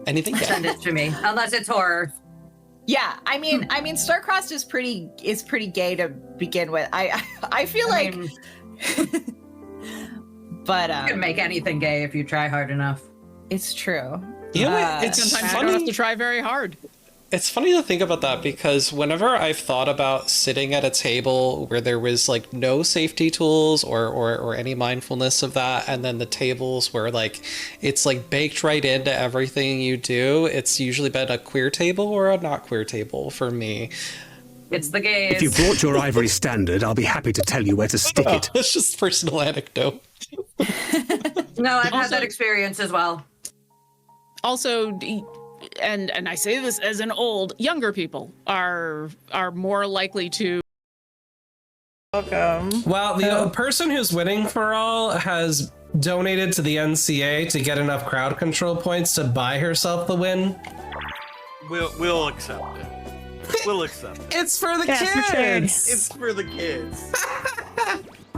Anything gay. Send it to me, unless it's horror. Yeah, I mean, Star-Crossed is pretty gay to begin with. I feel like, but you can make anything gay if you try hard enough. It's true. Yeah, it's sometimes funny. you don't have to try very hard. It's funny to think about that because whenever I've thought about sitting at a table where there was like no safety tools or any mindfulness of that, and then the tables where like it's like baked right into everything you do, it's usually been a queer table or a not queer table for me. It's the gays. If you brought your ivory standard, I'll be happy to tell you where to stick it. It's just a personal anecdote. No, I've had that experience as well. Also, and I say this as an younger people are more likely to. Welcome. Well, the person who's winning for all has donated to the NCA to get enough crowd control points to buy herself the win. We'll accept it. We'll accept it. It's for the kids. It's for the kids.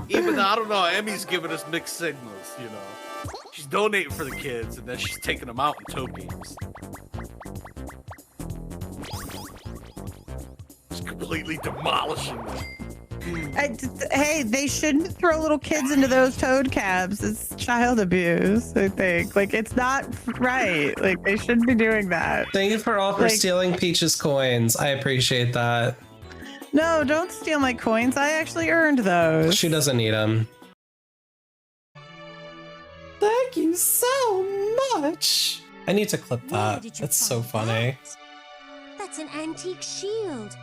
Even though, I don't know, Emmy's giving us mixed signals, you know. She's donating for the kids, and then she's taking them out in tow games. Just completely demolishing them. Hey, they shouldn't throw little kids into those toad cabs. It's child abuse, I think. Like, it's not right. Like, they shouldn't be doing that. Thank you for all for stealing Peach's coins. I appreciate that. No, don't steal my coins. I actually earned those. She doesn't need them. Thank you so much. I need to clip that. That's so funny. That's an antique shield.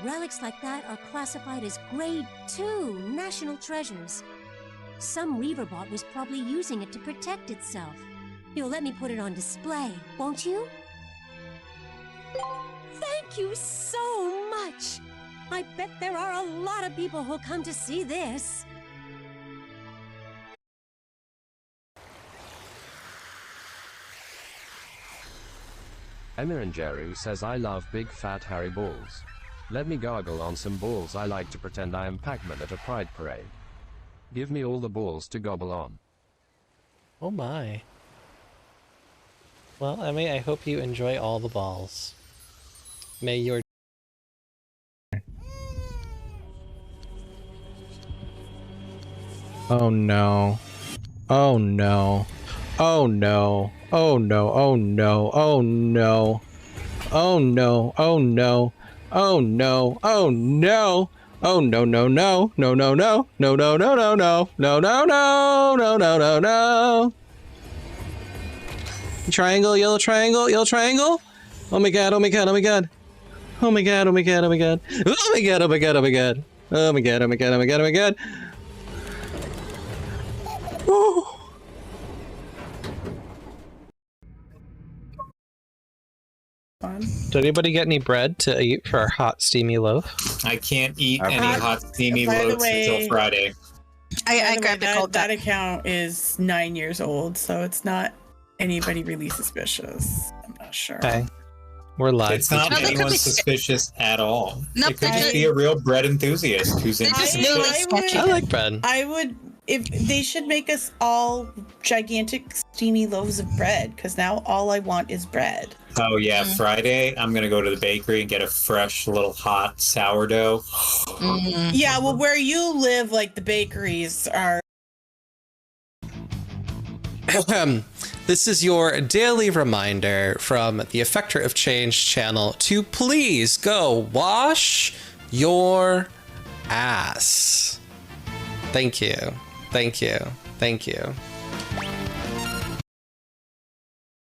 Relics like that are classified as Grade 2 national treasures. Some Reaverbot was probably using it to protect itself. You'll let me put it on display, won't you? Thank you so much! I bet there are a lot of people who'll come to see this. Emma and Jerry says I love big fat hairy balls. Let me gargle on some balls. I like to pretend I am Pac-Man at a pride parade. Give me all the balls to gobble on. Oh my. Well, Emmy, I hope you enjoy all the balls. May your... Oh no. Oh no. Oh no. Oh no. Oh no. Oh no. Oh no. Oh no. Oh no. Oh no. Oh no no no no no no no no no no no no no no no no no. Triangle, yellow triangle, yellow triangle. Oh my god, oh my god, oh my god. Oh my god, oh my god, oh my god. Oh my god, oh my god, oh my god. Oh my god, oh my god, oh my god, oh my god. Woo. Did anybody get any bread to eat for our hot steamy loaf? I can't eat any hot steamy loaves until Friday. I grabbed a cold that account is 9 years old, so it's not anybody really suspicious. I'm not sure. Okay. We're live. It's not anyone suspicious at all. Nope, it could just be a real bread enthusiast who's interested. I like bread. I would, if they should make us all gigantic steamy loaves of bread, because now all I want is bread. Oh yeah, Friday I'm gonna go to the bakery and get a fresh little hot sourdough. Yeah, well, where you live, like the bakeries are. This is your daily reminder from the Effector of Change channel to please go wash your ass. Thank you. Thank you. Thank you.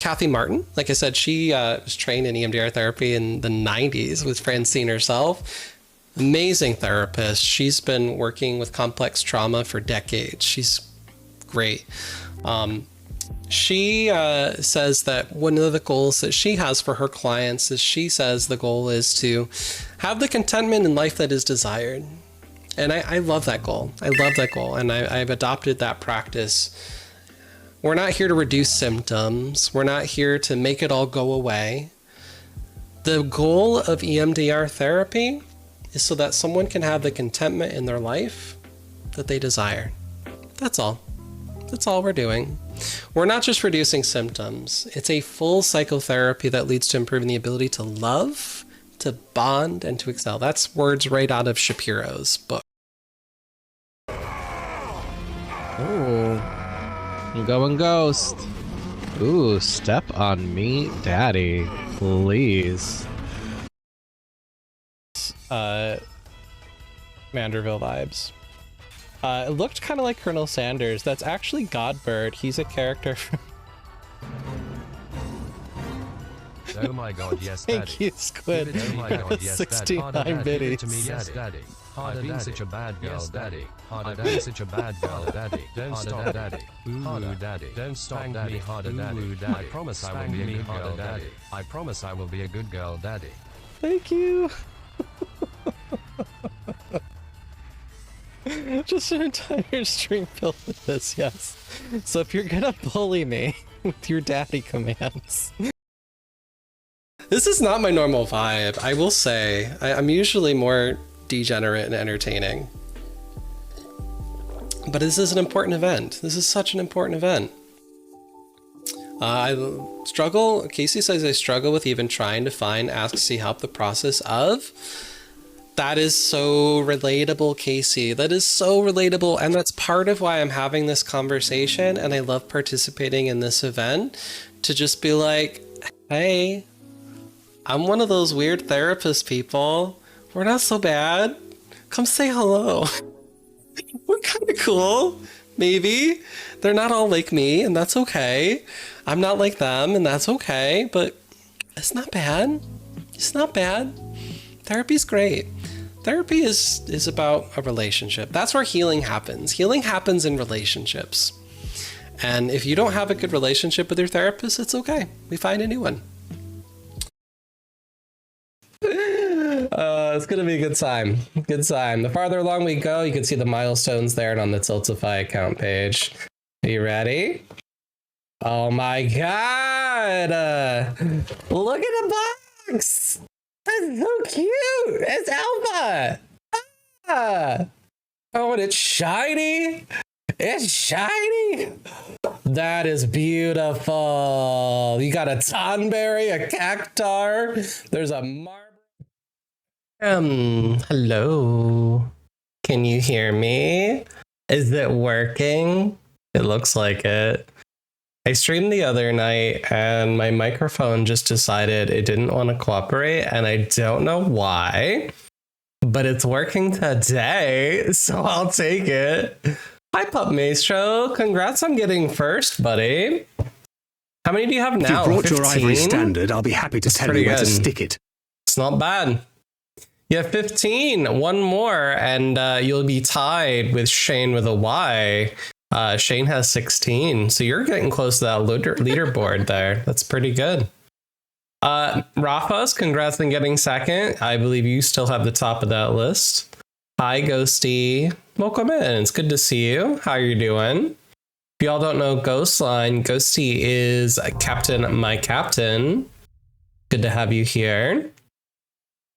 Kathy Martin, like I said, she was trained in EMDR therapy in the 90s with Francine herself. Amazing therapist. She's been working with complex trauma for decades. She's great. She says that one of the goals that she has for her clients is she says the goal is to have the contentment in life that is desired. And I love that goal. I love that goal. And I've adopted that practice. We're not here to reduce symptoms. We're not here to make it all go away. The goal of EMDR therapy is so that someone can have the contentment in their life that they desire. That's all. That's all we're doing. we're not just reducing symptoms. It's a full psychotherapy that leads to improving the ability to love, to bond, and to excel. That's words right out of Shapiro's book. Ooh. I'm going ghost. Ooh, step on me, daddy. Please. Manderville vibes. It looked kind of like Colonel Sanders. That's actually Godbird. He's a character from... Oh my god, yes, daddy. Thank you, Squid. Oh my god, yes, 69 daddy. biddies. To me, yes, daddy. I've been such a bad girl, yes, daddy. I've been such a bad girl, daddy. Don't stop, daddy. Ooh, daddy. Don't stop, daddy. Harder, daddy. I promise I will be a good girl, daddy. I promise I will be a good girl, daddy. Thank you. Just an entire stream filled with this, yes. So if you're gonna bully me with your daddy commands... This is not my normal vibe, I will say. I'm usually more degenerate and entertaining. But this is an important event. This is such an important event. I struggle, Casey says I struggle with even trying to find Ask See Help the process of. That is so relatable, Casey. That is so relatable. And that's part of why I'm having this conversation. And I love participating in this event to just be like, hey, I'm one of those weird therapist people. We're not so bad. Come say hello. We're kind of cool. Maybe. They're not all like me, and that's okay. I'm not like them, and that's okay. But it's not bad. It's not bad. Therapy's great. Therapy is about a relationship. That's where healing happens. Healing happens in relationships. And if you don't have a good relationship with your therapist, it's okay. We find a new one. It's gonna be a good time. Good time. The farther along we go, you can see the milestones there and on the Tiltify account page. Are you ready? Oh my god! Look at the box! That's so cute! It's Alpha! Ah! Oh, and it's shiny! It's shiny! That is beautiful! You got a Tonberry, a Cactar, there's a Marble. Hello. Can you hear me? Is it working? It looks like it. I streamed the other night and my microphone just decided it didn't want to cooperate, and I don't know why, but it's working today, so I'll take it. Hi, Pup Maestro. Congrats on getting first, buddy. How many do you have now? If you brought 15? your ivory standard, I'll be happy to tell you where to stick it. It's not bad. You have 15. One more, and you'll be tied with Shane with a Y. Shane has 16, so you're getting close to that leaderboard there. That's pretty good. Rafas, congrats on getting second. I believe you still have the top of that list. Hi, Ghosty. Welcome in. It's good to see you. How are you doing? If y'all don't know Ghostline, Ghosty is my captain. Good to have you here.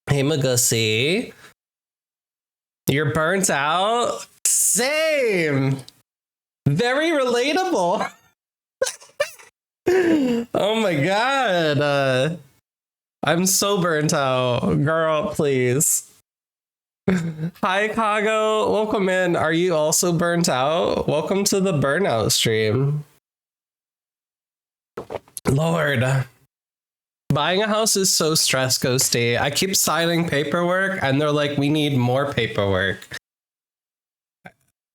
Hey, Magussie. You're burnt out? Same. Very relatable. Oh my god. I'm so burnt out. Girl, please. Hi, Kago. Welcome in. Are you also burnt out? Welcome to the burnout stream. Lord. Buying a house is so stress, Ghosty. I keep signing paperwork and they're like, we need more paperwork.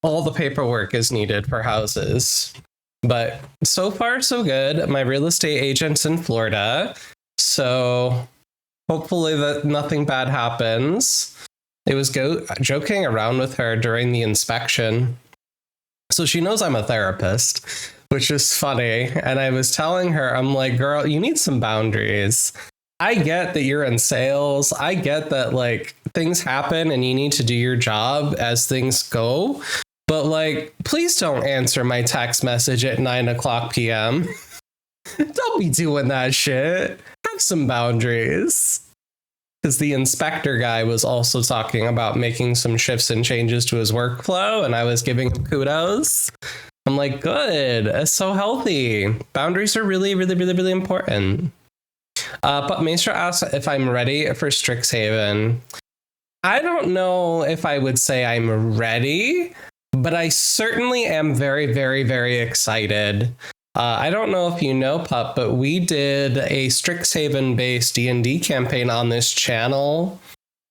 All the paperwork is needed for houses. But so far, so good. My real estate agent's in Florida. So hopefully that nothing bad happens. It was joking around with her during the inspection. So she knows I'm a therapist, which is funny. And I was telling her, I'm like, girl, you need some boundaries. I get that you're in sales. I get that like things happen and you need to do your job as things go. But like, please don't answer my text message at 9:00 p.m. Don't be doing that shit. Have some boundaries. Because the inspector guy was also talking about making some shifts and changes to his workflow, and I was giving him kudos. I'm like, good. It's so healthy. Boundaries are really, really, really, really important. But Maestro asks if I'm ready for Strixhaven. I don't know if I would say I'm ready, but I certainly am very, very, very excited. I don't know if you know, Pup, but we did a Strixhaven-based D&D campaign on this channel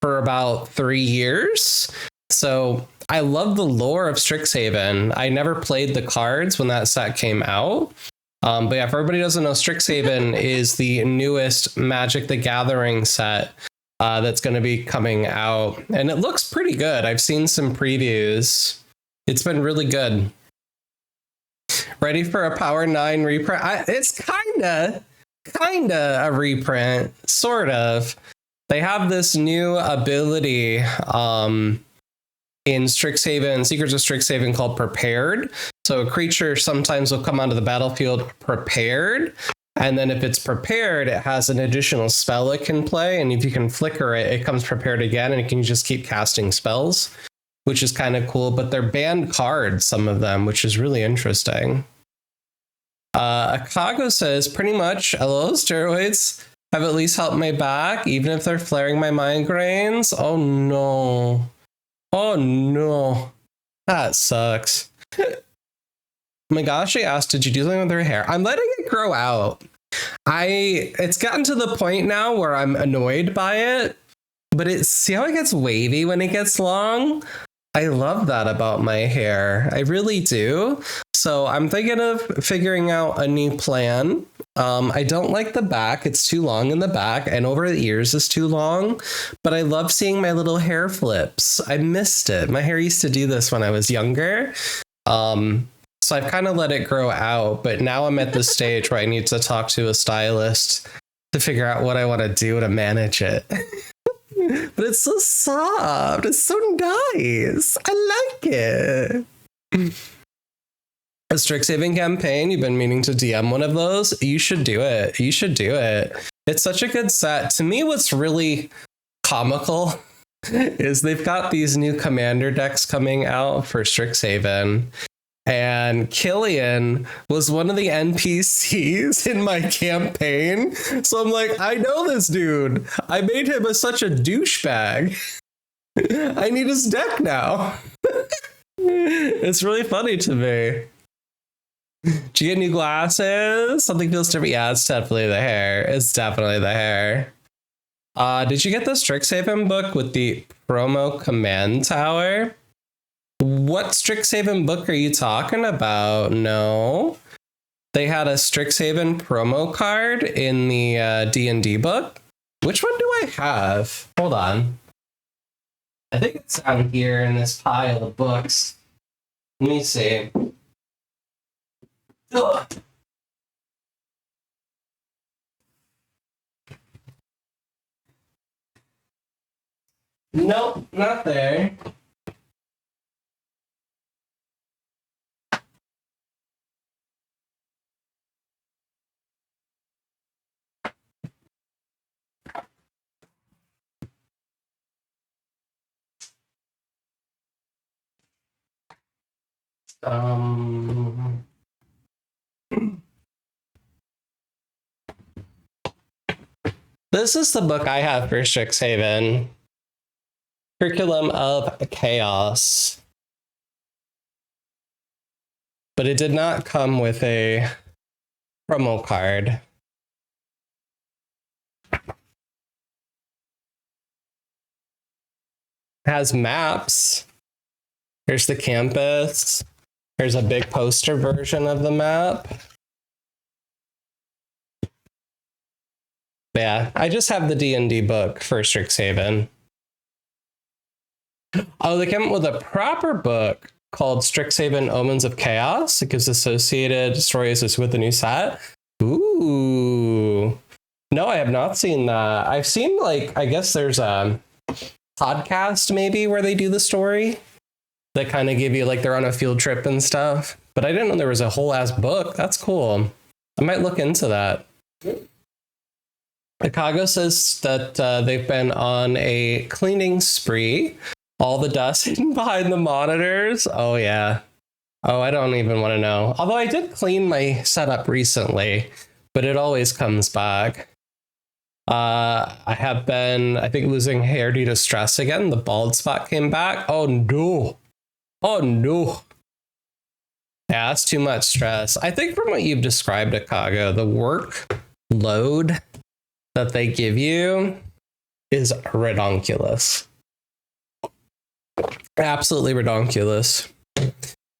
for about 3 years. So I love the lore of Strixhaven. I never played the cards when that set came out. But yeah, if everybody doesn't know, Strixhaven is the newest Magic the Gathering set that's going to be coming out. And it looks pretty good. I've seen some previews. It's been really good. Ready for a Power 9 reprint? It's kinda a reprint, sort of. They have this new ability in Strixhaven, Secrets of Strixhaven, called Prepared. So a creature sometimes will come onto the battlefield prepared, and then if it's prepared, it has an additional spell it can play, and if you can flicker it, it comes prepared again, and it can just keep casting spells, which is kind of cool. But they're banned cards, some of them, which is really interesting. Akago says, pretty much, LOL steroids have at least helped my back, even if they're flaring my migraines. Oh no. Oh no. That sucks. Magashi asked, did you do something with her hair? I'm letting it grow out. It's gotten to the point now where I'm annoyed by it, but see how it gets wavy when it gets long? I love that about my hair. I really do. So I'm thinking of figuring out a new plan. I don't like the back. It's too long in the back, and over the ears is too long. But I love seeing my little hair flips. I missed it. My hair used to do this when I was younger. So I've kind of let it grow out, but now I'm at the stage where I need to talk to a stylist to figure out what I want to do to manage it. But it's so soft. It's so nice. I like it. A Strixhaven campaign. You've been meaning to DM one of those. You should do it. You should do it. It's such a good set. To me, what's really comical is they've got these new commander decks coming out for Strixhaven. And Killian was one of the NPCs in my campaign. So I'm like, I know this dude. I made him such a douchebag. I need his deck now. It's really funny to me. Did you get new glasses? Something feels different. Yeah, it's definitely the hair. It's definitely the hair. Did you get the Strixhaven book with the promo command tower? What Strixhaven book are you talking about? No. They had a Strixhaven promo card in the D&D book. Which one do I have? Hold on. I think it's down here in this pile of books. Let me see. Ugh. Nope, not there. This is the book I have for Strixhaven. Curriculum of Chaos. But it did not come with a promo card. It has maps. Here's the campus. Here's a big poster version of the map. Yeah, I just have the D&D book for Strixhaven. Oh, they came up with a proper book called Strixhaven Omens of Chaos. It gives associated stories with the new set. Ooh. No, I have not seen that. I've seen, like, I guess there's a podcast maybe where they do the story that kind of give you, like, they're on a field trip and stuff. But I didn't know there was a whole ass book. That's cool. I might look into that. Chicago says that they've been on a cleaning spree. All the dust hidden behind the monitors. Oh, yeah. Oh, I don't even want to know. Although I did clean my setup recently, but it always comes back. I have been, I think, losing hair due to stress again. The bald spot came back. Oh no. Oh no. Yeah, that's too much stress. I think from what you've described, Akago, the work load that they give you is redonkulous. Absolutely redonkulous.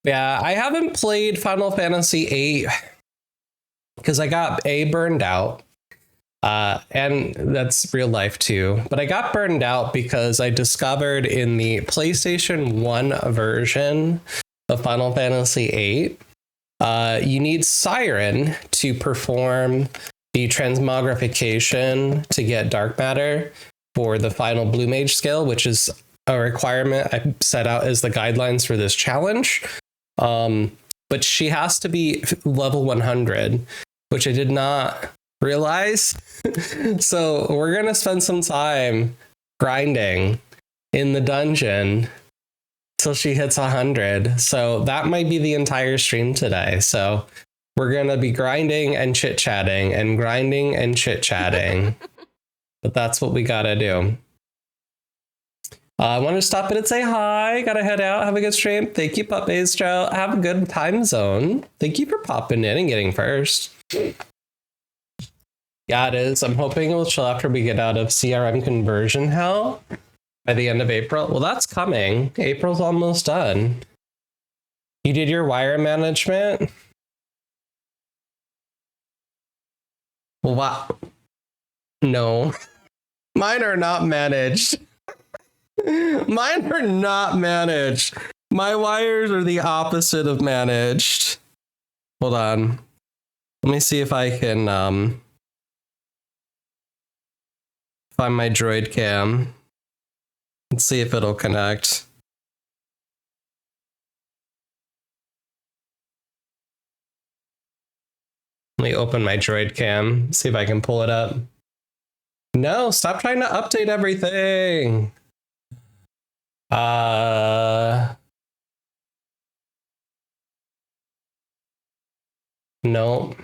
Yeah, I haven't played Final Fantasy VIII because I got burned out. And that's real life too. But I got burned out because I discovered in the PlayStation 1 version of Final Fantasy VIII, you need Siren to perform the transmogrification to get dark matter for the final Blue Mage skill, which is a requirement I set out as the guidelines for this challenge. But she has to be level 100, which I did not realize. So we're gonna spend some time grinding in the dungeon till she hits 100. So that might be the entire stream today. So we're gonna be grinding and chit-chatting and grinding and chit-chatting. But that's what we gotta do. I want to stop in and say hi. Gotta head out. Have a good stream. Thank you, Puppies Joe. Have a good time zone. Thank you for popping in and getting first. Yeah, it is. I'm hoping it will chill after we get out of CRM conversion hell by the end of April. Well, that's coming. April's almost done. You did your wire management? Wow. No. Mine are not managed. Mine are not managed. My wires are the opposite of managed. Hold on. Let me see if I can find my droid cam. Let's see if it'll connect. Let me open my droid cam, see if I can pull it up. No, stop trying to update everything. No.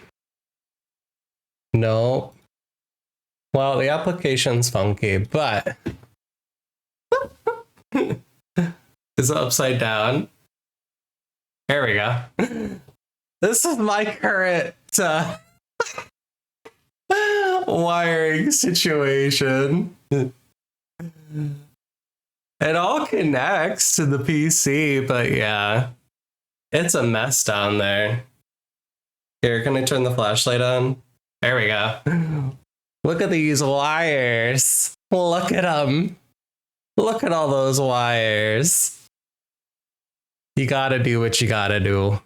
No. Well, the application's funky, but is it upside down? There we go. This is my current wiring situation. It all connects to the PC, but yeah, it's a mess down there. Here, can I turn the flashlight on? There we go. Look at these wires. Look at them. Look at all those wires. You gotta do what you gotta do.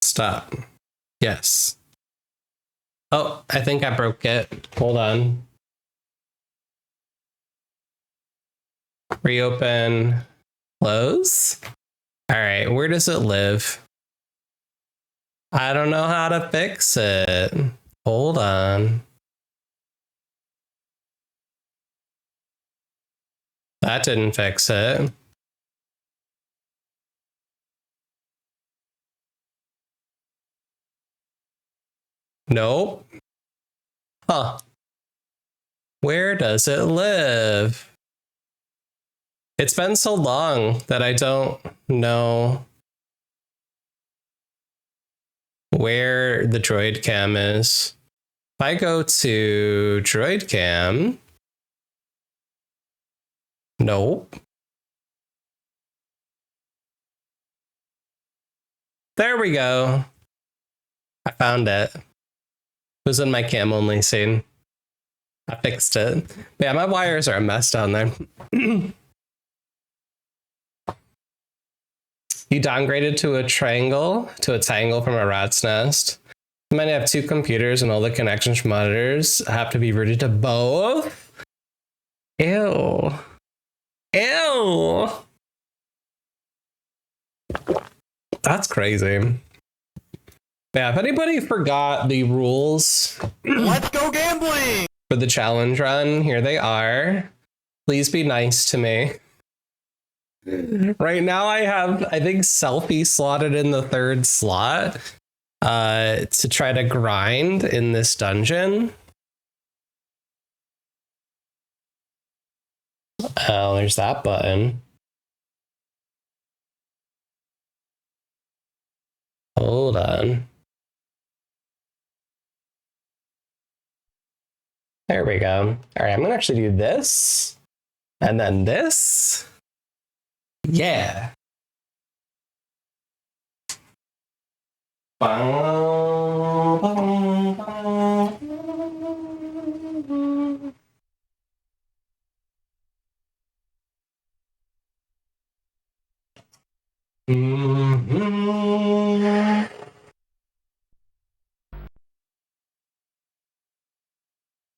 Stop. Yes. Oh, I think I broke it. Hold on. Reopen. Close. All right, where does it live? I don't know how to fix it. Hold on. That didn't fix it. Nope. Huh. Where does it live? It's been so long that I don't know where the droid cam is. If I go to droid cam, nope. There we go. I found it. It was in my cam only scene. I fixed it. But yeah, my wires are a mess down there. You downgraded to a tangle from a rat's nest. You might have two computers and all the connections from monitors have to be routed to both. Ew. Ew. That's crazy. Yeah, if anybody forgot the rules, let's go gambling for the challenge run, here they are. Please be nice to me. Right now I have, I think, selfie slotted in the 3rd slot to try to grind in this dungeon. Oh, there's that button. Hold on. There we go. All right, I'm gonna actually do this and then this. Yeah.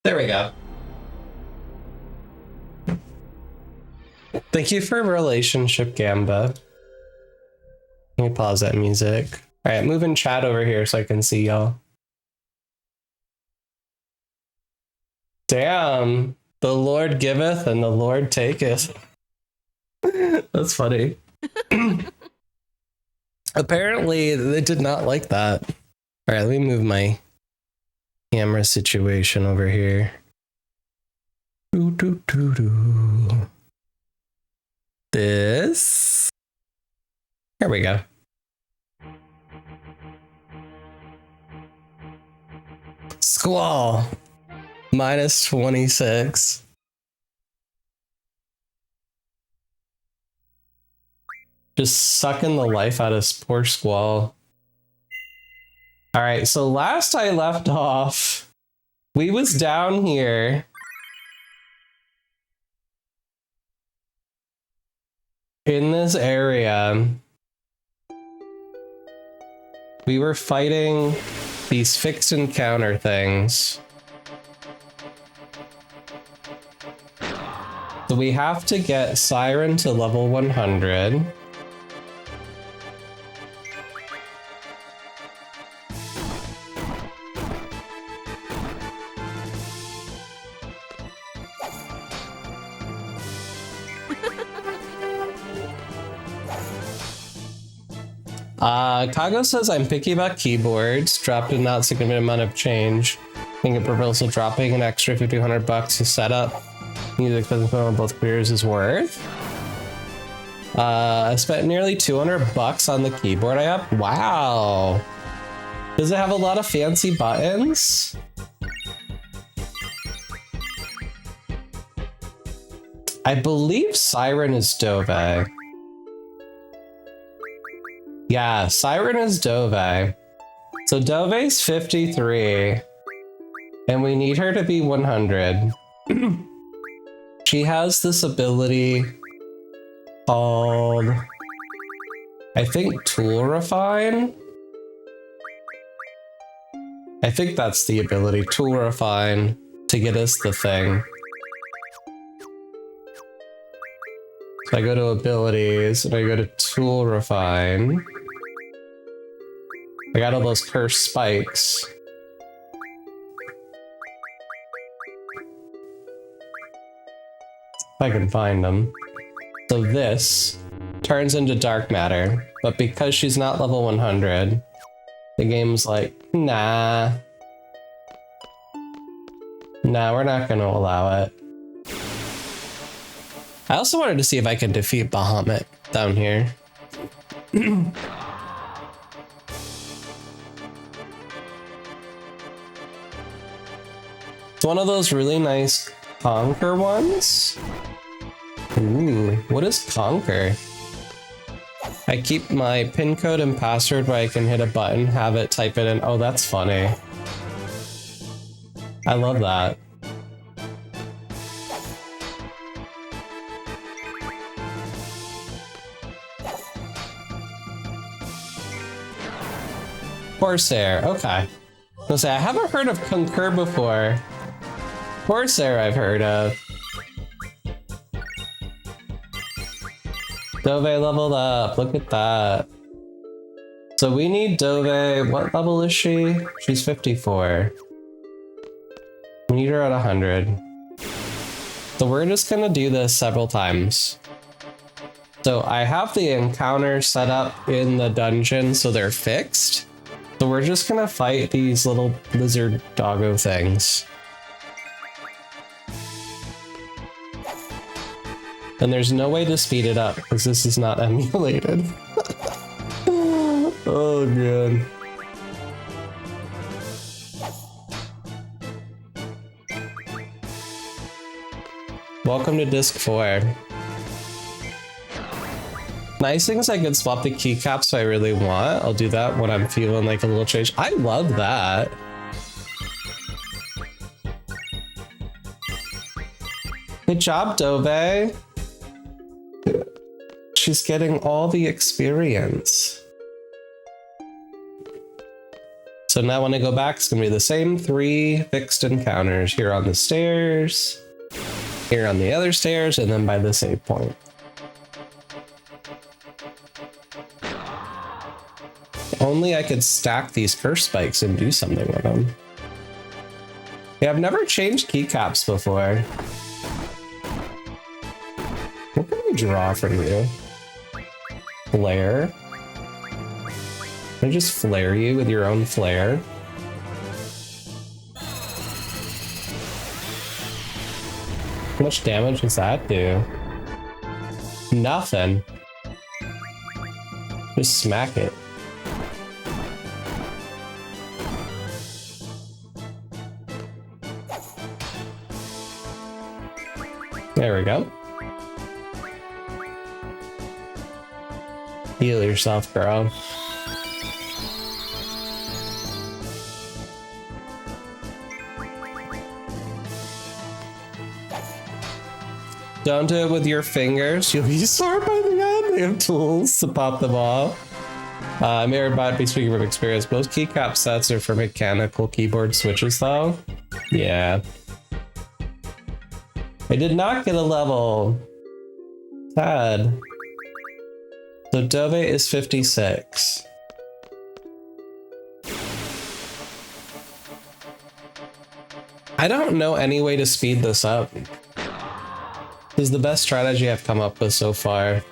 There we go. Thank you for relationship, Gamba. Let me pause that music. All right, move in chat over here so I can see y'all. Damn, the Lord giveth and the Lord taketh. That's funny. Apparently, they did not like that. All right, let me move my camera situation over here. This. There we go. Squall. Minus 26. Just sucking the life out of poor Squall. All right, so last I left off, we was down here. In this area, we were fighting these fixed encounter things. So we have to get Siren to level 100. Kago says I'm picky about keyboards. Dropped a not significant amount of change. Think a proposal dropping an extra $5,200 to set up. Music doesn't fit on both computers is worth. I spent nearly $200 on the keyboard I have. Wow. Does it have a lot of fancy buttons? I believe Siren is Dove. Yeah, Siren is Dove. So Dove's 53. And we need her to be 100. She has this ability called, I think, Tool Refine. I think that's the ability, Tool Refine, to get us the thing. So I go to abilities and I go to Tool Refine. I got all those cursed spikes. If I can find them. So this turns into dark matter, but because she's not level 100, the game's like, nah. Nah, we're not gonna allow it. I also wanted to see if I can defeat Bahamut down here. It's one of those really nice Conquer ones. Ooh, what is Conquer? I keep my pin code and password where I can hit a button, have it, type it in. Oh, that's funny. I love that. Corsair, okay. I'll say I haven't heard of Concur before. Corsair I've heard of. Dove leveled up, look at that. So we need Dove. What level is she? She's 54. We need her at 100. So we're just gonna do this several times. So I have the encounters set up in the dungeon so they're fixed. So we're just gonna fight these little lizard doggo things. And there's no way to speed it up because this is not emulated. Oh, good. Welcome to disc 4. Nice things I can swap the keycaps if I really want. I'll do that when I'm feeling like a little change. I love that. Good job, Dove. She's getting all the experience. So now when I go back, it's gonna be the same 3 fixed encounters here on the stairs, here on the other stairs, and then by the save point. Only I could stack these curse spikes and do something with them. Yeah, I've never changed keycaps before. What can we draw from you? Flare. Can I just flare you with your own flare? How much damage does that do? Nothing. Just smack it. There we go. Heal yourself, girl. Don't do it with your fingers. You'll be sore by the end. They have tools to pop them off. May everybody be speaking from experience. Most keycap sets are for mechanical keyboard switches, though. Yeah. I did not get a level. Sad. So Dove is 56. I don't know any way to speed this up. This is the best strategy I've come up with so far.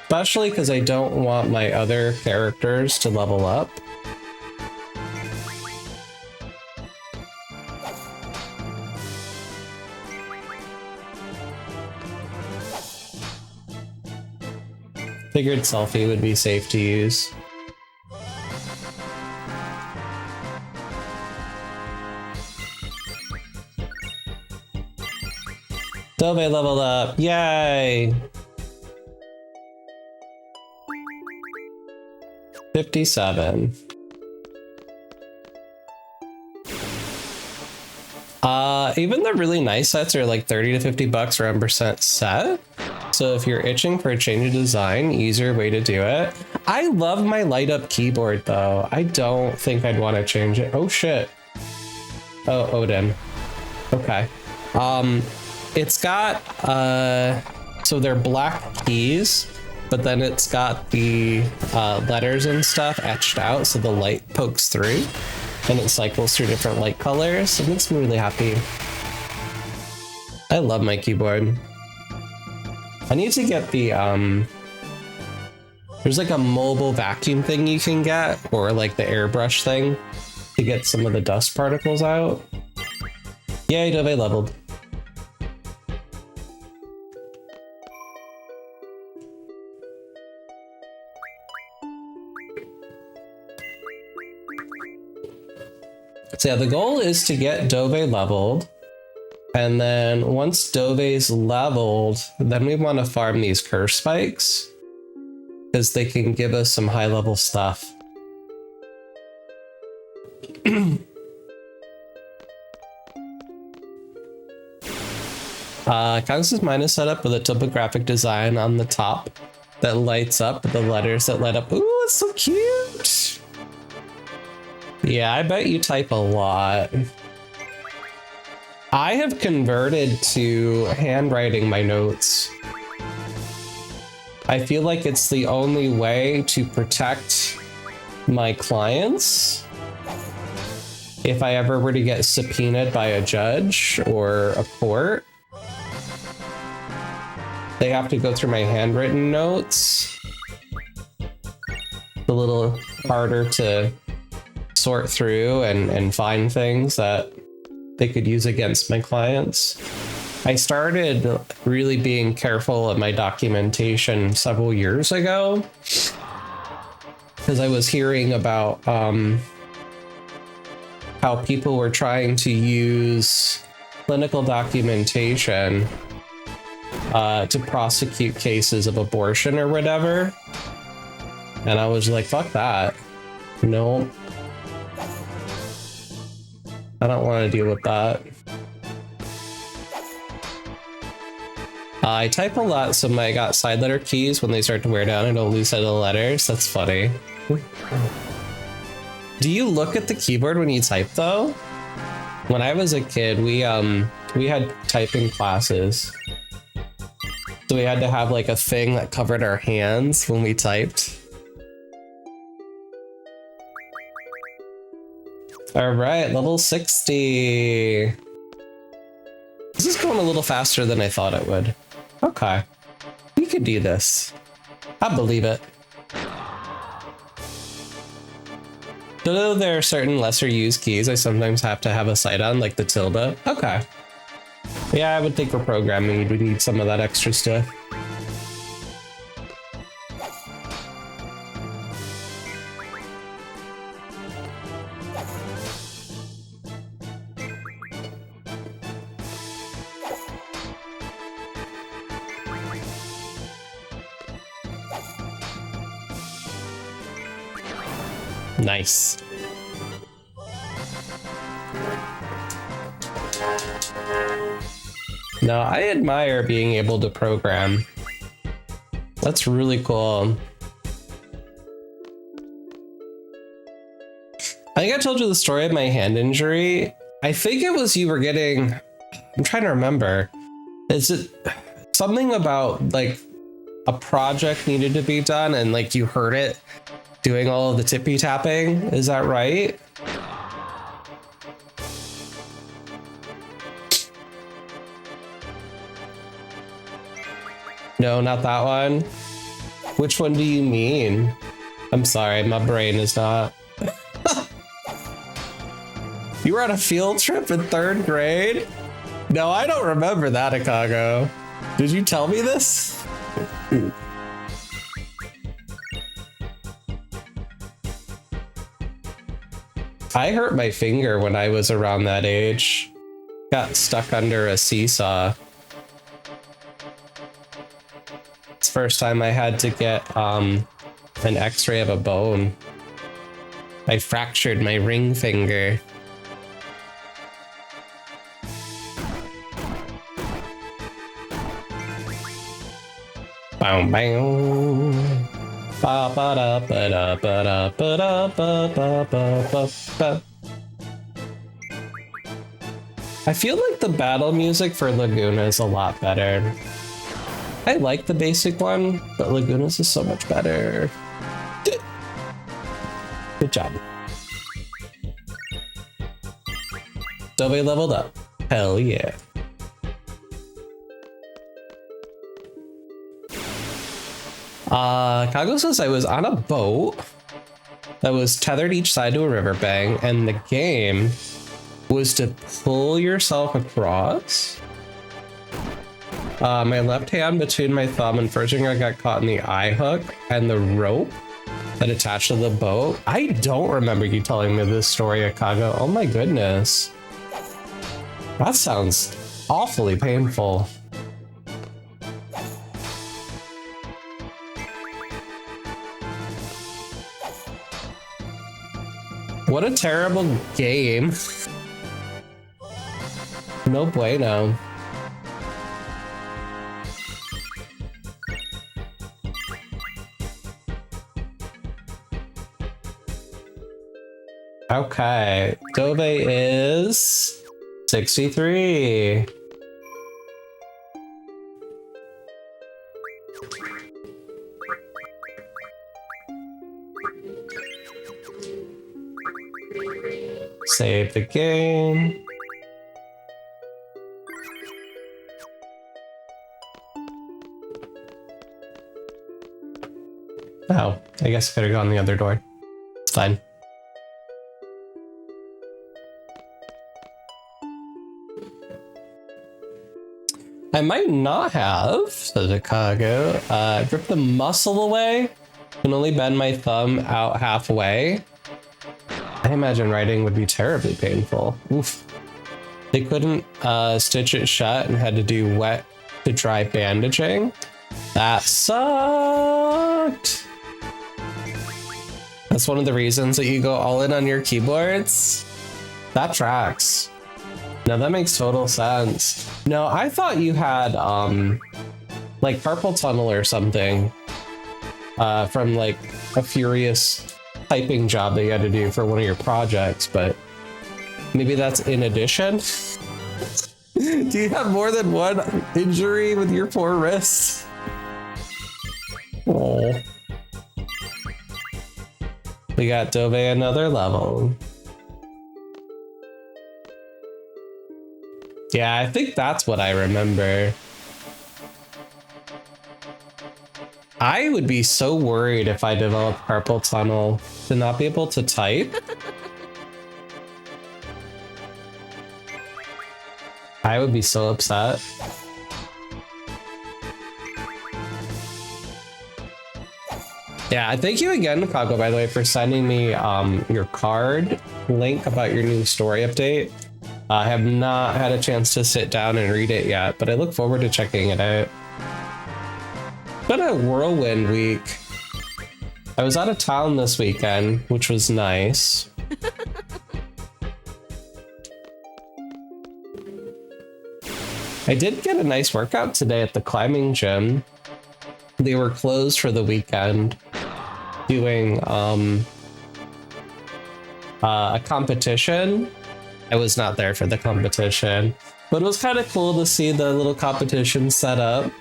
Especially because I don't want my other characters to level up. Figured selfie would be safe to use. Dove leveled up, yay! 57. Even the really nice sets are like 30 to 50 bucks for 100% set. So if you're itching for a change of design, easier way to do it. I love my light up keyboard though. I don't think I'd want to change it. Oh shit. Oh, Odin. Okay. It's got, so they're black keys, but then it's got the letters and stuff etched out so the light pokes through and it cycles through different light colors. It makes me really happy. I love my keyboard. I need to get the, there's like a mobile vacuum thing you can get, or like the airbrush thing to get some of the dust particles out. Yay, Dove leveled. So yeah, the goal is to get Dove leveled. And then once Dove's leveled, then we want to farm these curse spikes because they can give us some high level stuff. Counts as mine is set up with a topographic design on the top that lights up with the letters that light up. Ooh, it's so cute. Yeah, I bet you type a lot. I have converted to handwriting my notes. I feel like it's the only way to protect my clients if I ever were to get subpoenaed by a judge or a court. They have to go through my handwritten notes. It's a little harder to sort through and find things that they could use against my clients. I started really being careful of my documentation several years ago because I was hearing about how people were trying to use clinical documentation to prosecute cases of abortion or whatever. And I was like, fuck that. No. I don't want to deal with that. I type a lot, so I got side letter keys. When they start to wear down, I don't lose sight of the letters. That's funny. Do you look at the keyboard when you type, though? When I was a kid, we had typing classes. So we had to have like a thing that covered our hands when we typed. All right, level 60. This is going a little faster than I thought it would. Okay, we could do this. I believe it. Though there are certain lesser used keys I sometimes have to have a sight on, like the tilde. Okay. Yeah, I would think for programming we need some of that extra stuff. Nice. No, I admire being able to program. That's really cool. I think I told you the story of my hand injury. I think it was you were getting... I'm trying to remember. Is it something about like a project needed to be done and like you heard it doing all of the tippy tapping? Is that right? No, not that one. Which one do you mean? I'm sorry, my brain is not. You were on a field trip in 3rd grade? No, I don't remember that, Akago. Did you tell me this? I hurt my finger when I was around that age. Got stuck under a seesaw. It's the first time I had to get an x-ray of a bone. I fractured my ring finger. Bow, bow. Ba, ba, da, ba, da, ba, da, ba, da, ba, ba, ba, ba, ba. I feel like the battle music for Laguna is a lot better. I like the basic one, but Laguna's is so much better. Good job. Dobby leveled up. Hell yeah. Kago says I was on a boat that was tethered each side to a riverbank, and the game was to pull yourself across. My left hand between my thumb and first finger got caught in the eye hook and the rope that attached to the boat. I don't remember you telling me this story, Akago. Oh my goodness. That sounds awfully painful. What a terrible game. No bueno. Okay, Dove is 63. Save the game. Oh, I guess I could have gone the other door. It's fine. I might not have, says Chicago. Rip the muscle away. Can only bend my thumb out halfway. I imagine writing would be terribly painful. Oof. They couldn't stitch it shut and had to do wet to dry bandaging. That sucked. That's one of the reasons that you go all in on your keyboards. That tracks. No, that makes total sense. No, I thought you had like carpal tunnel or something from like a furious typing job that you had to do for one of your projects, but maybe that's in addition. Do you have more than one injury with your poor wrist? Oh. We got Dove another level. Yeah, I think that's what I remember. I would be so worried if I developed carpal tunnel to not be able to type. I would be so upset. Yeah, thank you again, Kago, by the way, for sending me your card link about your new story update. I have not had a chance to sit down and read it yet, but I look forward to checking it out. It's been a whirlwind week. I was out of town this weekend, which was nice. I did get a nice workout today at the climbing gym. They were closed for the weekend, doing a competition. I was not there for the competition, but it was kind of cool to see the little competition set up.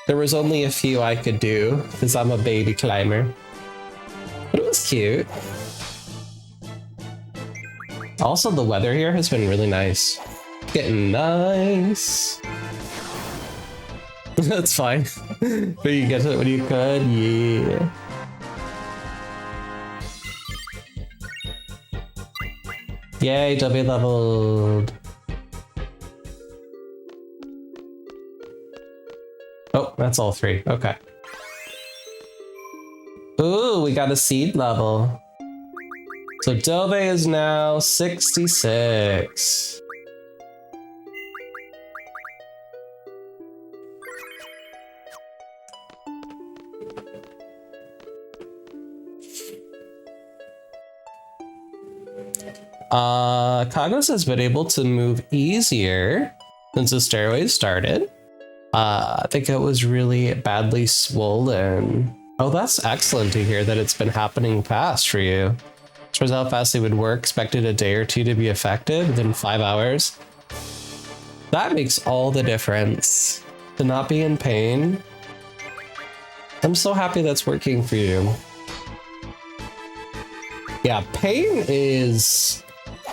There was only a few I could do because I'm a baby climber, but it was cute. Also, the weather here has been really nice. Getting nice. That's fine. But you get it when you could, yeah. Yay, W leveled. Oh, that's all three. Okay. Ooh, we got a seed level. So Dove is now 66. Kagos has been able to move easier since the steroids started. I think it was really badly swollen. Oh, that's excellent to hear that it's been happening fast for you. Shows how fast they would work. Expected a day or two to be effective within 5 hours. That makes all the difference. To not be in pain. I'm so happy that's working for you. Yeah, pain is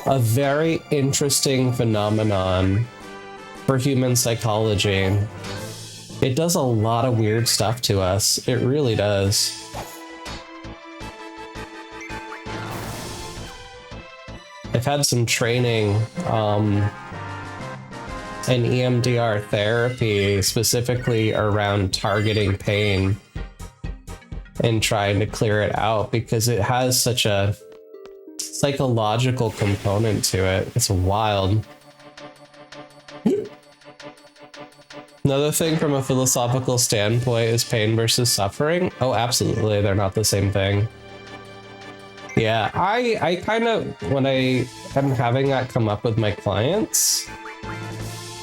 a very interesting phenomenon for human psychology. It does a lot of weird stuff to us. It really does. I've had some training in EMDR therapy, specifically around targeting pain and trying to clear it out because it has such a psychological component to it. It's wild. Another thing from a philosophical standpoint is pain versus suffering. Oh, absolutely. They're not the same thing. Yeah, I kind of, when I am having that come up with my clients,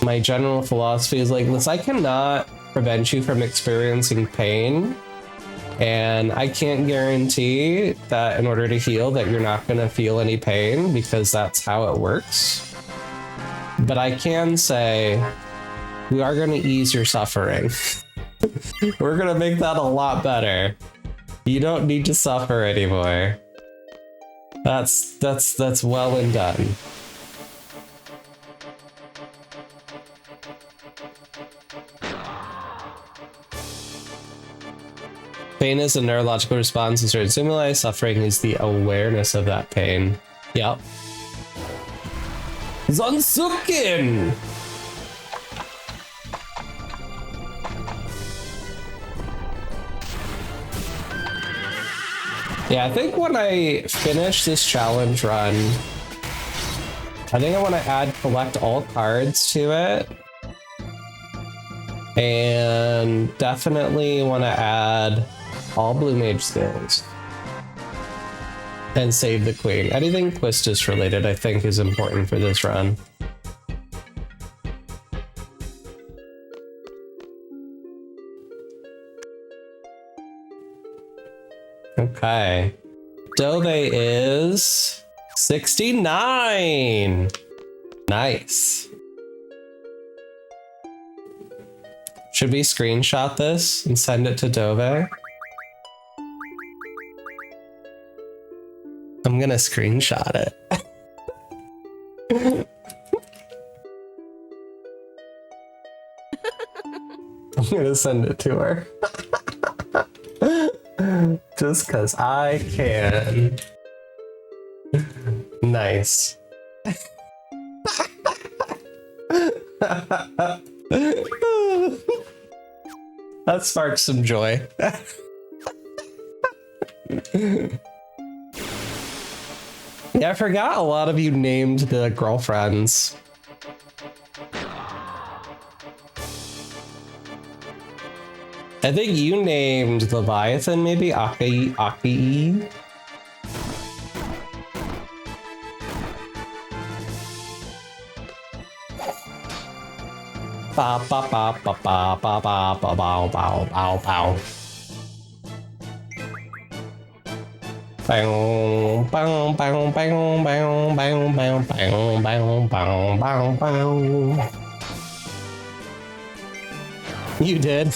my general philosophy is like, listen, I cannot prevent you from experiencing pain. And I can't guarantee that in order to heal that you're not going to feel any pain because that's how it works. But I can say, we are going to ease your suffering. We're going to make that a lot better. You don't need to suffer anymore. That's well and done. Pain is a neurological response to certain stimuli. Suffering is the awareness of that pain. Yep. Zonsuken! Yeah, I think when I finish this challenge run, I think I want to collect all cards to it. And definitely want to add all Blue Mage skills. And save the Queen. Anything Quistis related, I think, is important for this run. Okay. Dove is 69. Nice. Should we screenshot this and send it to Dove? I'm gonna screenshot it. I'm gonna send it to her. Just cause I can. Nice. That sparks some joy. Yeah, I forgot a lot of you named the girlfriends. I think you named Leviathan, maybe? Aki. Ba ba ba ba ba ba ba ba ba ba ba ba. Bang bang bang bang bang bang bang bang bang bang bang bang. You did.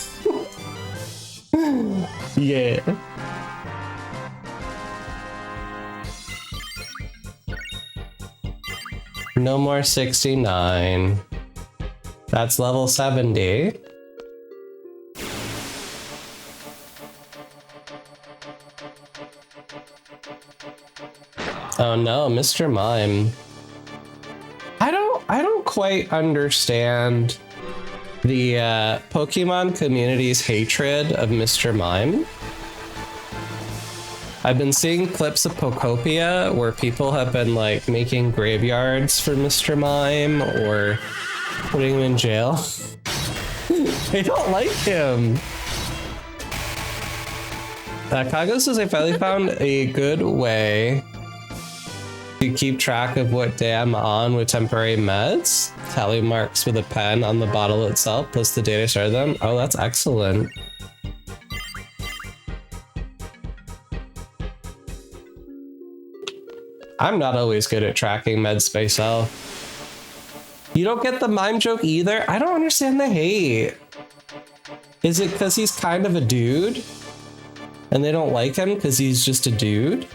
Yeah. No more 69. That's level 70. Oh no, Mr. Mime. I don't quite understand the Pokemon community's hatred of Mr. Mime. I've been seeing clips of Pokopia where people have been like making graveyards for Mr. Mime or putting him in jail. They don't like him. Kago says I finally found a good way to keep track of what day I'm on with temporary meds. Tally marks with a pen on the bottle itself, plus the data share them. Oh, that's excellent. I'm not always good at tracking meds myself. You don't get the mime joke either? I don't understand the hate. Is it because he's kind of a dude? And they don't like him because he's just a dude?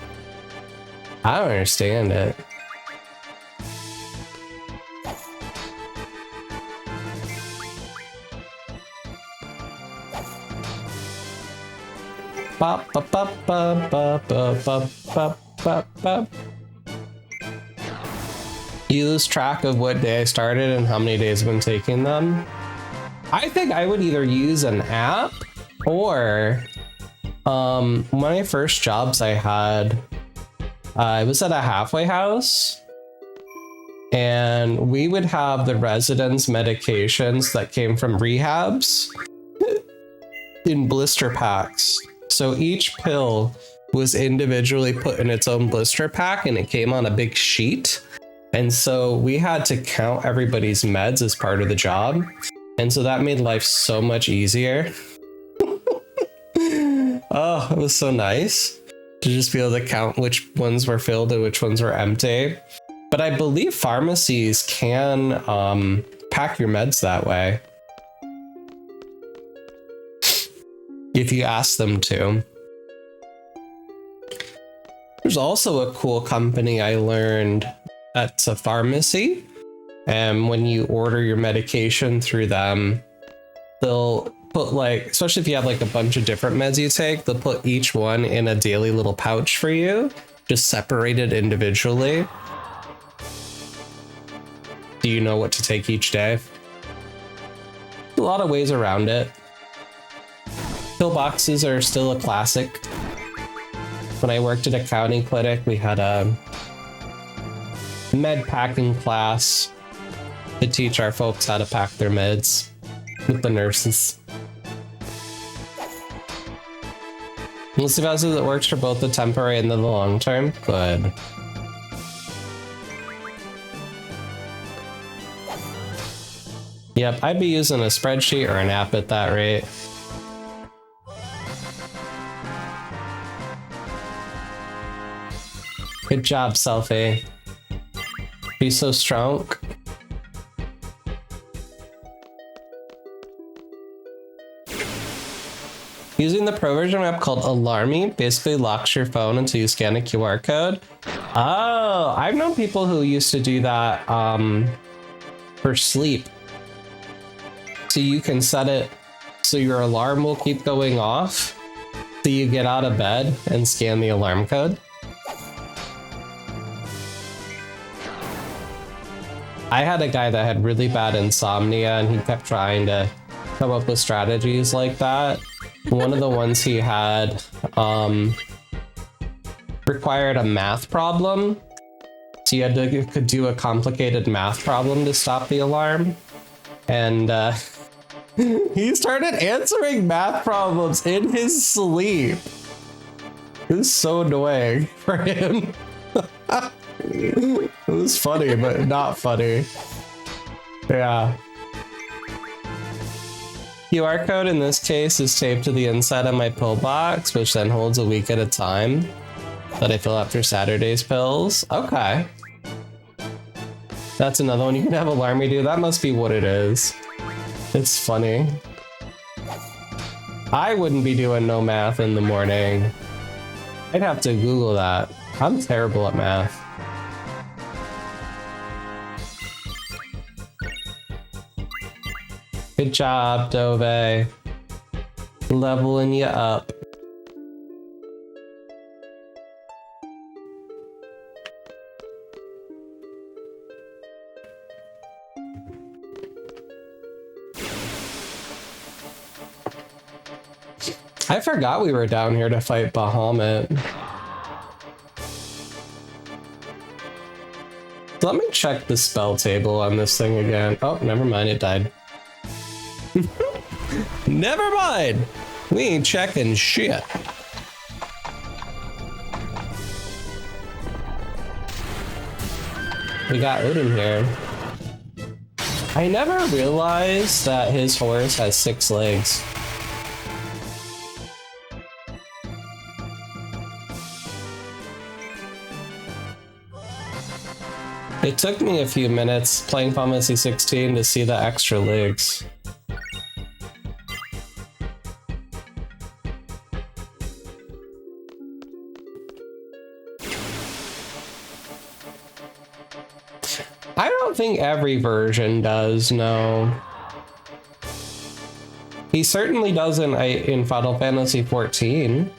I don't understand it. Ba ba ba ba ba ba ba ba ba ba. You lose track of what day I started and how many days I've been taking them. I think I would either use an app or one of my first jobs I had, I was at a halfway house and we would have the residents' medications that came from rehabs in blister packs. So each pill was individually put in its own blister pack and it came on a big sheet. And so we had to count everybody's meds as part of the job. And so that made life so much easier. Oh, it was so nice to just be able to count which ones were filled and which ones were empty. But I believe pharmacies can pack your meds that way if you ask them to. There's also a cool company I learned at a pharmacy. And when you order your medication through them, they'll put like, especially if you have like a bunch of different meds you take, they'll put each one in a daily little pouch for you, just separated individually. Do you know what to take each day? A lot of ways around it. Pill boxes are still a classic. When I worked at a county clinic, we had a med packing class to teach our folks how to pack their meds with the nurses. We'll see if it works for both the temporary and the long term. Good. Yep, I'd be using a spreadsheet or an app at that rate. Good job, Selfie. Be so strong. Using the pro version app called Alarmy basically locks your phone until you scan a QR code. Oh, I've known people who used to do that for sleep. So you can set it so your alarm will keep going off so you get out of bed and scan the alarm code. I had a guy that had really bad insomnia and he kept trying to come up with strategies like that. One of the ones he had required a math problem. So you had to could do a complicated math problem to stop the alarm. And he started answering math problems in his sleep. It was so annoying for him. It was funny, but not funny. Yeah. QR code in this case is taped to the inside of my pill box, which then holds a week at a time that I fill after Saturday's pills. Okay. That's another one you can have Alarmy do. That must be what it is. It's funny. I wouldn't be doing no math in the morning. I'd have to Google that. I'm terrible at math. Good job, Dove. Leveling you up. I forgot we were down here to fight Bahamut. Let me check the spell table on this thing again. Oh, never mind, it died. Never mind! We ain't checking shit. We got Odin here. I never realized that his horse has 6 legs. It took me a few minutes playing Final Fantasy 16 to see the extra legs. I don't think every version does, no. He certainly doesn't in Final Fantasy 14.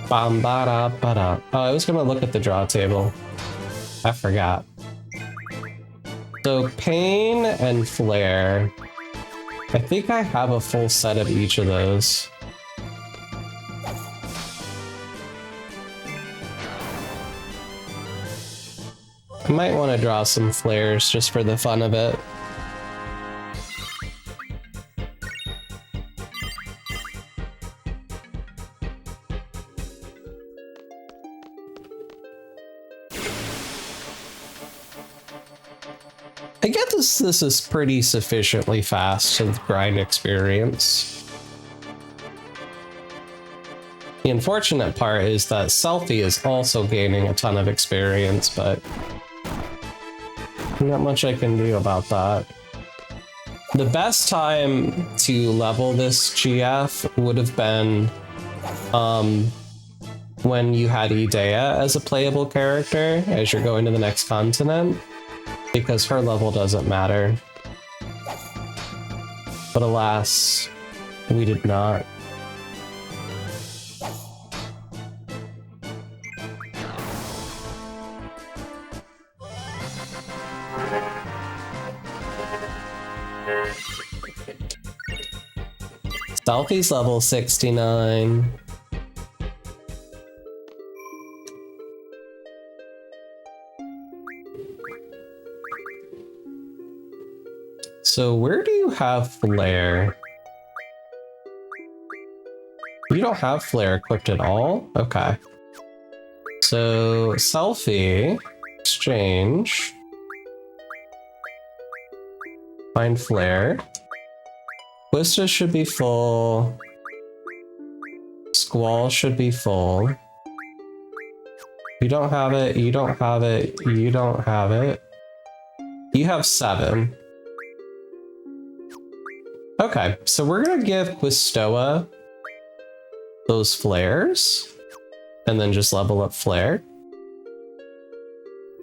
Bam, ba-da, ba-da. Oh, I was gonna look at the draw table. I forgot. So Pain and Flare. I think I have a full set of each of those. I might want to draw some flares just for the fun of it. I guess this is pretty sufficiently fast to the grind experience. The unfortunate part is that Selfie is also gaining a ton of experience, but not much I can do about that. The best time to level this GF would have been when you had Idea as a playable character as you're going to the next continent, because her level doesn't matter. But alas, we did not. Selfie's level 69. So where do you have Flare? You don't have Flare equipped at all? Okay. So Selfie, exchange, find Flare. Quistis should be full. Squall should be full. You don't have it, you don't have it, you don't have it. You have 7. Okay, so we're gonna give Quistoa those flares and then just level up Flare.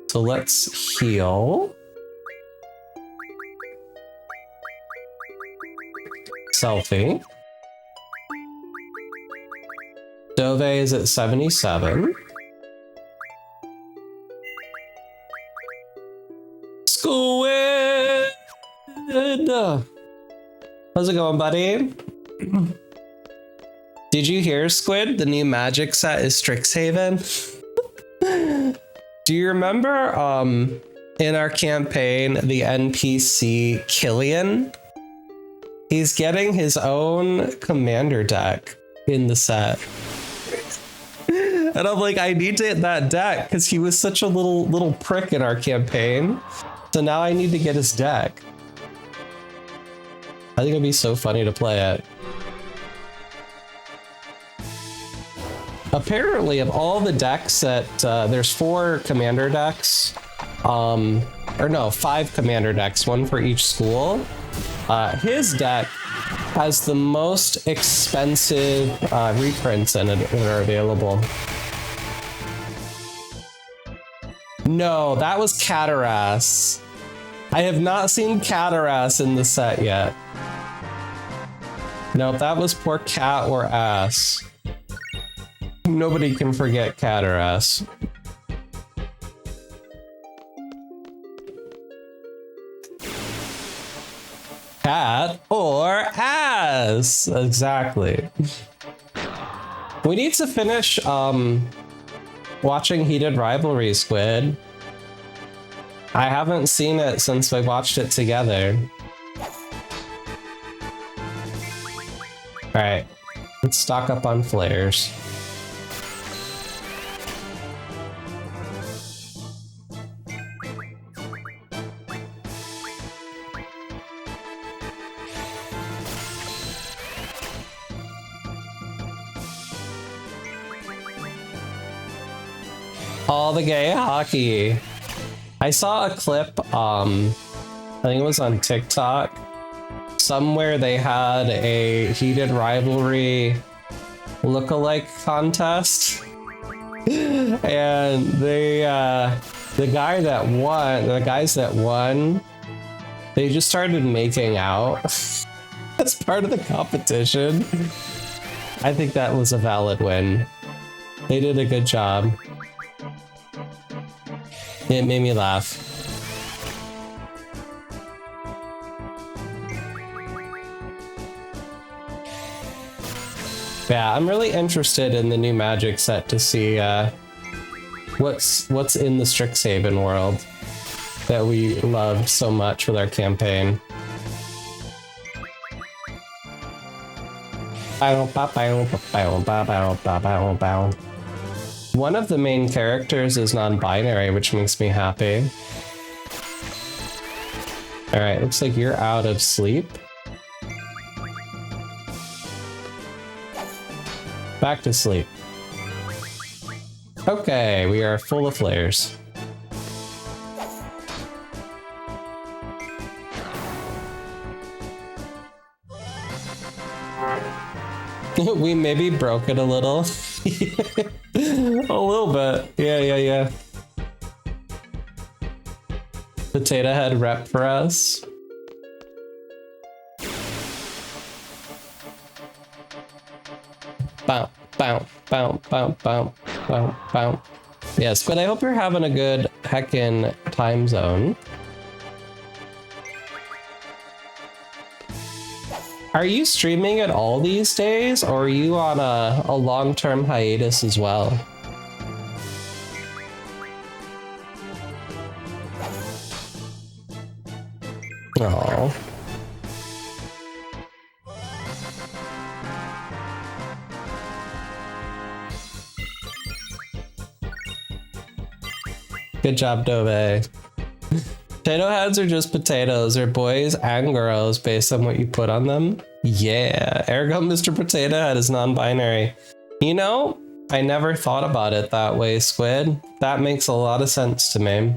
So let's heal. Selfie. Dove is at 77. Squid! How's it going, buddy? Did you hear, Squid? The new magic set is Strixhaven. Do you remember in our campaign the NPC Killian? He's getting his own commander deck in the set. And I'm like, I need to get that deck because he was such a little prick in our campaign. So now I need to get his deck. I think it'd be so funny to play it. Apparently, of all the decks that there's 4 commander decks, or no, 5 commander decks, 1 for each school. His deck has the most expensive reprints in it that are available. No, that was Cataras. I have not seen Cataras in the set yet. No, that was poor Cat or Ass. Nobody can forget Cataras. Cat or Ass. Exactly. We need to finish watching Heated Rivalry, Squid. I haven't seen it since we watched it together. Alright, let's stock up on flares. All the gay hockey. I saw a clip, I think it was on TikTok. Somewhere they had a Heated Rivalry lookalike contest. And they, the guys that won, they just started making out as part of the competition. I think that was a valid win. They did a good job. It made me laugh. Yeah, I'm really interested in the new Magic set to see what's in the Strixhaven world that we loved so much with our campaign. One of the main characters is non-binary, which makes me happy. Alright, looks like you're out of sleep. Back to sleep. Okay, we are full of flares. We maybe broke it a little. A little bit. Yeah. Potato Head rep for us. Bow, bow, bow, bow, bow, bow, bow. Yes, but I hope you're having a good heckin' time zone. Are you streaming at all these days, or are you on a long-term hiatus as well? Oh. Good job, Dove. Potato heads are just potatoes. They're boys and girls based on what you put on them. Yeah, ergo Mr. Potato Head is non-binary. You know, I never thought about it that way, Squid. That makes a lot of sense to me.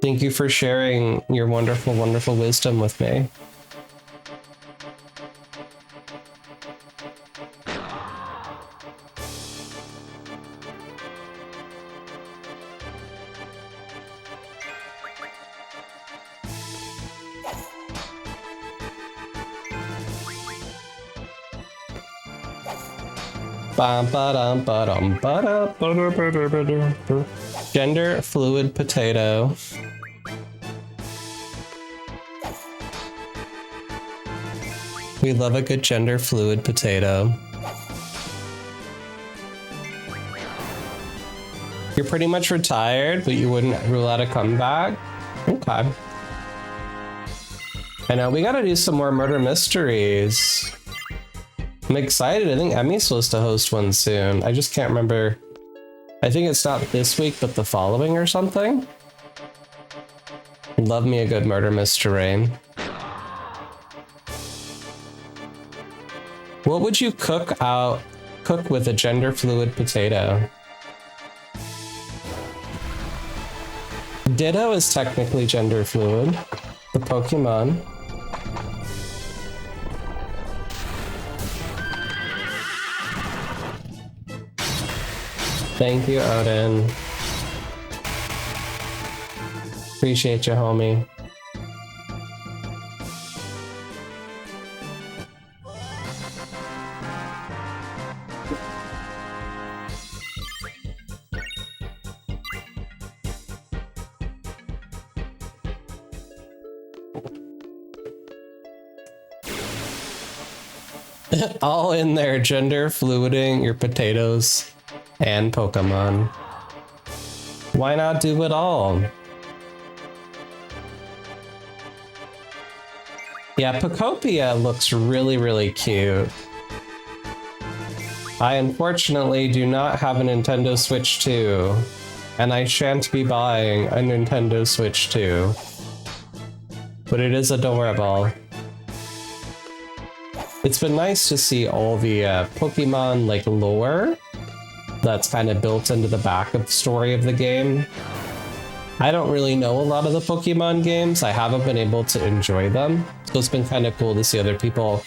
Thank you for sharing your wonderful, wonderful wisdom with me. Gender fluid potato. We love a good gender fluid potato. You're pretty much retired, but you wouldn't rule out a comeback? Okay. I know, we gotta do some more murder mysteries. I'm excited. I think Emmy's supposed to host one soon. I just can't remember. I think it's not this week, but the following or something. Love me a good murder mystery. What would you cook with a gender fluid potato? Ditto is technically gender fluid. The Pokemon. Thank you, Odin. Appreciate you, homie. All in there, gender fluiding your potatoes and Pokemon. Why not do it all? Yeah, Pokopia looks really, really cute. I unfortunately do not have a Nintendo Switch 2, and I shan't be buying a Nintendo Switch 2. But it is adorable. It's been nice to see all the Pokemon like lore that's kind of built into the back of the story of the game. I don't really know a lot of the Pokemon games. I haven't been able to enjoy them. So it's been kind of cool to see other people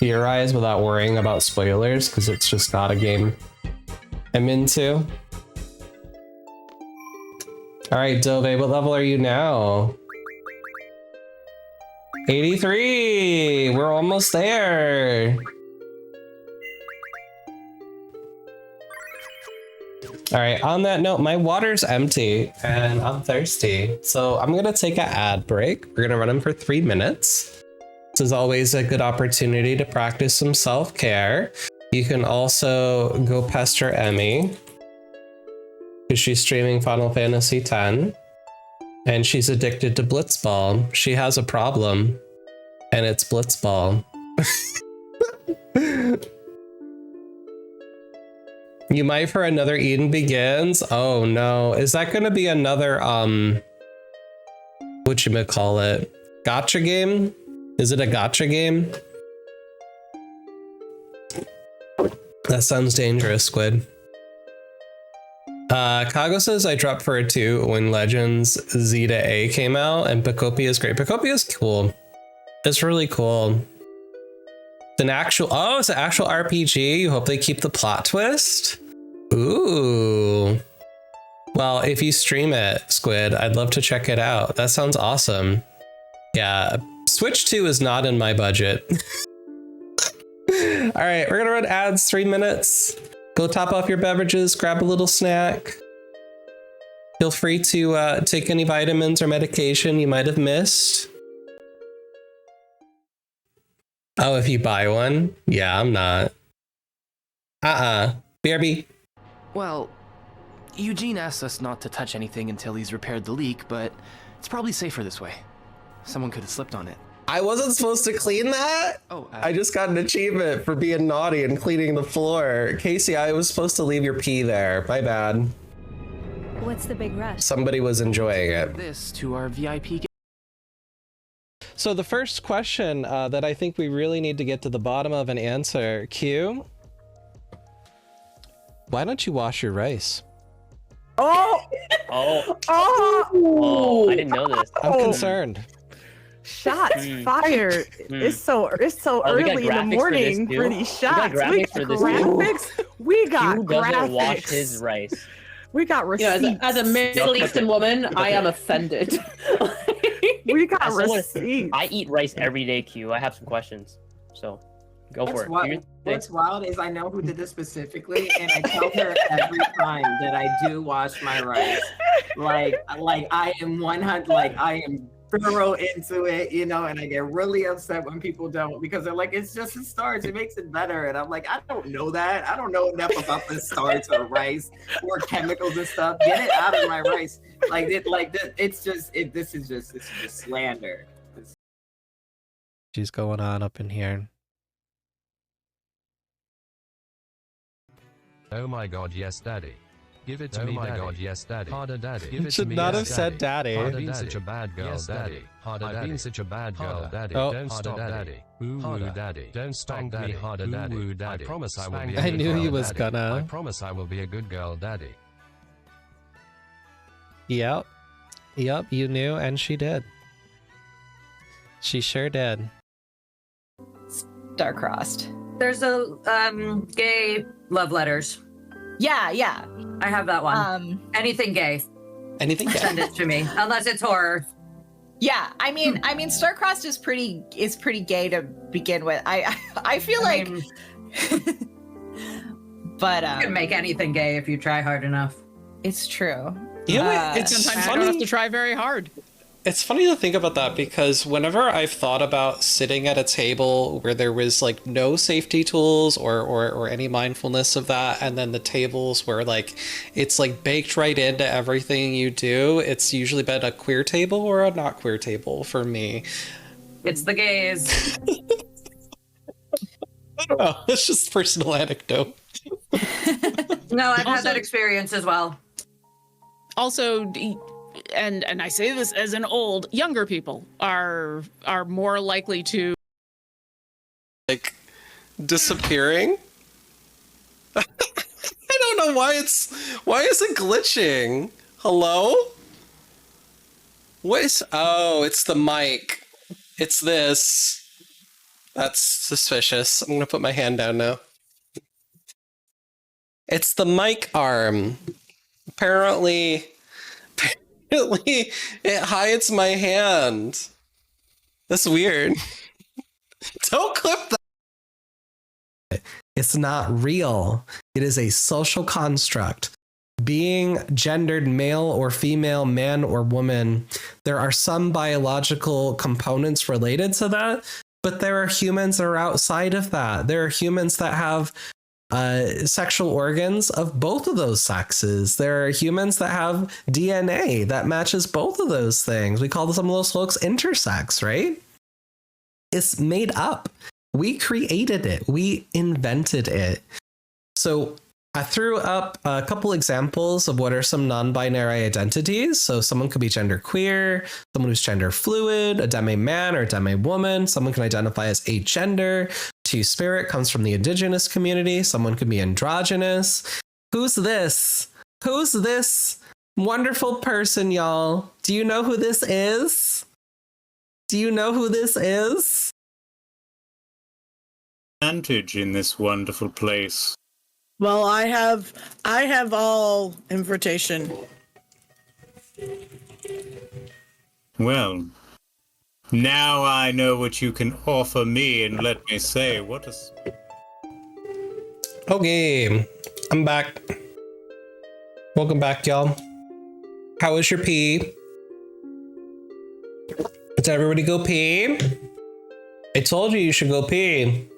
theorize without worrying about spoilers, because it's just not a game I'm into. All right, Dove, what level are you now? 83! We're almost there! Alright, on that note, my water's empty and I'm thirsty. So I'm gonna take an ad break. We're gonna run them for 3 minutes. This is always a good opportunity to practice some self-care. You can also go pester Emmy, because she's streaming Final Fantasy X. And she's addicted to Blitzball. She has a problem, and it's Blitzball. You might for another Eden Begins? Oh no. Is that gonna be another, whatchamacallit? Gotcha game? Is it a gotcha game? That sounds dangerous, Squid. Kago says I dropped for a 2 when Legends Z to A came out, and Pokopia is great. Pokopia is cool. It's really cool. It's an actual RPG. You hope they keep the plot twist? Ooh. Well, if you stream it, Squid, I'd love to check it out. That sounds awesome. Yeah, Switch 2 is not in my budget. All right, we're gonna run ads, 3 minutes. Go top off your beverages, grab a little snack. Feel free to take any vitamins or medication you might have missed. Oh, if you buy one? Yeah, I'm not. BRB. Well, Eugene asked us not to touch anything until he's repaired the leak, but it's probably safer this way. Someone could have slipped on it. I wasn't supposed to clean that? Oh, I just got an achievement for being naughty and cleaning the floor. Casey, I was supposed to leave your pee there. My bad. What's the big rush? Somebody was enjoying it. This to our VIP. So the first question that I think we really need to get to the bottom of and answer, Q, why don't you wash your rice? Oh! Oh. Oh! Oh, I didn't know this. I'm concerned. Shots fired. It's so early in the morning for these shots. We got graphics. We got Q doesn't graphics. wash his rice. We got receipts. Yeah, as a Middle Eastern woman, I am offended. We got As someone- receipts. I eat rice every day, Q. I have some questions. So, go for it. Do your thing. What's wild is I know who did this specifically, and I tell her every time that I do wash my rice. Like I am 100. Like I am thorough into it, you know, and I get really upset when people don't because they're like, it's just the starch, it makes it better. And I'm like, I don't know that. I don't know enough about the starch or rice or chemicals and stuff. Get it out of my rice. It's just slander. She's going on up in here. Oh my god, yes, daddy. Give it to me, daddy. Oh my god, yes, daddy. Harder, daddy. Give it Should to me, not yes, have said daddy. I've been such a bad girl, yes, daddy. Harder, I've been such a bad girl, daddy. Oh. Don't stop, daddy. Ooh, harder, daddy. Don't spank me harder, daddy. Ooh, daddy. I promise I will be a I good knew girl, he was daddy. gonna. I promise I will be a good girl, daddy. Yep, you knew, and she did. She sure did. Star-crossed. There's a gay love letters. Yeah. I have that one. Anything gay. Anything gay. Send it to me, unless it's horror. Yeah, I mean, Star-crossed is pretty gay to begin with. I feel like, but you can make anything gay if you try hard enough. It's true. It's Sometimes funny. you don't have to try very hard. It's funny to think about that because whenever I've thought about sitting at a table where there was like no safety tools or any mindfulness of that, and then the tables where like it's like baked right into everything you do, it's usually been a queer table or a not queer table for me. It's the gays. I don't know. It's just personal anecdote. No, I've had that experience as well. Also, and I say this as an old, younger people are more likely to like disappearing. I don't know why is it glitching? Hello? It's the mic. It's this. That's suspicious. I'm gonna put my hand down now. It's the mic arm. Apparently it hides my hand. That's weird. Don't clip that. It's not real. It is a social construct. Being gendered male or female, man or woman, there are some biological components related to that, but there are humans that are outside of that. There are humans that have sexual organs of both of those sexes. There are humans that have DNA that matches both of those things. We call some of those folks intersex, right? It's made up. We created it. We invented it. So I threw up a couple examples of what are some non-binary identities. So someone could be genderqueer, someone who's gender fluid, a demi-man or a demi-woman. Someone can identify as agender. Two-spirit comes from the indigenous community. Someone could be androgynous. Who's this? Who's this wonderful person, y'all? Do you know who this is? Do you know who this is? advantage in this wonderful place? Well, I have all invitation. Well, now I know what you can offer me, and let me say, what a... Okay, I'm back. Welcome back, y'all. How was your pee? Did everybody go pee? I told you should go pee.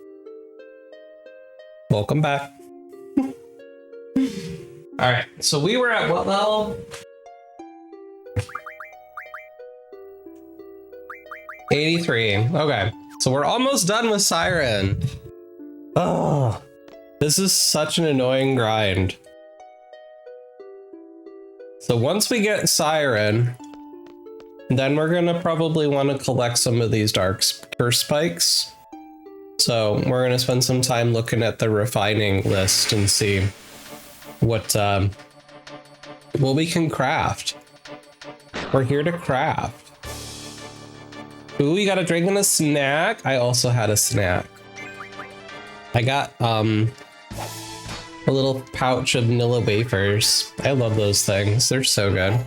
Welcome back. All right, so we were at what level? 83. Okay, so we're almost done with Siren. Oh, this is such an annoying grind. So once we get Siren, then we're gonna probably want to collect some of these dark curse spikes. So we're gonna spend some time looking at the refining list and see what we can craft. We're here to craft. Ooh, we got a drink and a snack. I also had a snack. I got a little pouch of vanilla wafers. I love those things. They're so good.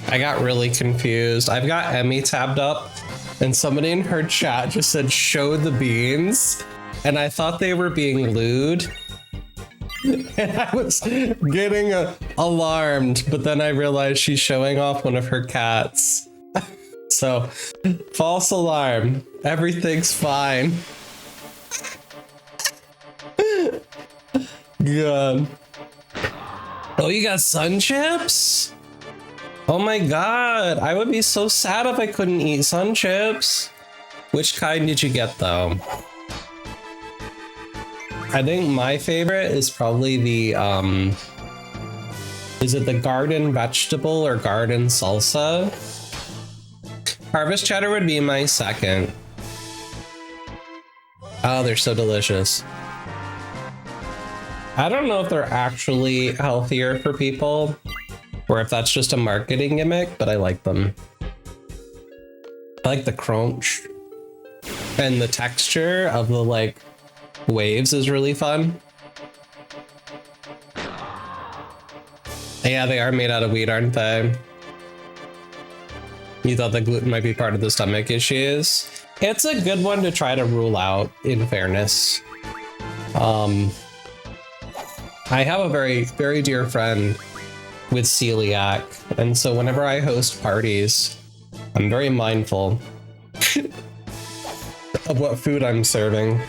I got really confused. I've got Emmy tabbed up and somebody in her chat just said, show the beans. And I thought they were being lewd. And I was getting alarmed, but then I realized she's showing off one of her cats. So, false alarm. Everything's fine. Good. Oh, you got sun chips? Oh my god, I would be so sad if I couldn't eat sun chips. Which kind did you get though? I think my favorite is probably the, is it the garden vegetable or garden salsa? Harvest cheddar would be my second. Oh, they're so delicious. I don't know if they're actually healthier for people or if that's just a marketing gimmick, but I like them. I like the crunch and the texture of the like waves is really fun. Yeah, they are made out of wheat, aren't they? You thought the gluten might be part of the stomach issues? It's a good one to try to rule out, in fairness. I have a very, very dear friend with celiac, and so whenever I host parties, I'm very mindful of what food I'm serving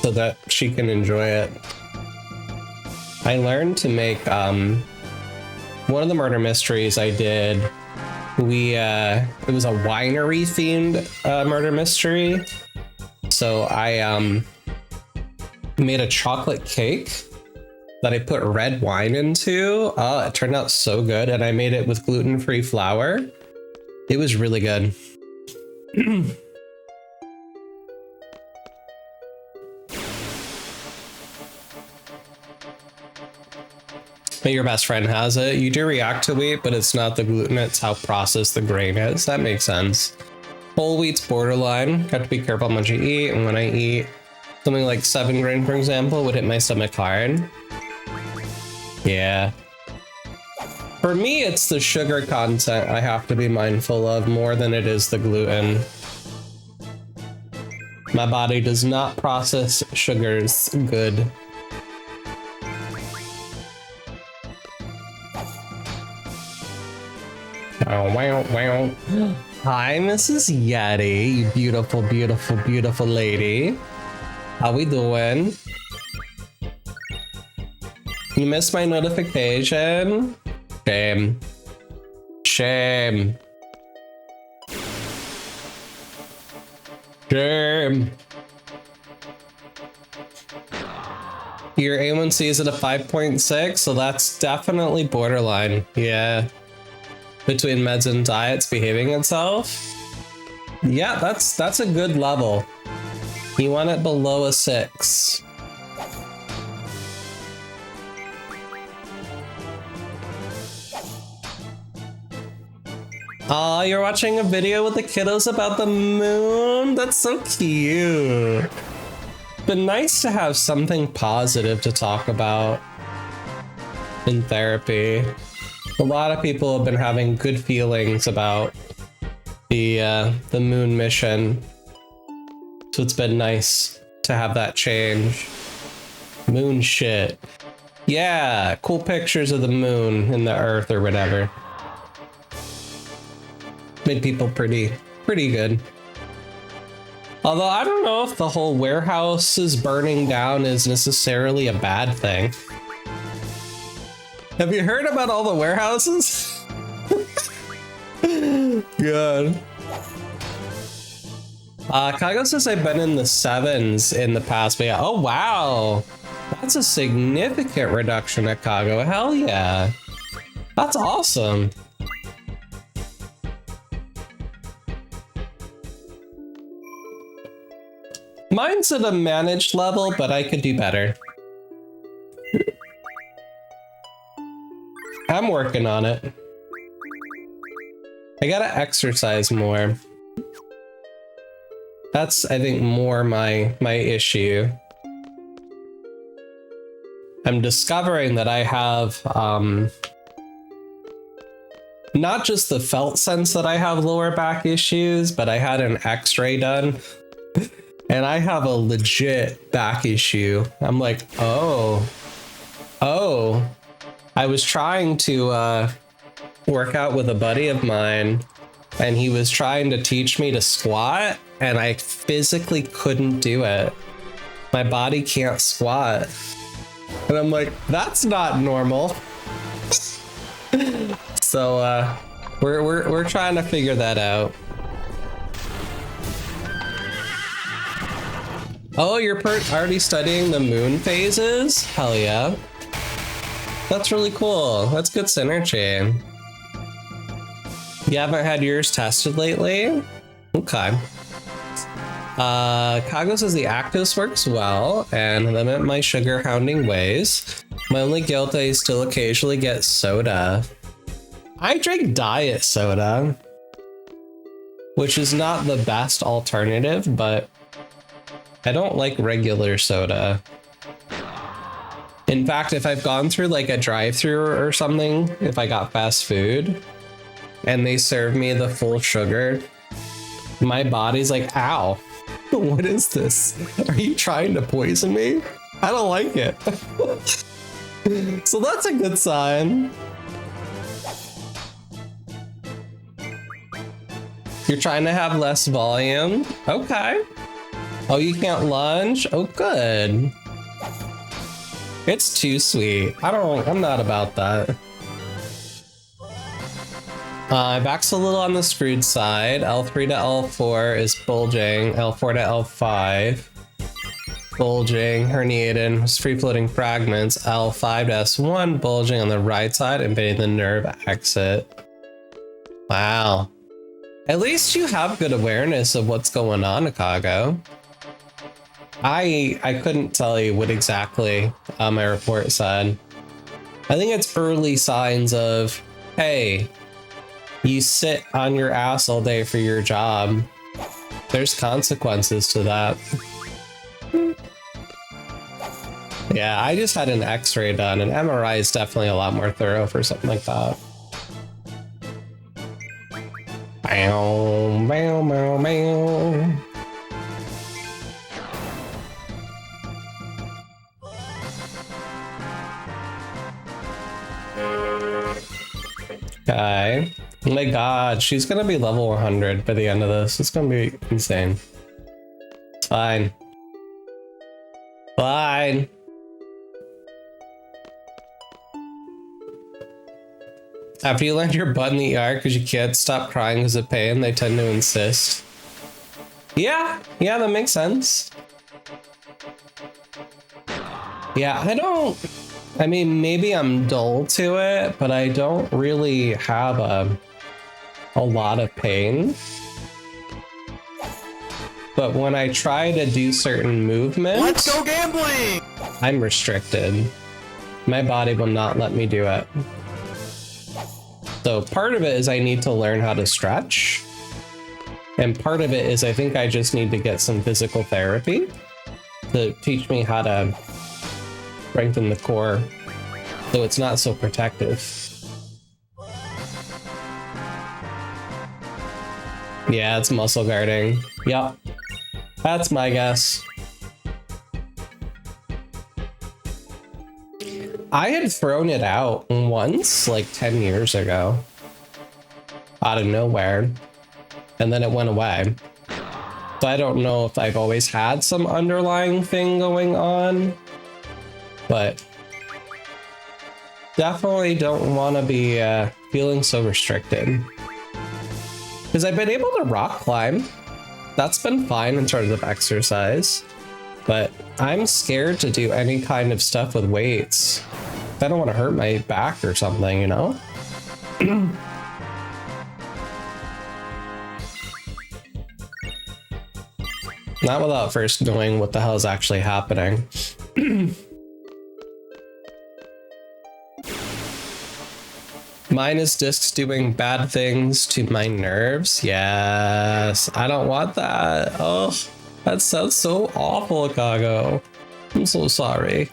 so that she can enjoy it. I learned to make one of the murder mysteries I did. It was a winery themed murder mystery. So I made a chocolate cake that I put red wine into. Oh, it turned out so good, and I made it with gluten-free flour. It was really good. Your best friend has it. You do react to wheat, but it's not the gluten, it's how processed the grain is. That makes sense. Whole wheat's borderline. Got to be careful how much you eat, and when I eat something like 7 grain, for example, would hit my stomach hard. Yeah. For me, it's the sugar content I have to be mindful of more than it is the gluten. My body does not process sugars good. Oh, wow, wow. Hi, Mrs. Yeti, you beautiful, beautiful, beautiful lady. How we doing? You missed my notification? Shame. Shame. Shame. Your A1C is at a 5.6, so that's definitely borderline. Yeah. Between meds and diets behaving itself. Yeah, that's a good level. You want it below a 6. Oh, you're watching a video with the kiddos about the moon? That's so cute. Been nice to have something positive to talk about in therapy. A lot of people have been having good feelings about the moon mission. So it's been nice to have that change. Moon shit. Yeah, cool pictures of the moon and the earth or whatever. Made people pretty good. Although I don't know if the whole warehouses burning down is necessarily a bad thing. Have you heard about all the warehouses? God. Kago says I've been in the 7s in the past, but yeah. Oh wow, that's a significant reduction at Kago. Hell yeah, that's awesome. Mine's at a managed level, but I could do better. I'm working on it. I gotta exercise more. That's, I think, more my issue. I'm discovering that I have not just the felt sense that I have lower back issues, but I had an x-ray done and I have a legit back issue. I'm like, oh, I was trying to work out with a buddy of mine and he was trying to teach me to squat and I physically couldn't do it. My body can't squat. And I'm like, that's not normal. So we're trying to figure that out. Oh, you're already studying the moon phases? Hell yeah. That's really cool. That's good synergy. You haven't had yours tested lately? Okay. Kago says the Actos works well and limit my sugar hounding ways. My only guilt, I still occasionally get soda. I drink diet soda, which is not the best alternative, but I don't like regular soda. In fact, if I've gone through like a drive-thru or something, if I got fast food and they serve me the full sugar, my body's like, ow, what is this? Are you trying to poison me? I don't like it. So that's a good sign. You're trying to have less volume? Okay. Oh, you can't lunge? Oh, good. It's too sweet. I'm not about that. Back's a little on the screwed side. L3 to L4 is bulging. L4 to L5. Bulging, herniated, free-floating fragments. L5 to S1, bulging on the right side, invading the nerve exit. Wow. At least you have good awareness of what's going on, Akago. I couldn't tell you what exactly my report said. I think it's early signs of, hey, you sit on your ass all day for your job. There's consequences to that. Yeah, I just had an x-ray done. An MRI is definitely a lot more thorough for something like that. Bow, bow, bow, bow. Okay. Oh my god, she's gonna be level 100 by the end of this. It's gonna be insane. It's fine. Fine. After you land your butt in the ER because you can't stop crying because of pain, they tend to insist. Yeah, that makes sense. Yeah, I mean, maybe I'm dull to it, but I don't really have a lot of pain. But when I try to do certain movements, let's go gambling! I'm restricted. My body will not let me do it. So part of it is I need to learn how to stretch. And part of it is I think I just need to get some physical therapy to teach me how to strengthen the core so it's not so protective. Yeah, it's muscle guarding. Yep. That's my guess. I had thrown it out once, like 10 years ago, out of nowhere, and then it went away. So I don't know if I've always had some underlying thing going on, but definitely don't want to be feeling so restricted. Because I've been able to rock climb. That's been fine in terms of exercise, but I'm scared to do any kind of stuff with weights. I don't want to hurt my back or something, you know? Not without first knowing what the hell is actually happening. Mine is discs doing bad things to my nerves. Yes, I don't want that. Oh, that sounds so awful, Kago. I'm so sorry.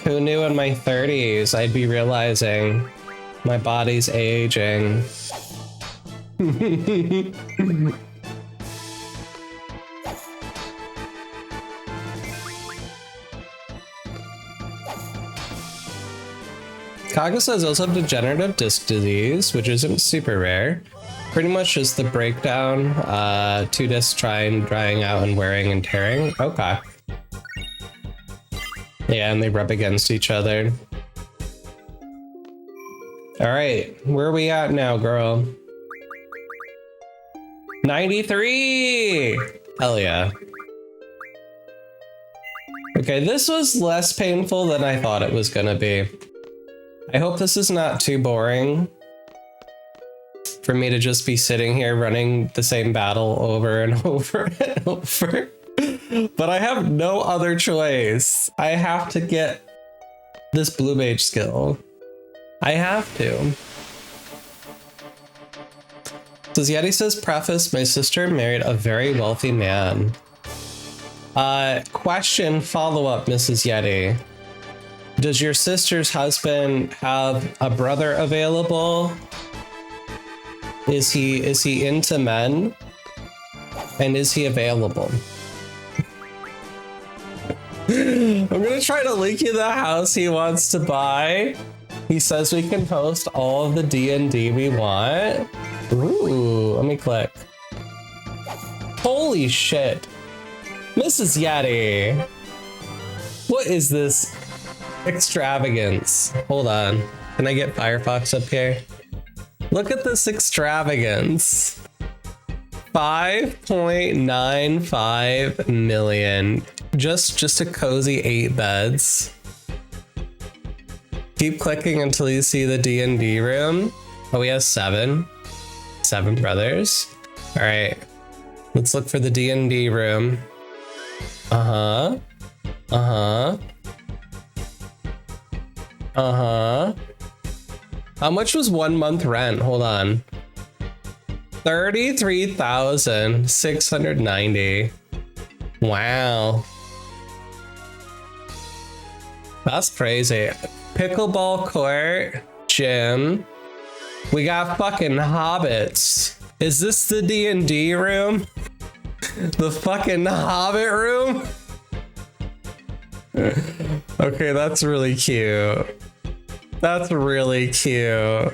Who knew in my 30s I'd be realizing my body's aging? Kaga says also have degenerative disc disease, which isn't super rare. Pretty much just the breakdown, 2 discs drying out and wearing and tearing. Okay. Yeah, and they rub against each other. All right, where are we at now, girl? 93! Hell yeah. Okay, this was less painful than I thought it was gonna be. I hope this is not too boring for me to just be sitting here running the same battle over and over and over. But I have no other choice. I have to get this blue mage skill. I have to. So Yeti says, preface, my sister married a very wealthy man. Question, follow-up, Mrs. Yeti. Does your sister's husband have a brother available? Is he into men? And is he available? I'm gonna try to link you the house he wants to buy. He says we can host all of the D&D we want. Ooh, let me click. Holy shit. Mrs. Yeti. What is this extravagance? Hold on. Can I get Firefox up here? Look at this extravagance. 5.95 million. Just a cozy 8 beds. Keep clicking until you see the D&D room. Oh, we have 7 brothers. All right, let's look for the D&D room. Uh-huh. How much was 1 month rent? Hold on. 33,690. Wow. That's crazy. Pickleball court, gym. We got fucking hobbits. Is this the D&D room? The fucking hobbit room? Okay, that's really cute. That's really cute.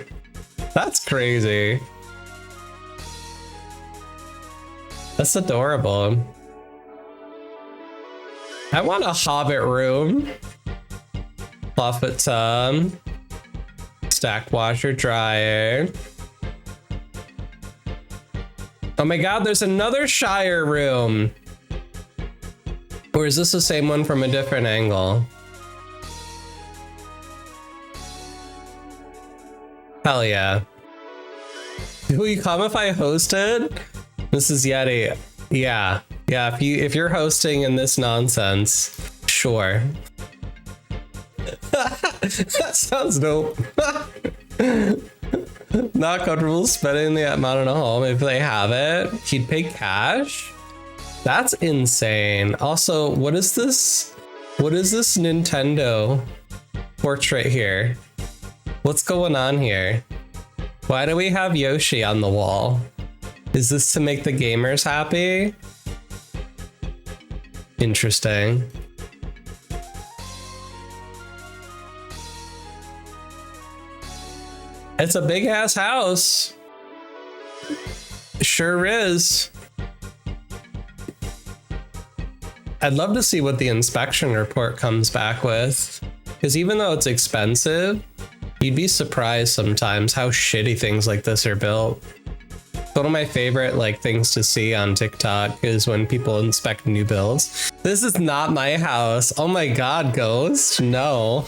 That's crazy. That's adorable. I want a hobbit room. Buffet tub. Stack washer dryer. Oh my god, there's another Shire room. Or is this the same one from a different angle? Hell yeah. Will you come if I hosted? Mrs. Yeti. Yeah. Yeah, if you're hosting in this nonsense, sure. That sounds dope. Not comfortable spending the amount in a home if they have it. He'd pay cash? That's insane. Also, what is this? What is this Nintendo portrait here? What's going on here? Why do we have Yoshi on the wall? Is this to make the gamers happy? Interesting. It's a big ass house. Sure is. I'd love to see what the inspection report comes back with. Because even though it's expensive, you'd be surprised sometimes how shitty things like this are built. One of my favorite things to see on TikTok is when people inspect new builds. This is not my house. Oh my god, Ghost. No.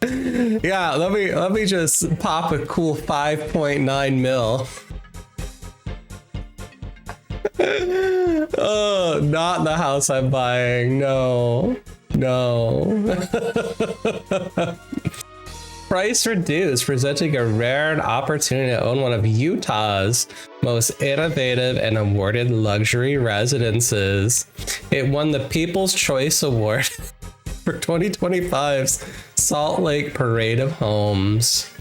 Yeah, let me just pop a cool 5.9 mil. Oh, not the house I'm buying. No. Price reduced, presenting a rare opportunity to own one of Utah's most innovative and awarded luxury residences. It won the People's Choice Award for 2025's Salt Lake Parade of Homes.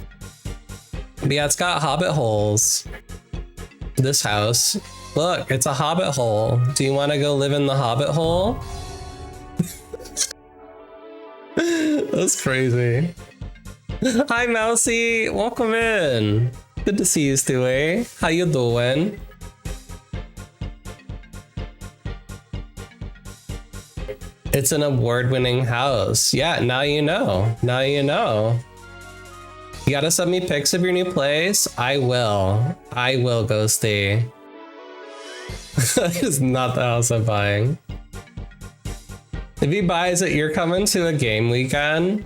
But yeah, it's got hobbit holes. This house. Look, it's a hobbit hole. Do you want to go live in the hobbit hole? That's crazy. Hi, Mousy. Welcome in. Good to see you, Stewie. How you doing? It's an award-winning house. Yeah, now you know. Now you know. You gotta send me pics of your new place? I will. I will, Ghosty. That is not the house I'm buying. If he buys it, you're coming to a game weekend?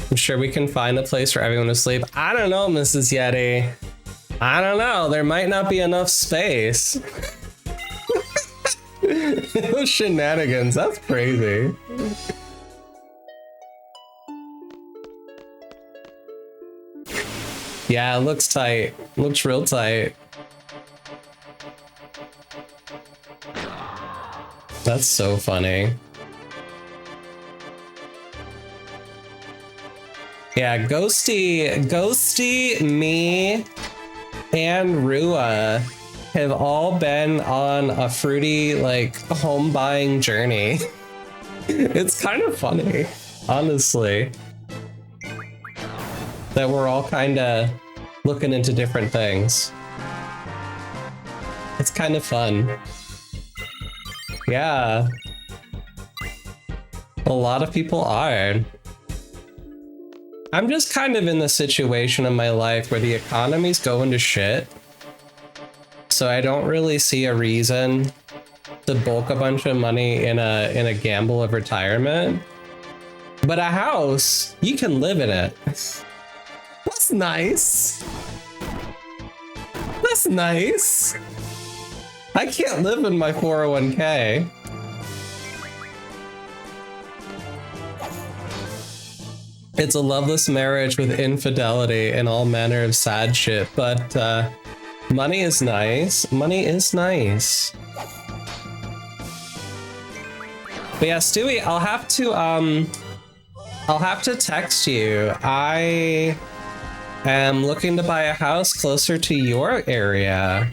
I'm sure we can find a place for everyone to sleep. I don't know, Mrs. Yeti. I don't know. There might not be enough space. Those shenanigans. That's crazy. Yeah, it looks tight. Looks real tight. That's so funny. Yeah, Ghosty, me, and Rua have all been on a fruity, home buying journey. It's kind of funny, honestly, that we're all kind of looking into different things. It's kind of fun. Yeah. A lot of people are. I'm just kind of in the situation in my life where the economy's going to shit. So I don't really see a reason to bulk a bunch of money in a gamble of retirement. But a house, you can live in it. That's nice. That's nice. I can't live in my 401k. It's a loveless marriage with infidelity and all manner of sad shit, but money is nice. Money is nice. But yeah, Stewie, I'll have to text you. I am looking to buy a house closer to your area.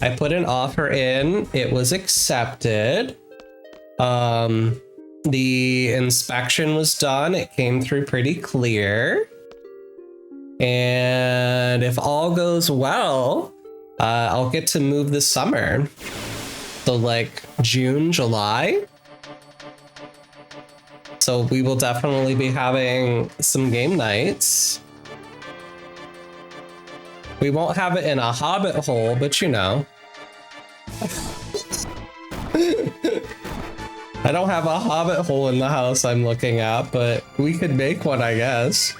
I put an offer in, it was accepted. The inspection was done, it came through pretty clear. And if all goes well, I'll get to move this summer. So June, July. So we will definitely be having some game nights. We won't have it in a hobbit hole, but you know. I don't have a hobbit hole in the house I'm looking at, but we could make one, I guess.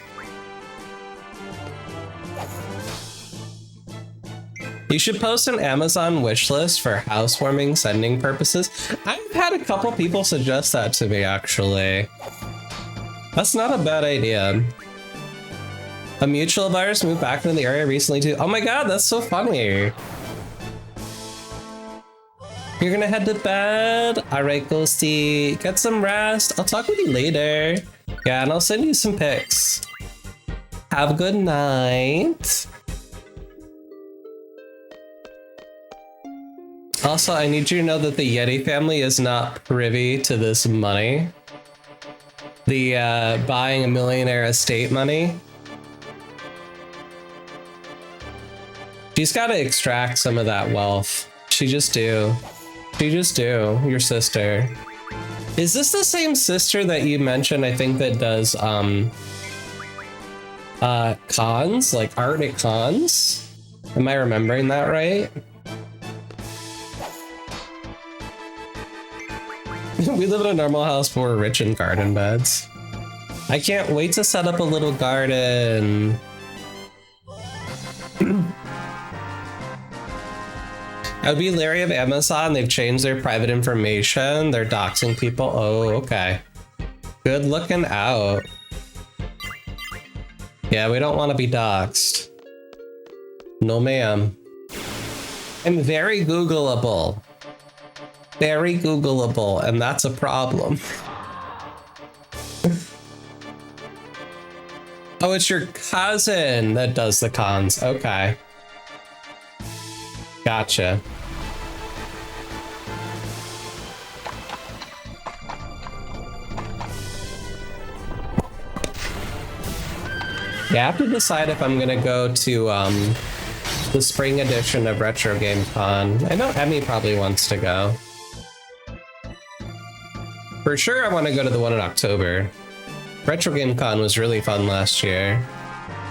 You should post an Amazon wish list for housewarming sending purposes. I've had a couple people suggest that to me, actually. That's not a bad idea. A mutual of ours moved back into the area recently too. Oh my god, that's so funny. You're gonna head to bed? Alright, Ghosty. Get some rest. I'll talk with you later. Yeah, and I'll send you some pics. Have a good night. Also, I need you to know that the Yeti family is not privy to this money. The buying a millionaire estate money. She's got to extract some of that wealth. She just do. She just do. Your sister. Is this the same sister that you mentioned, I think, that does cons? Like art at cons? Am I remembering that right? We live in a normal house, but we're rich in garden beds. I can't wait to set up a little garden. I would be leery of Amazon. They've changed their private information. They're doxing people. Oh, okay. Good looking out. Yeah, we don't want to be doxed. No, ma'am. I'm very Googleable. Very Googleable, and that's a problem. Oh, it's your cousin that does the cons. Okay. Gotcha. Yeah, I have to decide if I'm gonna go to the spring edition of Retro Game Con. I know Emmy probably wants to go. For sure, I want to go to the one in October. Retro Game Con was really fun last year,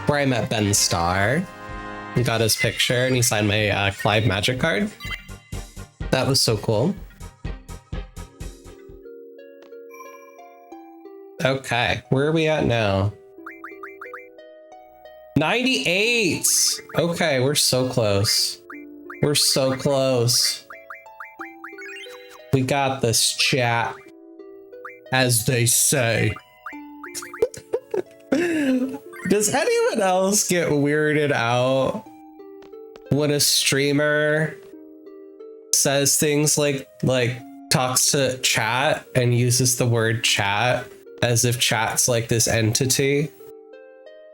where I met Ben Starr and got his picture, and he signed my Clive Magic card. That was so cool. Okay, where are we at now? 98! Okay, we're so close. We're so close. We got this, chat. As they say. Does anyone else get weirded out when a streamer says things like talks to chat and uses the word chat as if chat's like this entity?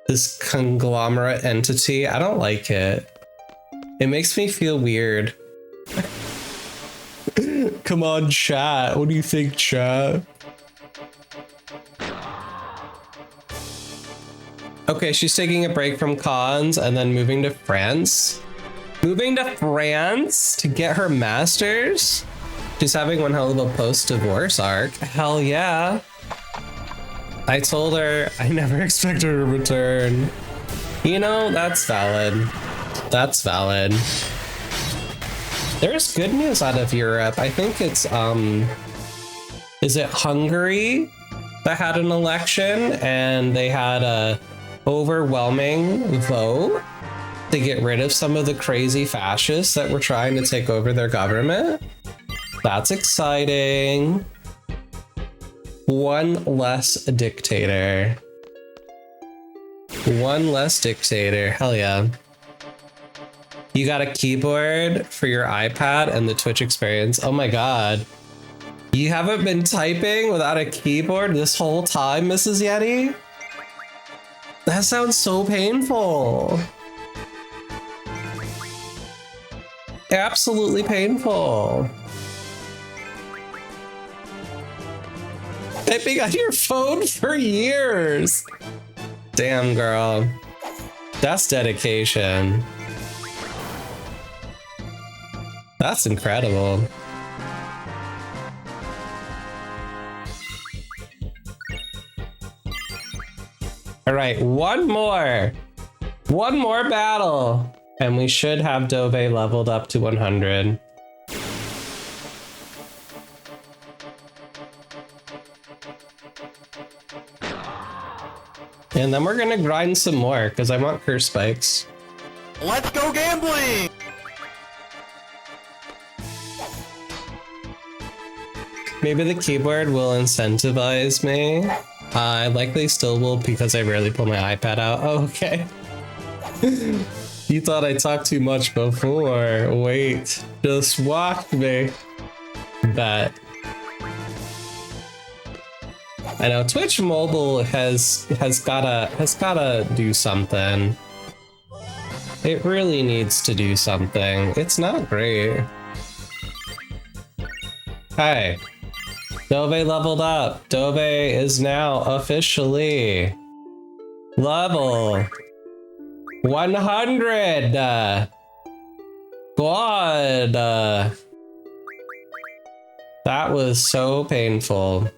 This conglomerate entity? I don't like it. It makes me feel weird. Come on, chat. What do you think, chat? Okay, she's taking a break from cons and then moving to France. Moving to France to get her master's? She's having one hell of a post-divorce arc. Hell yeah. I told her I never expect her to return. You know, that's valid. That's valid. There's good news out of Europe. I think it's, is it Hungary that had an election and they had a overwhelming vote to get rid of some of the crazy fascists that were trying to take over their government? That's exciting. One less dictator. One less dictator. Hell yeah. You got a keyboard for your iPad and the Twitch experience. Oh my god. You haven't been typing without a keyboard this whole time, Mrs. Yeti? That sounds so painful. Absolutely painful. Typing on your phone for years. Damn, girl. That's dedication. That's incredible. All right, one more battle, and we should have Dove leveled up to 100. And then we're gonna grind some more, because I want curse spikes. Let's go gambling! Maybe the keyboard will incentivize me. I likely still will because I rarely pull my iPad out. Oh, okay. You thought I talked too much before. Wait, just watch me. Bet. I know Twitch Mobile has gotta do something. It really needs to do something. It's not great. Hey, Dove leveled up. Dove is now officially level 100. God, that was so painful.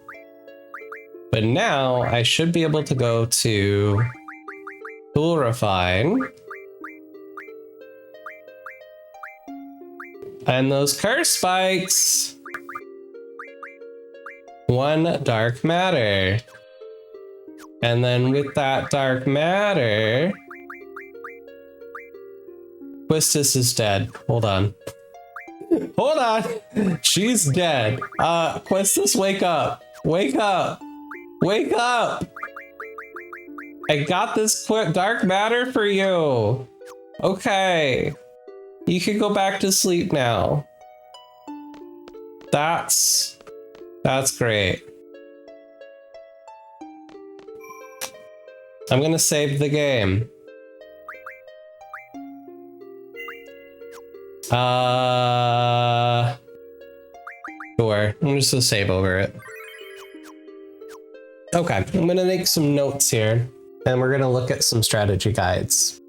But now I should be able to go to Tool Refine. And those curse spikes. One dark matter. And then with that dark matter, Quistis is dead. Hold on. Hold on. She's dead. Quistis, wake up. Wake up. Wake up. I got this dark matter for you. Okay. You can go back to sleep now. That's great. I'm gonna save the game. Sure. I'm just gonna save over it. Okay, I'm gonna make some notes here, and we're gonna look at some strategy guides.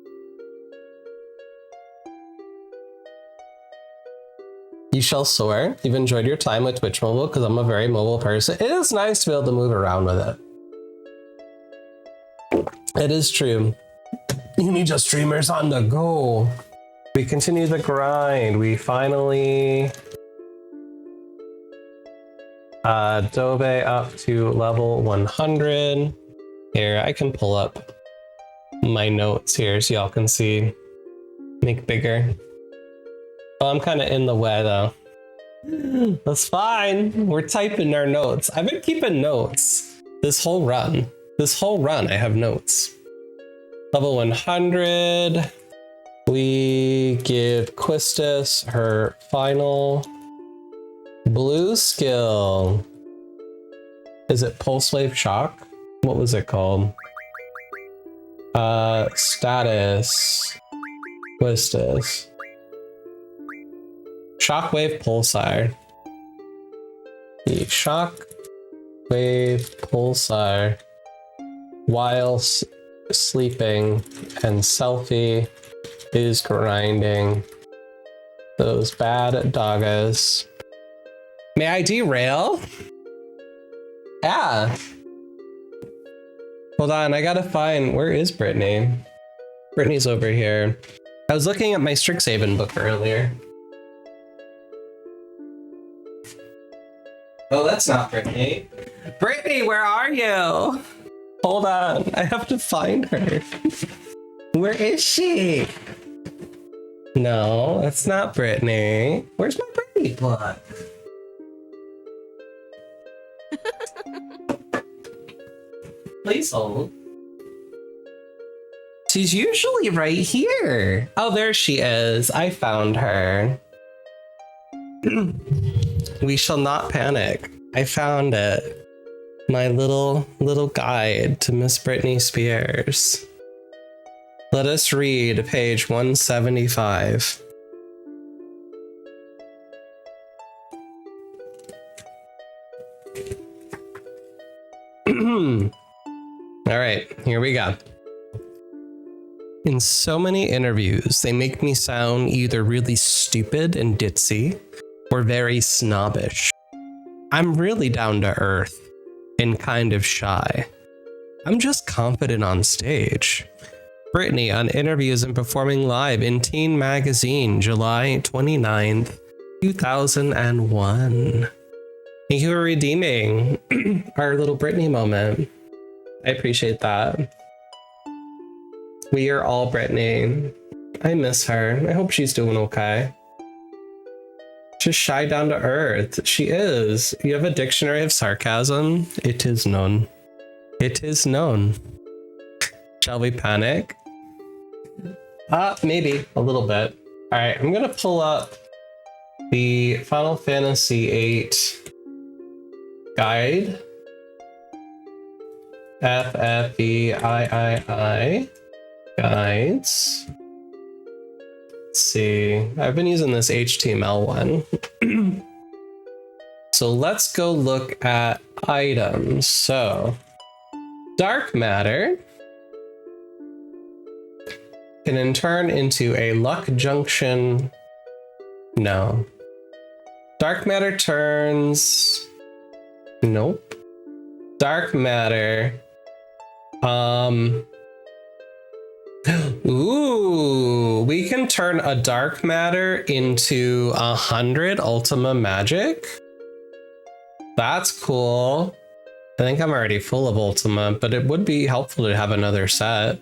You shall soar. You've enjoyed your time with Twitch Mobile because I'm a very mobile person. It is nice to be able to move around with it. It is true. You need your streamers on the go. We continue the grind. We finally Dove up to level 100. Here, I can pull up my notes here so y'all can see. Make bigger. Oh, I'm kind of in the way though. That's fine. We're typing our notes. I've been keeping notes this whole run. This whole run, I have notes. Level 100. We give Quistis her final blue skill. Is it Pulse Wave Shock? What was it called? Status. Quistis. Shockwave Pulsar. The Shockwave Pulsar while sleeping, and Selfie is grinding those bad doggas. May I derail? Yeah. Hold on, I gotta find, where is Brittany? Brittany's over here. I was looking at my Strixhaven book earlier. Oh, that's not Brittany. Brittany, where are you? Hold on, I have to find her. Where is she? No, that's not Brittany. Where's my Brittany book? Please hold. She's usually right here. Oh, there she is. I found her. We shall not panic. I found it. My little guide to Miss Britney Spears. Let us read page 175. All right, here we go. In so many interviews, they make me sound either really stupid and ditzy or very snobbish. I'm really down to earth and kind of shy. I'm just confident on stage. Brittany on interviews and performing live in Teen Magazine, July 29th, 2001. Thank you for redeeming our little Brittany moment. I appreciate that. We are all Brittany. I miss her. I hope she's doing okay. Just shy down to earth. She is. You have a dictionary of sarcasm? It is known. It is known. Shall we panic? Maybe a little bit. All right, I'm gonna pull up the Final Fantasy VIII guide. FFEIII guides. Let's see. I've been using this HTML one. So let's go look at items. So, dark matter can then turn into a luck junction. No. Dark matter turns. Nope. Dark matter. Ooh, we can turn a dark matter into 100 Ultima magic. That's cool. I think I'm already full of Ultima, but it would be helpful to have another set.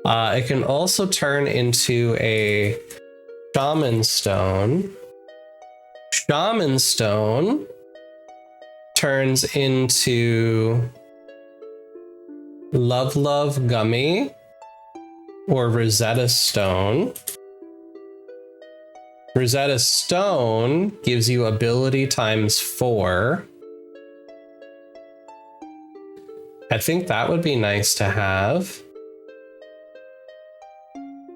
It can also turn into a Shaman Stone. Shaman Stone turns into Love Gummy or Rosetta Stone. Rosetta Stone gives you ability times 4. I think that would be nice to have.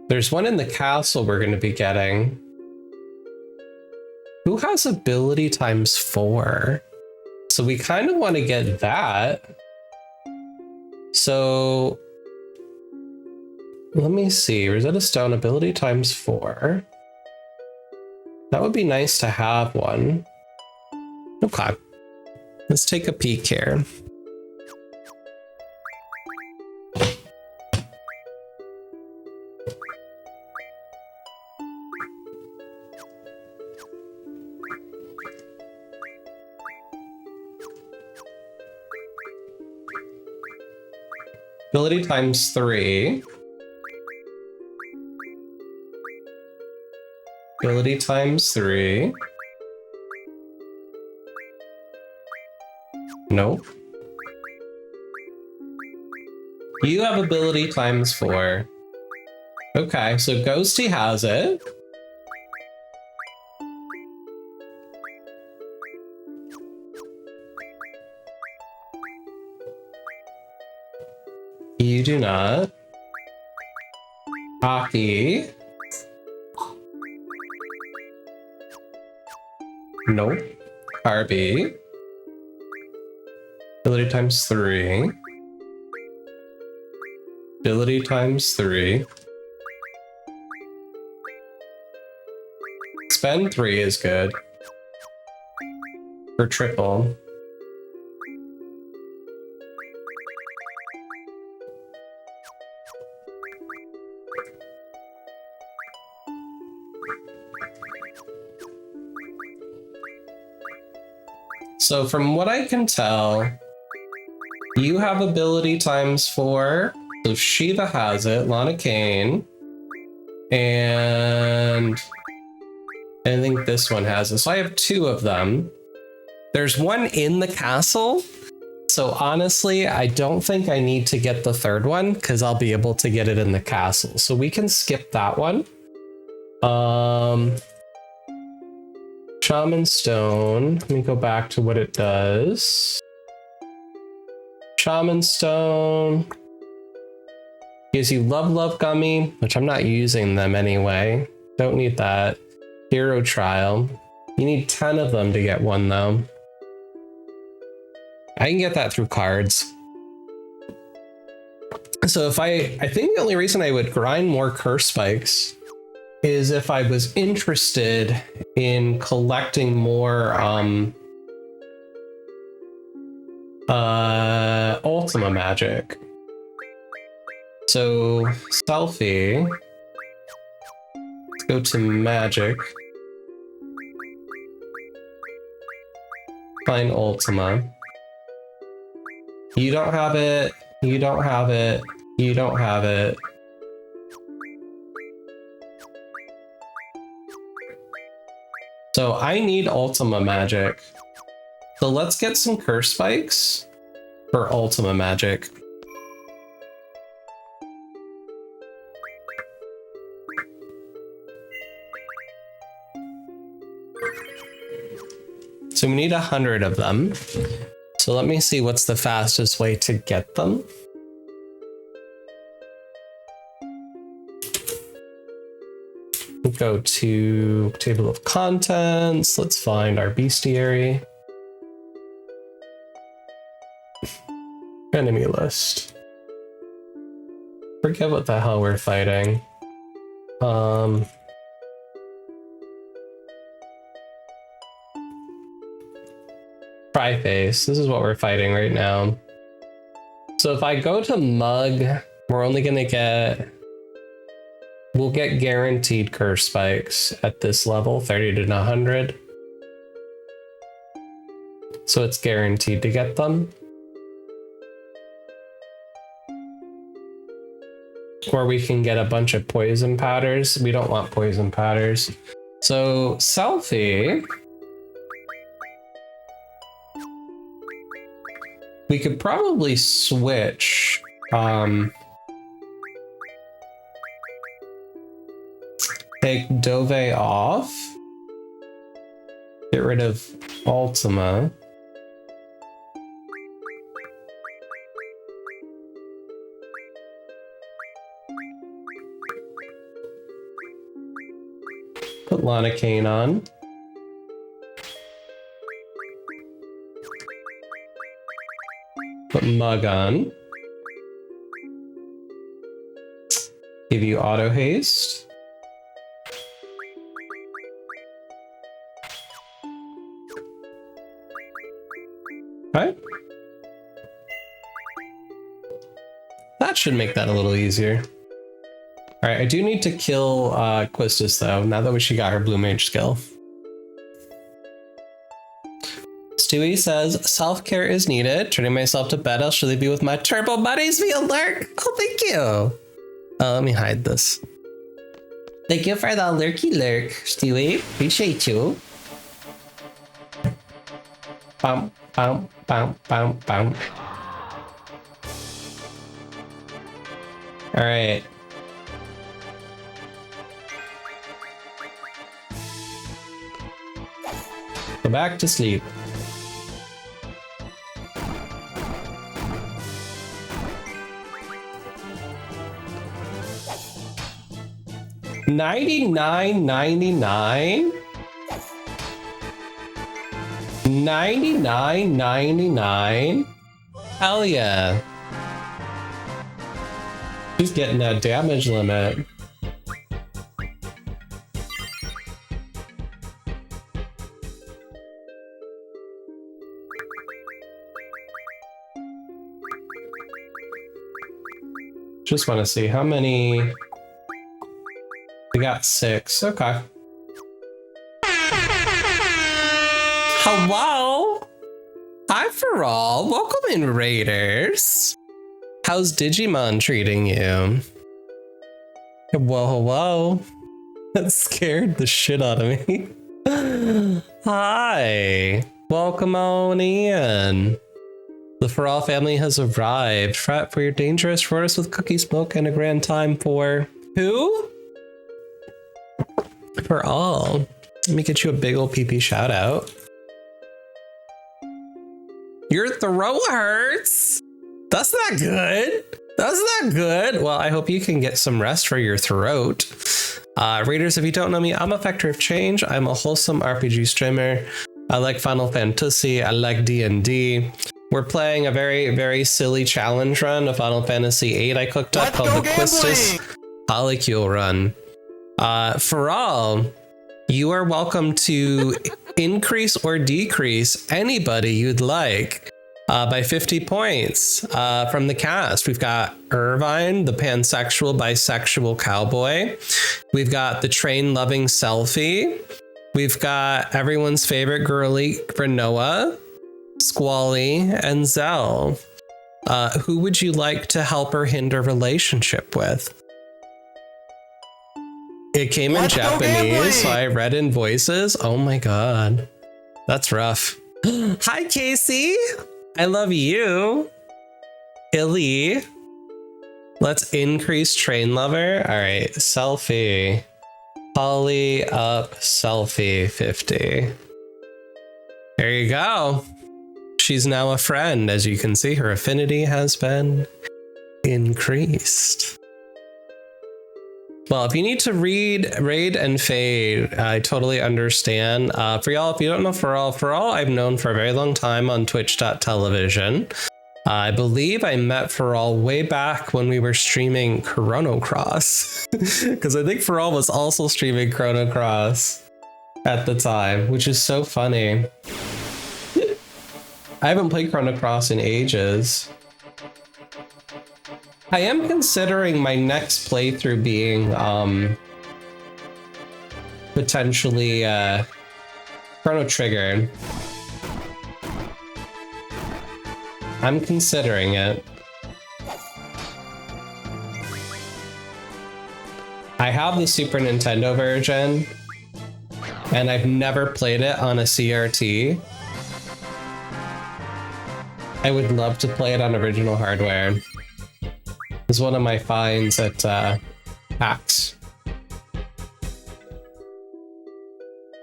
There's one in the castle we're going to be getting. Who has ability times 4? So we kind of want to get that. So let me see. Rosetta Stone ability times 4. That would be nice to have one. Okay. Let's take a peek here. Ability times 3. Ability times 3. Nope. You have ability times 4. Okay, so Ghosty has it. You do not. Aki. Nope. Harvey. Ability times 3. Ability times 3. Spend 3 is good. For triple. So from what I can tell, you have ability times 4. So Shiva has it, Lana Kane. And I think this one has it. So I have 2 of them. There's one in the castle. So honestly, I don't think I need to get the 3rd one because I'll be able to get it in the castle. So we can skip that one. Shaman Stone. Let me go back to what it does. Shaman Stone gives you Love Gummy, which I'm not using them anyway. Don't need that. Hero Trial. You need 10 of them to get one though. I can get that through cards. So if I think the only reason I would grind more curse spikes is if I was interested in collecting more Ultima magic. So selfie. Let's go to magic. Find Ultima. You don't have it. You don't have it. You don't have it. So So I need Ultima Magic. So let's get some curse spikes for Ultima Magic. So we need 100 of them. So let me see what's the fastest way to get them. We'll go to table of contents. Let's find our bestiary. Enemy list. Forget what the hell we're fighting. Tri-face. This is what we're fighting right now. So if I go to Mug, we're only gonna get... We'll get guaranteed curse spikes at this level, 30 to 100. So it's guaranteed to get them. Or we can get a bunch of poison powders. We don't want poison powders. So Selfie... We could probably switch. Take Dove off. Get rid of Ultima. Put Lana Kane on. Put Mug on. Give you auto haste. Okay. That should make that a little easier. All right, I do need to kill Quistis though, now that she got her Blue Mage skill. Stewie says, self-care is needed. Turning myself to bed, I'll surely be with my turbo buddies via lurk. Oh, thank you. Let me hide this. Thank you for the lurky lurk, Stewie. Appreciate you. Bum, bum, bum, bum, bum. All right. Go back to sleep. $99.99. $99.99. Hell yeah. She's getting that damage limit. Just want to see how many. We got 6. Okay. Hello. Hi, for all. Welcome in, Raiders. How's Digimon treating you? Whoa, hello. That scared the shit out of me. Hi. Welcome on in. The For All family has arrived. Frat for your dangerous forest with cookie smoke and a grand time for who? For all. Let me get you a big old PP shout out. Your throat hurts. That's not good. That's not good. Well, I hope you can get some rest for your throat. Readers, if you don't know me, I'm a Factor of Change. I'm a wholesome RPG streamer. I like Final Fantasy. I like D&D. We're playing a very, very silly challenge run of Final Fantasy VIII I cooked up called the Quistis Polycule Run. For all, you are welcome to increase or decrease anybody you'd like by 50 points from the cast. We've got Irvine, the pansexual, bisexual cowboy. We've got the train-loving Selfie. We've got everyone's favorite girly, Granoa, Squally, and Zell. Who would you like to help or hinder relationship with? It came in Japanese, so I read in voices. Oh my god. That's rough. Hi, Casey. I love you. Illy. Let's increase train lover. All right, selfie. Polly up, selfie 50. There you go. She's now a friend. As you can see, her affinity has been increased. Well, if you need to raid and fade, I totally understand. For y'all, if you don't know For All, I've known for a very long time on twitch.television. I believe I met For All way back when we were streaming Chrono Cross. Because I think For All was also streaming Chrono Cross at the time, which is so funny. I haven't played Chrono Cross in ages. I am considering my next playthrough being potentially Chrono Trigger. I'm considering it. I have the Super Nintendo version, and I've never played it on a CRT. I would love to play it on original hardware. It's one of my finds at PAX.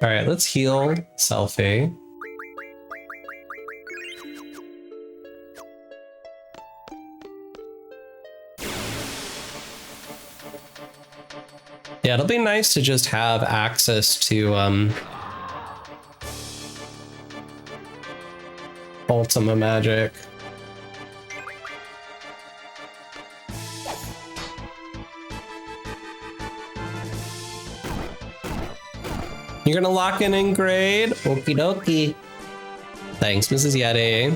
All right, let's heal selfie. Yeah, it'll be nice to just have access to Ultima Magic. You're gonna lock in grade? Okie dokie. Thanks, Mrs. Yeti.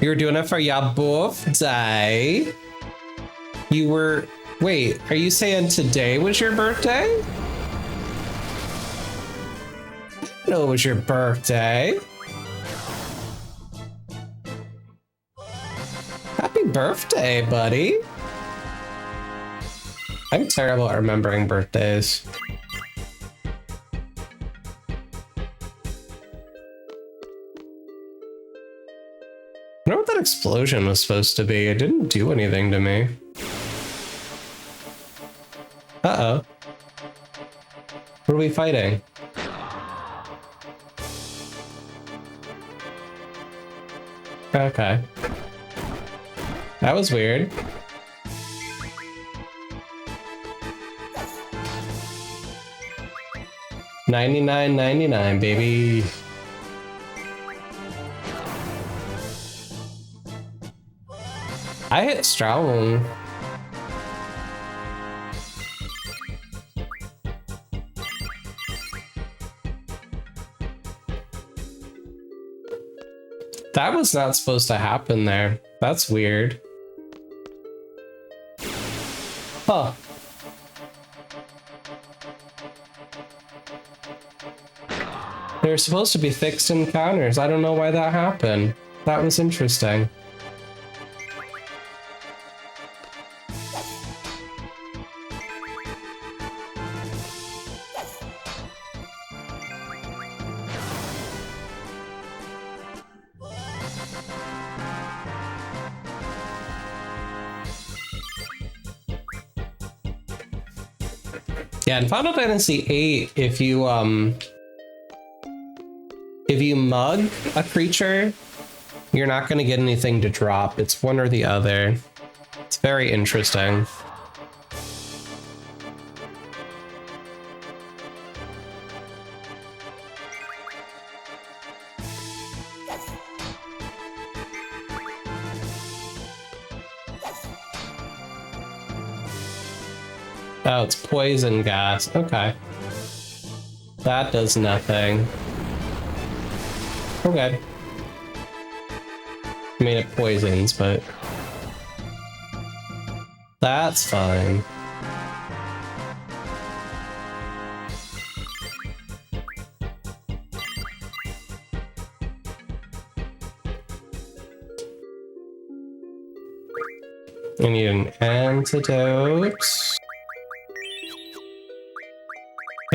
You were doing it for your birthday? You were... Wait, are you saying today was your birthday? No, it was your birthday. Happy birthday, buddy. I'm terrible at remembering birthdays. I wonder what that explosion was supposed to be. It didn't do anything to me. Uh-oh. What are we fighting? Okay. That was weird. $99.99, baby. I hit strong. That was not supposed to happen there. That's weird. Huh. They're supposed to be fixed encounters. I don't know why that happened. That was interesting. Yeah, in Final Fantasy VIII, if you mug a creature, you're not gonna get anything to drop. It's one or the other. It's very interesting. Oh, it's poison gas. Okay. That does nothing. Okay. I mean, it poisons, but... that's fine. I need an antidote.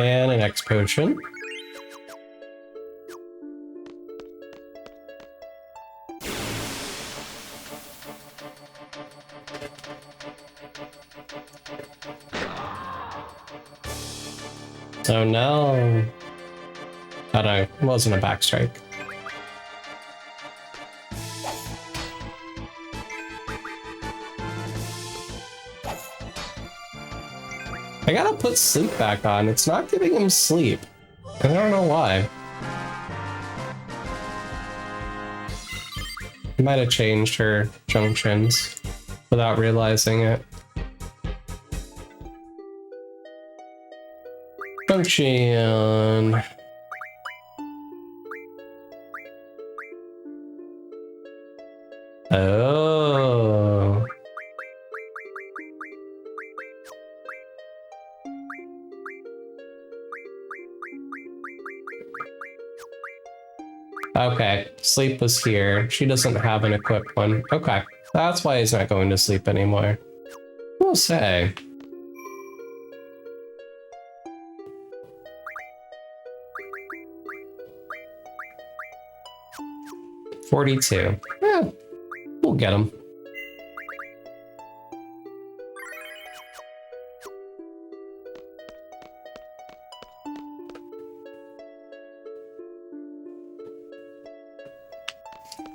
And an X potion. Oh no. Oh no, it wasn't a backstrike. I gotta put sleep back on. It's not giving him sleep. I don't know why. I might have changed her junctions without realizing it. Function. Oh. Okay, sleep was here. She doesn't have an equipped one. Okay, that's why he's not going to sleep anymore. We'll say. $42. Yeah, we'll get him.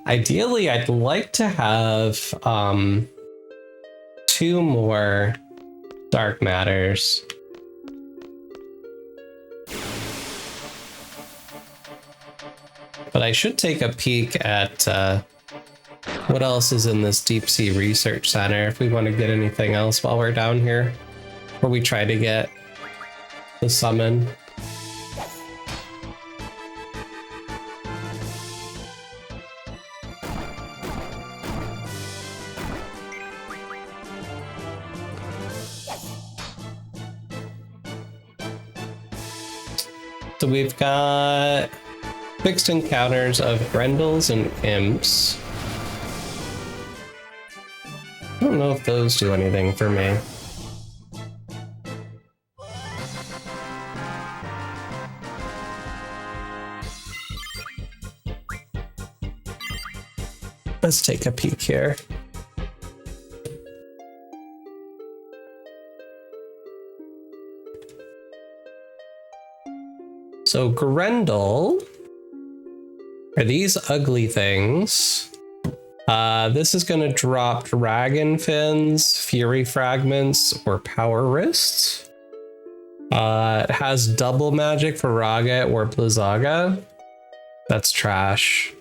Ideally, I'd like to have 2 more dark matters. But I should take a peek at what else is in this deep sea research center if we want to get anything else while we're down here, or we try to get the summon. So we've got fixed encounters of Grendels and Imps. I don't know if those do anything for me. Let's take a peek here. So Grendel are these ugly things. This is going to drop Dragon Fins, Fury Fragments, or Power Wrists. It has double magic for Raga or Blizzaga. That's trash.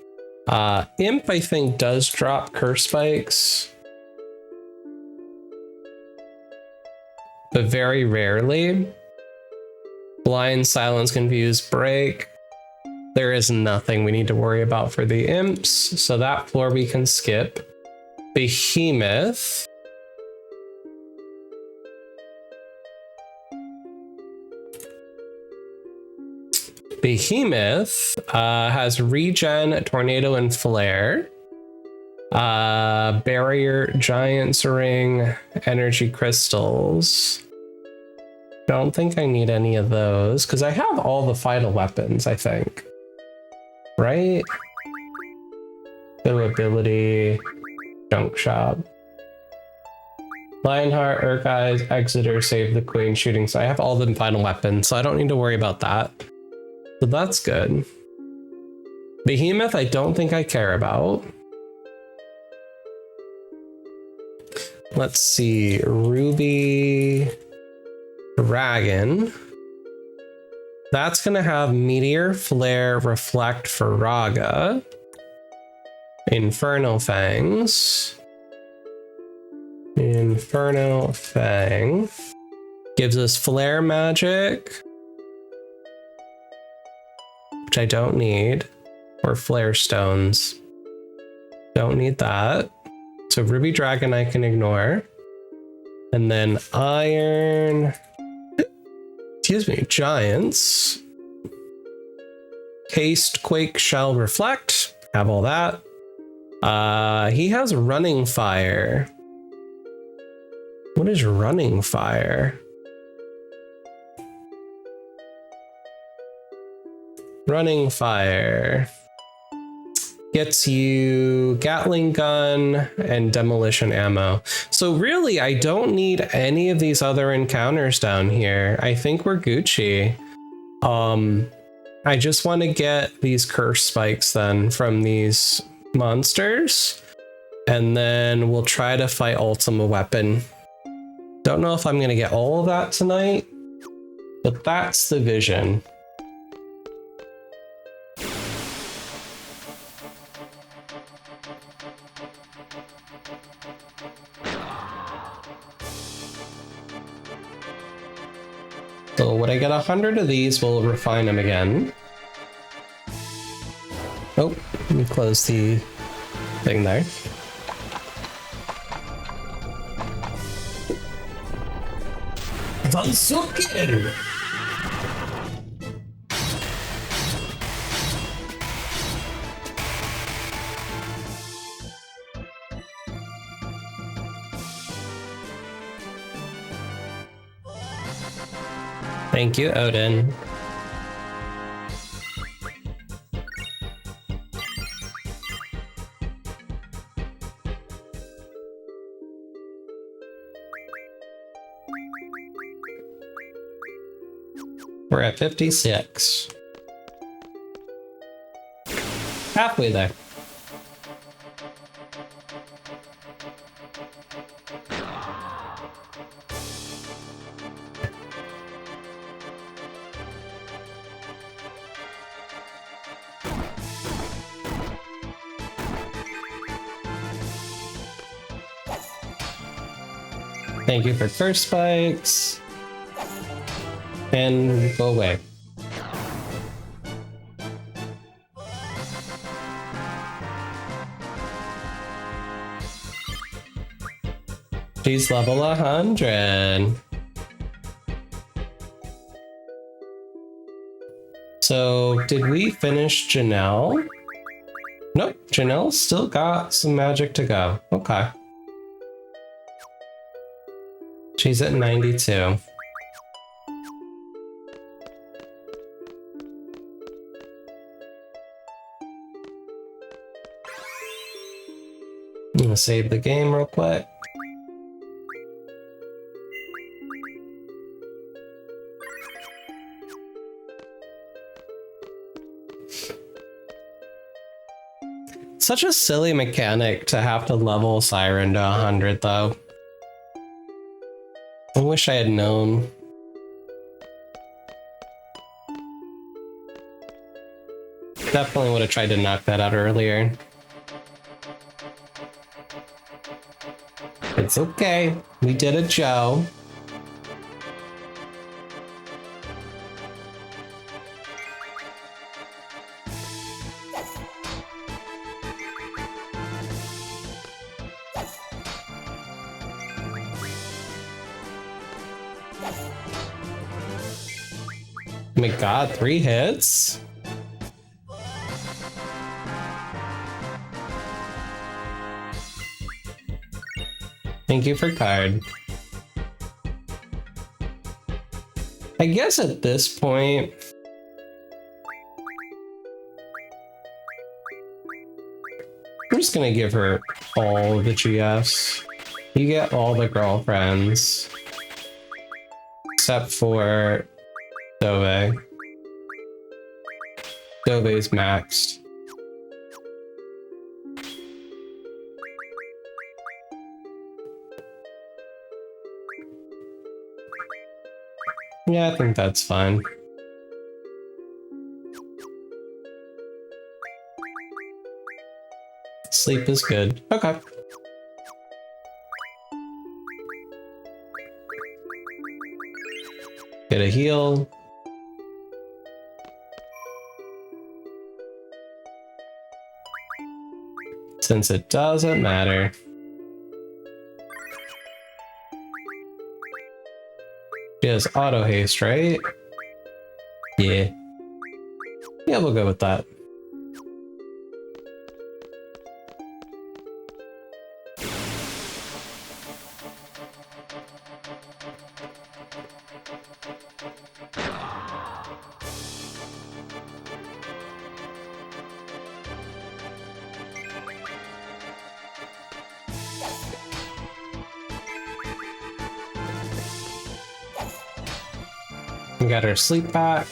Imp, I think, does drop Curse Spikes, but very rarely. Blind, Silence, Confuse, Break. There is nothing we need to worry about for the Imps, so that floor we can skip. Behemoth. Behemoth has Regen, Tornado, and Flare. Barrier, Giant's Ring, Energy Crystals. Don't think I need any of those, because I have all the final weapons, I think. Right? Ability, Junk Shop. Lionheart, Urk-Eyes, Exeter, Save the Queen, Shooting. So I have all the final weapons, so I don't need to worry about that. So that's good. Behemoth, I don't think I care about. Let's see. Ruby Dragon. That's going to have Meteor, Flare, Reflect for Raga. Inferno Fangs. Inferno Fang. Gives us Flare Magic, which I don't need. Or Flare Stones. Don't need that. So Ruby Dragon I can ignore. And then Iron... Excuse me, Giants. Haste, Quake, Shell, Reflect. Have all that. He has Running Fire. What is Running Fire? Running fire gets you Gatling gun and demolition ammo. So really, I don't need any of these other encounters down here. I think we're Gucci. I just want to get these curse spikes then from these monsters, and then we'll try to fight Ultima Weapon. Don't know if I'm going to get all of that tonight, but that's the vision. So when I get 100 of these, we'll refine them again. Oh, let me close the thing there. Vansuken! Thank you, Odin. We're at 56. Halfway there. Thank you for curse spikes. And go away. She's level 100. So, did we finish Janelle? Nope, Janelle's still got some magic to go. Okay. She's at 92. I'm gonna save the game real quick. Such a silly mechanic to have to level Siren to 100 though. I wish I had known. Definitely would have tried to knock that out earlier. It's okay. We did it, Joe. Oh my god, 3 hits? Thank you for card. I guess at this point, I'm just gonna give her all the GFs. You get all the girlfriends. Except for Dove. Dove's maxed. Yeah, I think that's fine. Sleep is good. Okay. Get a heal. Since it doesn't matter. She has auto haste, right? Yeah. Yeah, we'll go with that. We got our sleep back.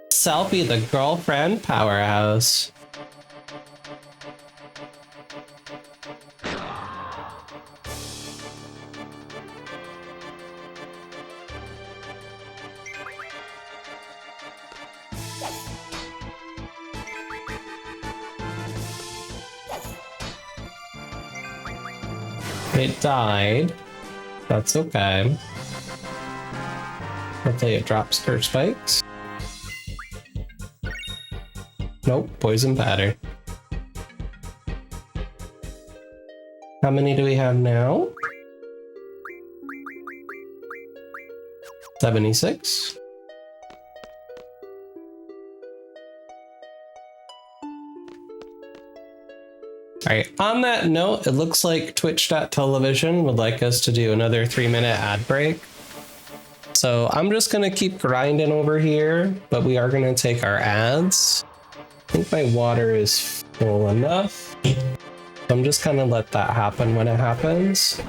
Selfie, the girlfriend powerhouse. It died. That's okay. Hopefully it drops her spikes. Nope, poison powder. How many do we have now? 76. Alright, on that note, it looks like Twitch.tv would like us to do another 3-minute ad break. So I'm just gonna keep grinding over here, but we are gonna take our ads. I think my water is full enough. So I'm just gonna let that happen when it happens.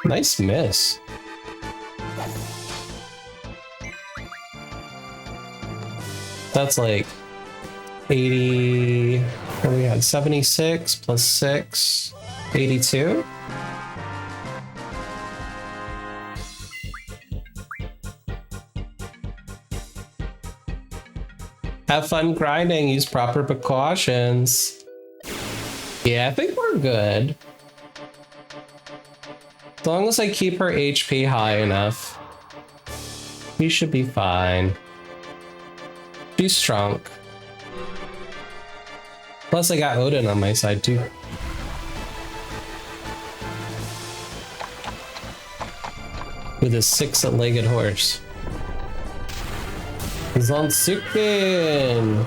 Nice miss. That's like 80, what we had, 76 plus 6, 82. Have fun grinding, use proper precautions. Yeah, I think we're good. As long as I keep her HP high enough, we should be fine. She's strong. Plus I got Odin on my side too. With his 6-legged horse. Zonsuken!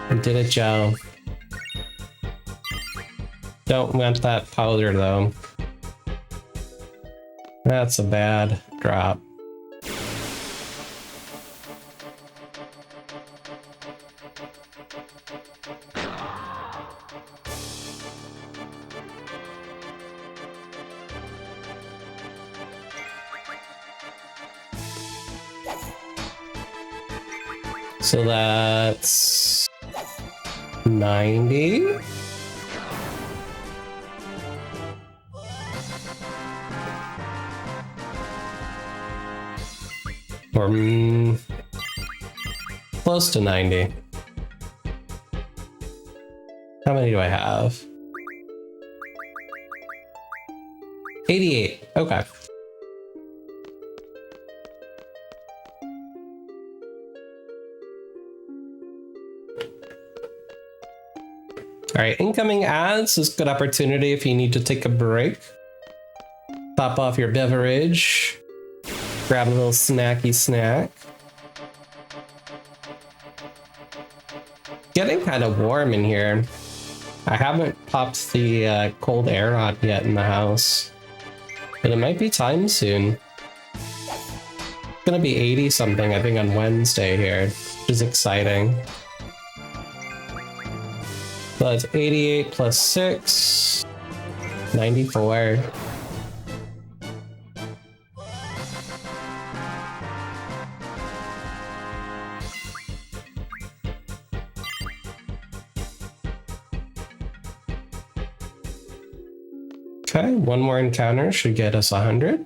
I did it, Joe. Don't want that powder though. That's a bad drop. So that's 90. Or close to 90. How many do I have? 88. Okay. All right, incoming ads is a good opportunity if you need to take a break. Pop off your beverage. Grab a little snacky snack. Getting kind of warm in here. I haven't popped the cold air on yet in the house, but it might be time soon. It's gonna be 80 something, I think, on Wednesday here, which is exciting. So that's 88 plus 6, 94. Okay, one more encounter should get us 100.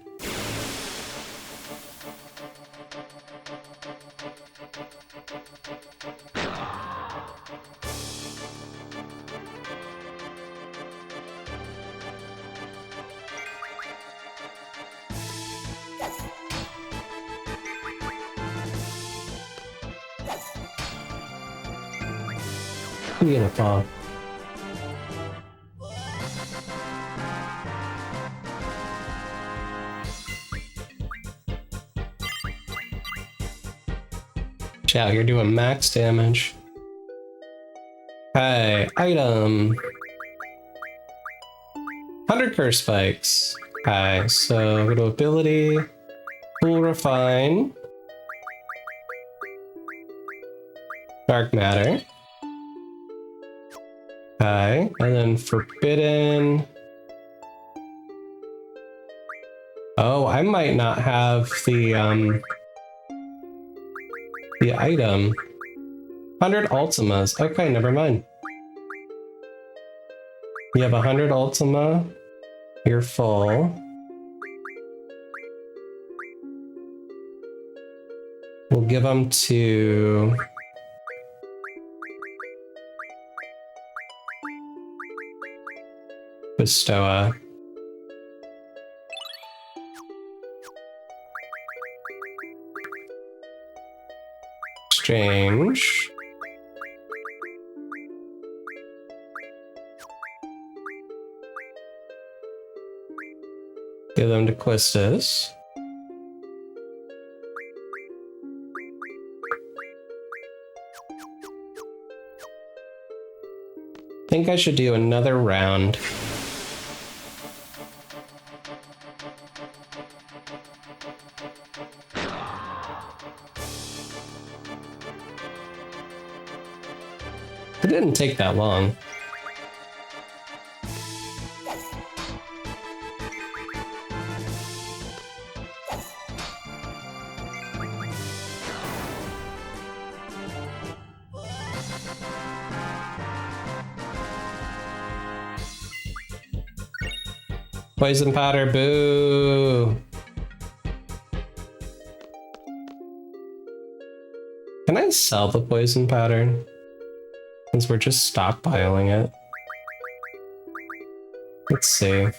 Beautiful. Chow, you're doing max damage. Okay, item. 100 curse spikes. Okay, so go to ability. Cool refine. Dark matter. Okay, and then forbidden. Oh, I might not have the item. 100 Ultimas. Okay, never mind. You have 100 Ultima. You're full. We'll give them to... Bestoa. Exchange. Give them to Quistis. Think I should do another round. It didn't take that long. Poison powder, boo! Can I sell the poison powder? Since we're just stockpiling it. Let's see.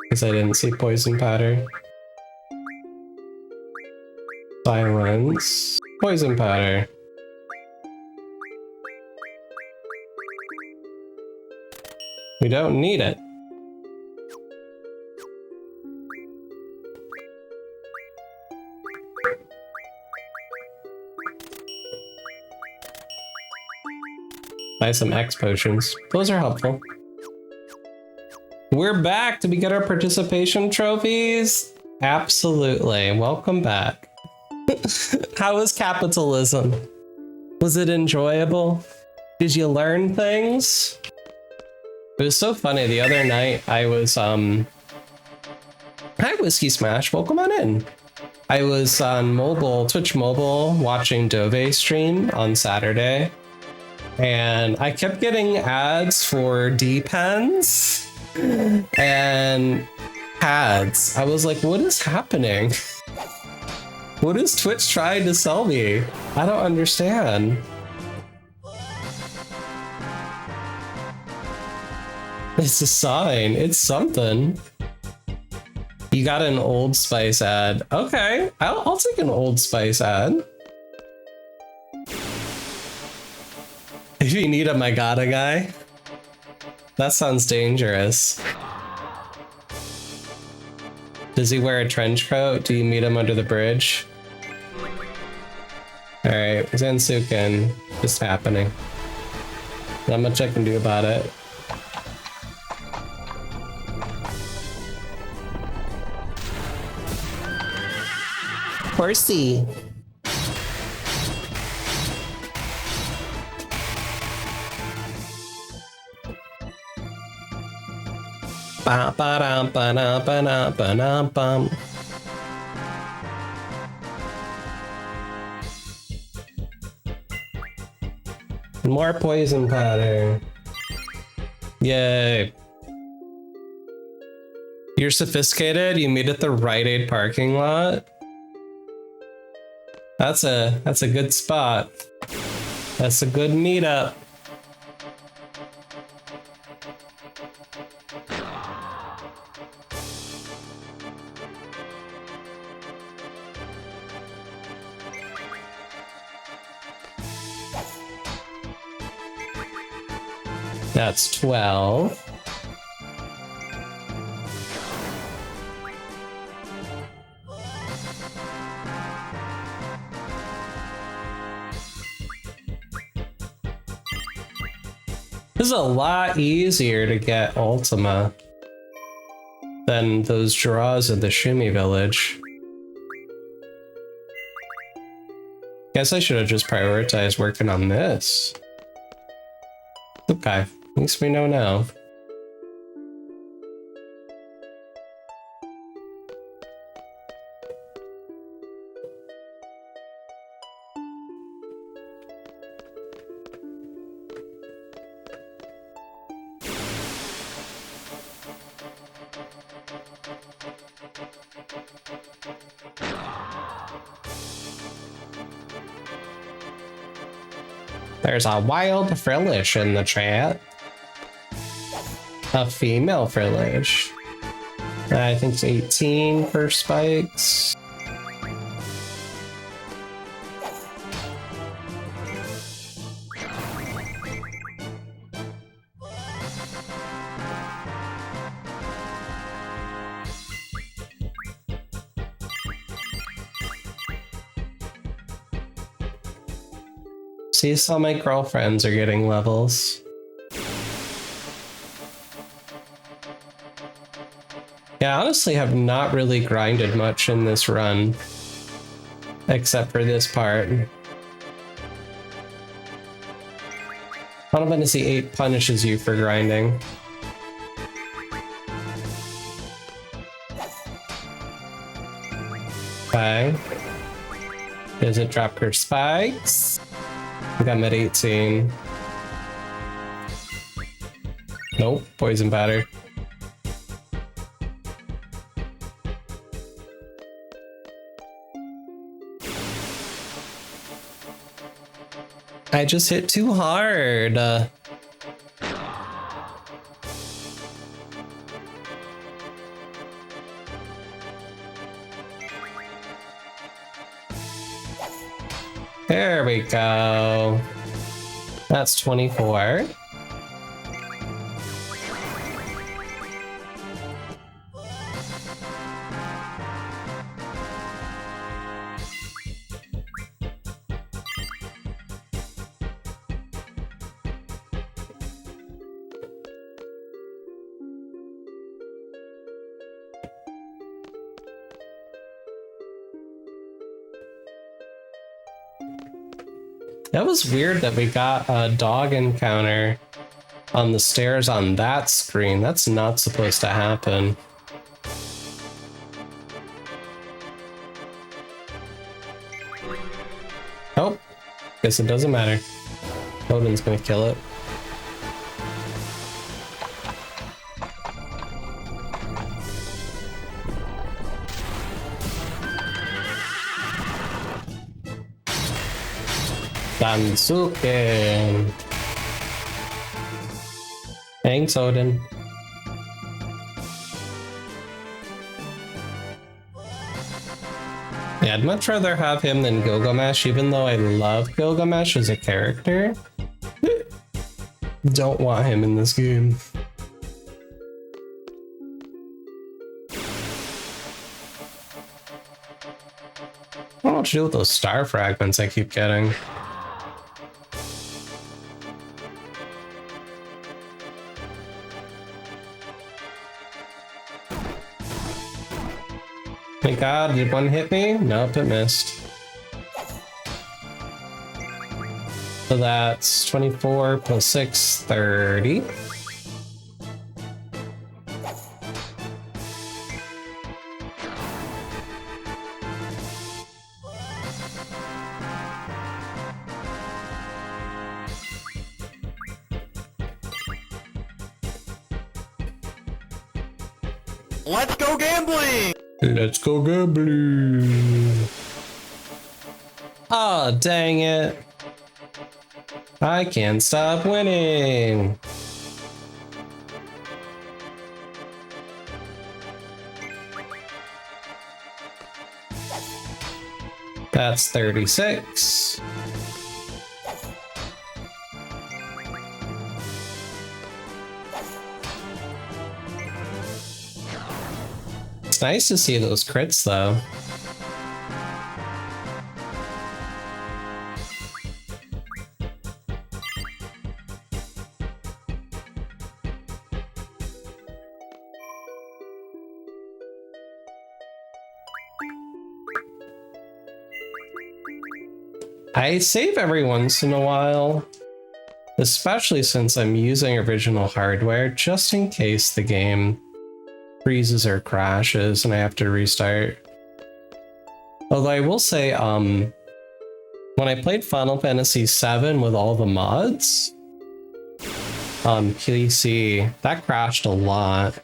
Because I didn't see poison powder. Silence. Poison powder. We don't need it. Buy some X potions. Those are helpful. We're back. Did we get our participation trophies? Absolutely. Welcome back. How was capitalism? Was it enjoyable? Did you learn things? It was so funny. The other night I was hi Whiskey Smash, welcome on in. I was on mobile, Twitch mobile, watching Dove stream on Saturday, and I kept getting ads for D-pens and pads. I was like, what is happening? What is Twitch trying to sell me? I don't understand. It's a sign. It's something. You got an Old Spice ad. Okay, I'll take an Old Spice ad. If you need a Magata guy. That sounds dangerous. Does he wear a trench coat? Do you meet him under the bridge? Alright, Zansuken. Just happening. Not much I can do about it. Horsey. Ba ba da ba da ba da ba da bum. More poison powder. Yay. You're sophisticated. You meet at the Rite Aid parking lot. That's a good spot. That's a good meetup. That's 12. This is a lot easier to get Ultima than those draws in the Shimmy Village. Guess I should have just prioritized working on this. Okay, at least we know now. There's a wild Frillish in the chat. A female Frillish. I think it's 18 for spikes. See, some of my girlfriends are getting levels. Yeah, I honestly have not really grinded much in this run. Except for this part. Final Fantasy VIII punishes you for grinding. Okay. Does it drop her spikes? I think I'm at 18. Nope, poison batter. I just hit too hard. There we go. That's 24. That was weird that we got a dog encounter on the stairs on that screen. That's not supposed to happen. Oh, guess it doesn't matter. Odin's gonna kill it. Dansuke. Thanks, Odin. Yeah, I'd much rather have him than Gilgamesh, even though I love Gilgamesh as a character. Don't want him in this game. I don't know what to do with those star fragments I keep getting. Thank God, did one hit me? Nope, it missed. So that's 24 plus 6, 30. Let's go gambling! Let's go gambling. Oh, dang it. I can't stop winning. That's 36. It's nice to see those crits though. I save every once in a while, especially since I'm using original hardware, just in case the game freezes or crashes and I have to restart. Although I will say, when I played Final Fantasy VII with all the mods on PC, that crashed a lot.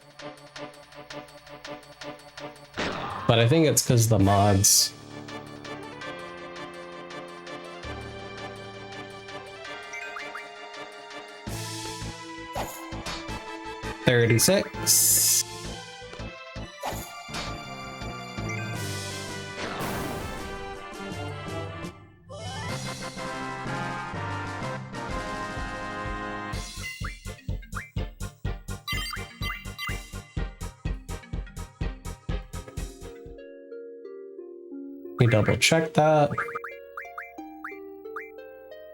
But I think it's because the mods. $36. Let me double check that.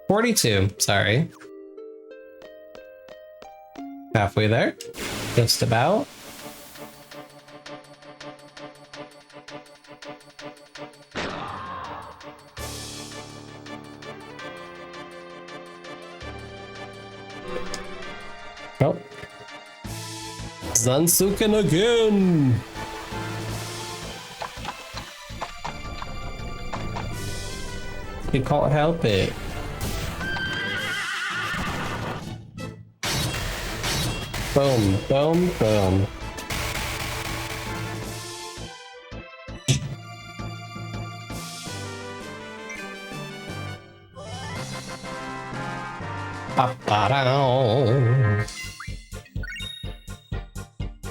42, sorry. Halfway there. Just about. Oh. Zansuken again! You can't help it. Boom, boom, boom.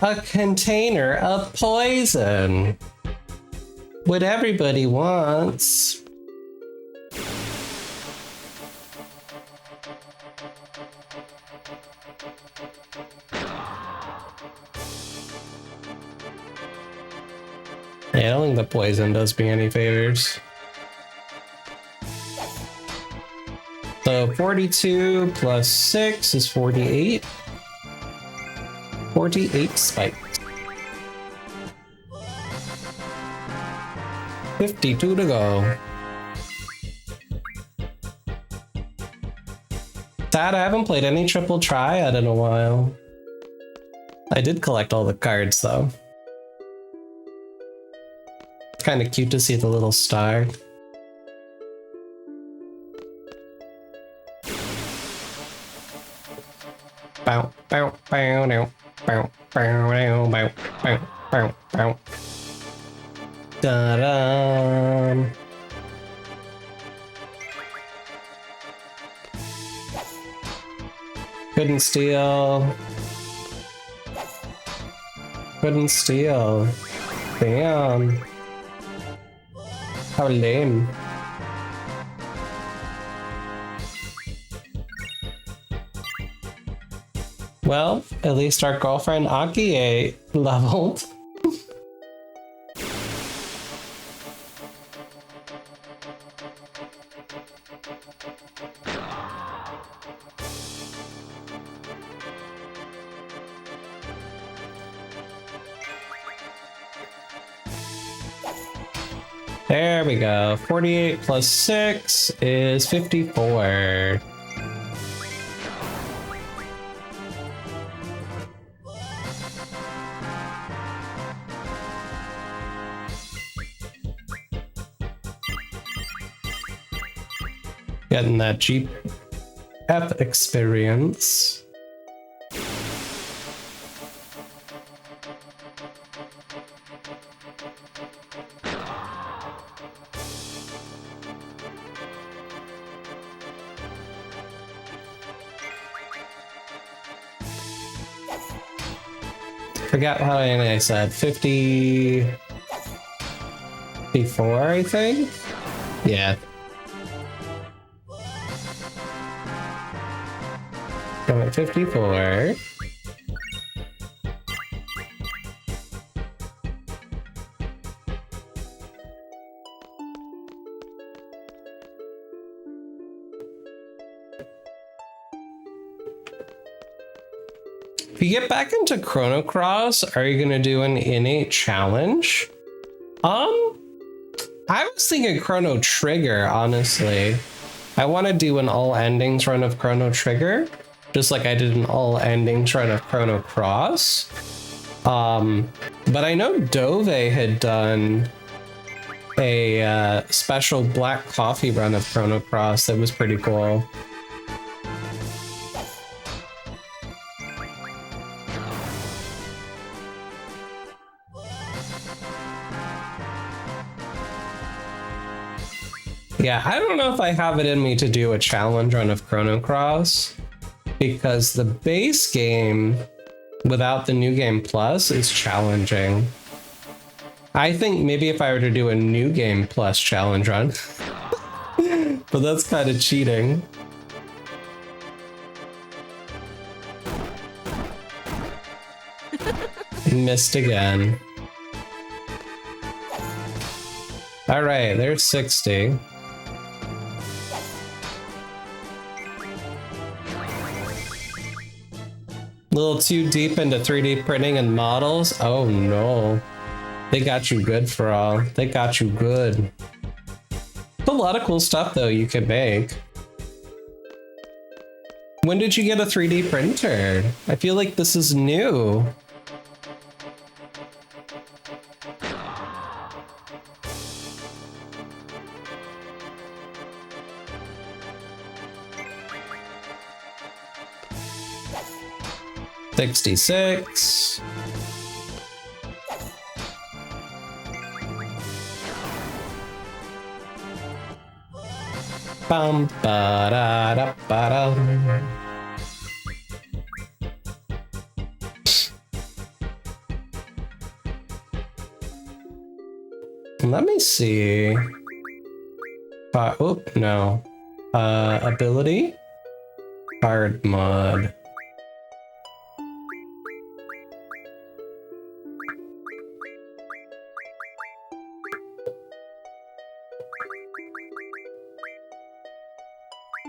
A container of poison. What everybody wants. Yeah, I don't think the poison does me any favors. So 42 plus 6 is 48. 48 spikes. 52 to go. Sad I haven't played any triple triad in a while. I did collect all the cards though. Kind of cute to see the little star. Bow, bow, bow, bow, bow, bow, bow, bow, bow, bow. Da-da. Couldn't steal. Couldn't steal. Damn. How lame. Well, at least our girlfriend Akie leveled. There we go. 48 plus 6 is 54. Getting that GF experience. Forgot how many I said. 54, I think? Yeah. I'm at 54. If you get back into Chrono Cross, are you gonna do an innate challenge? I was thinking Chrono Trigger, honestly. I want to do an all endings run of Chrono Trigger, just like I did an all endings run of Chrono Cross. But I know Dove had done a special black coffee run of Chrono Cross that was pretty cool. Yeah, I don't know if I have it in me to do a challenge run of Chrono Cross, because the base game without the new game plus is challenging. I think maybe if I were to do a new game plus challenge run, but that's kind of cheating. Missed again. All right, there's 60. A little too deep into 3D printing and models. Oh no. They got you good, for all. They got you good. A lot of cool stuff though you can make. When did you get a 3D printer? I feel like this is new. $66. Bum ba da da ba da. Let me see. Oh no. Ability. Hard mod.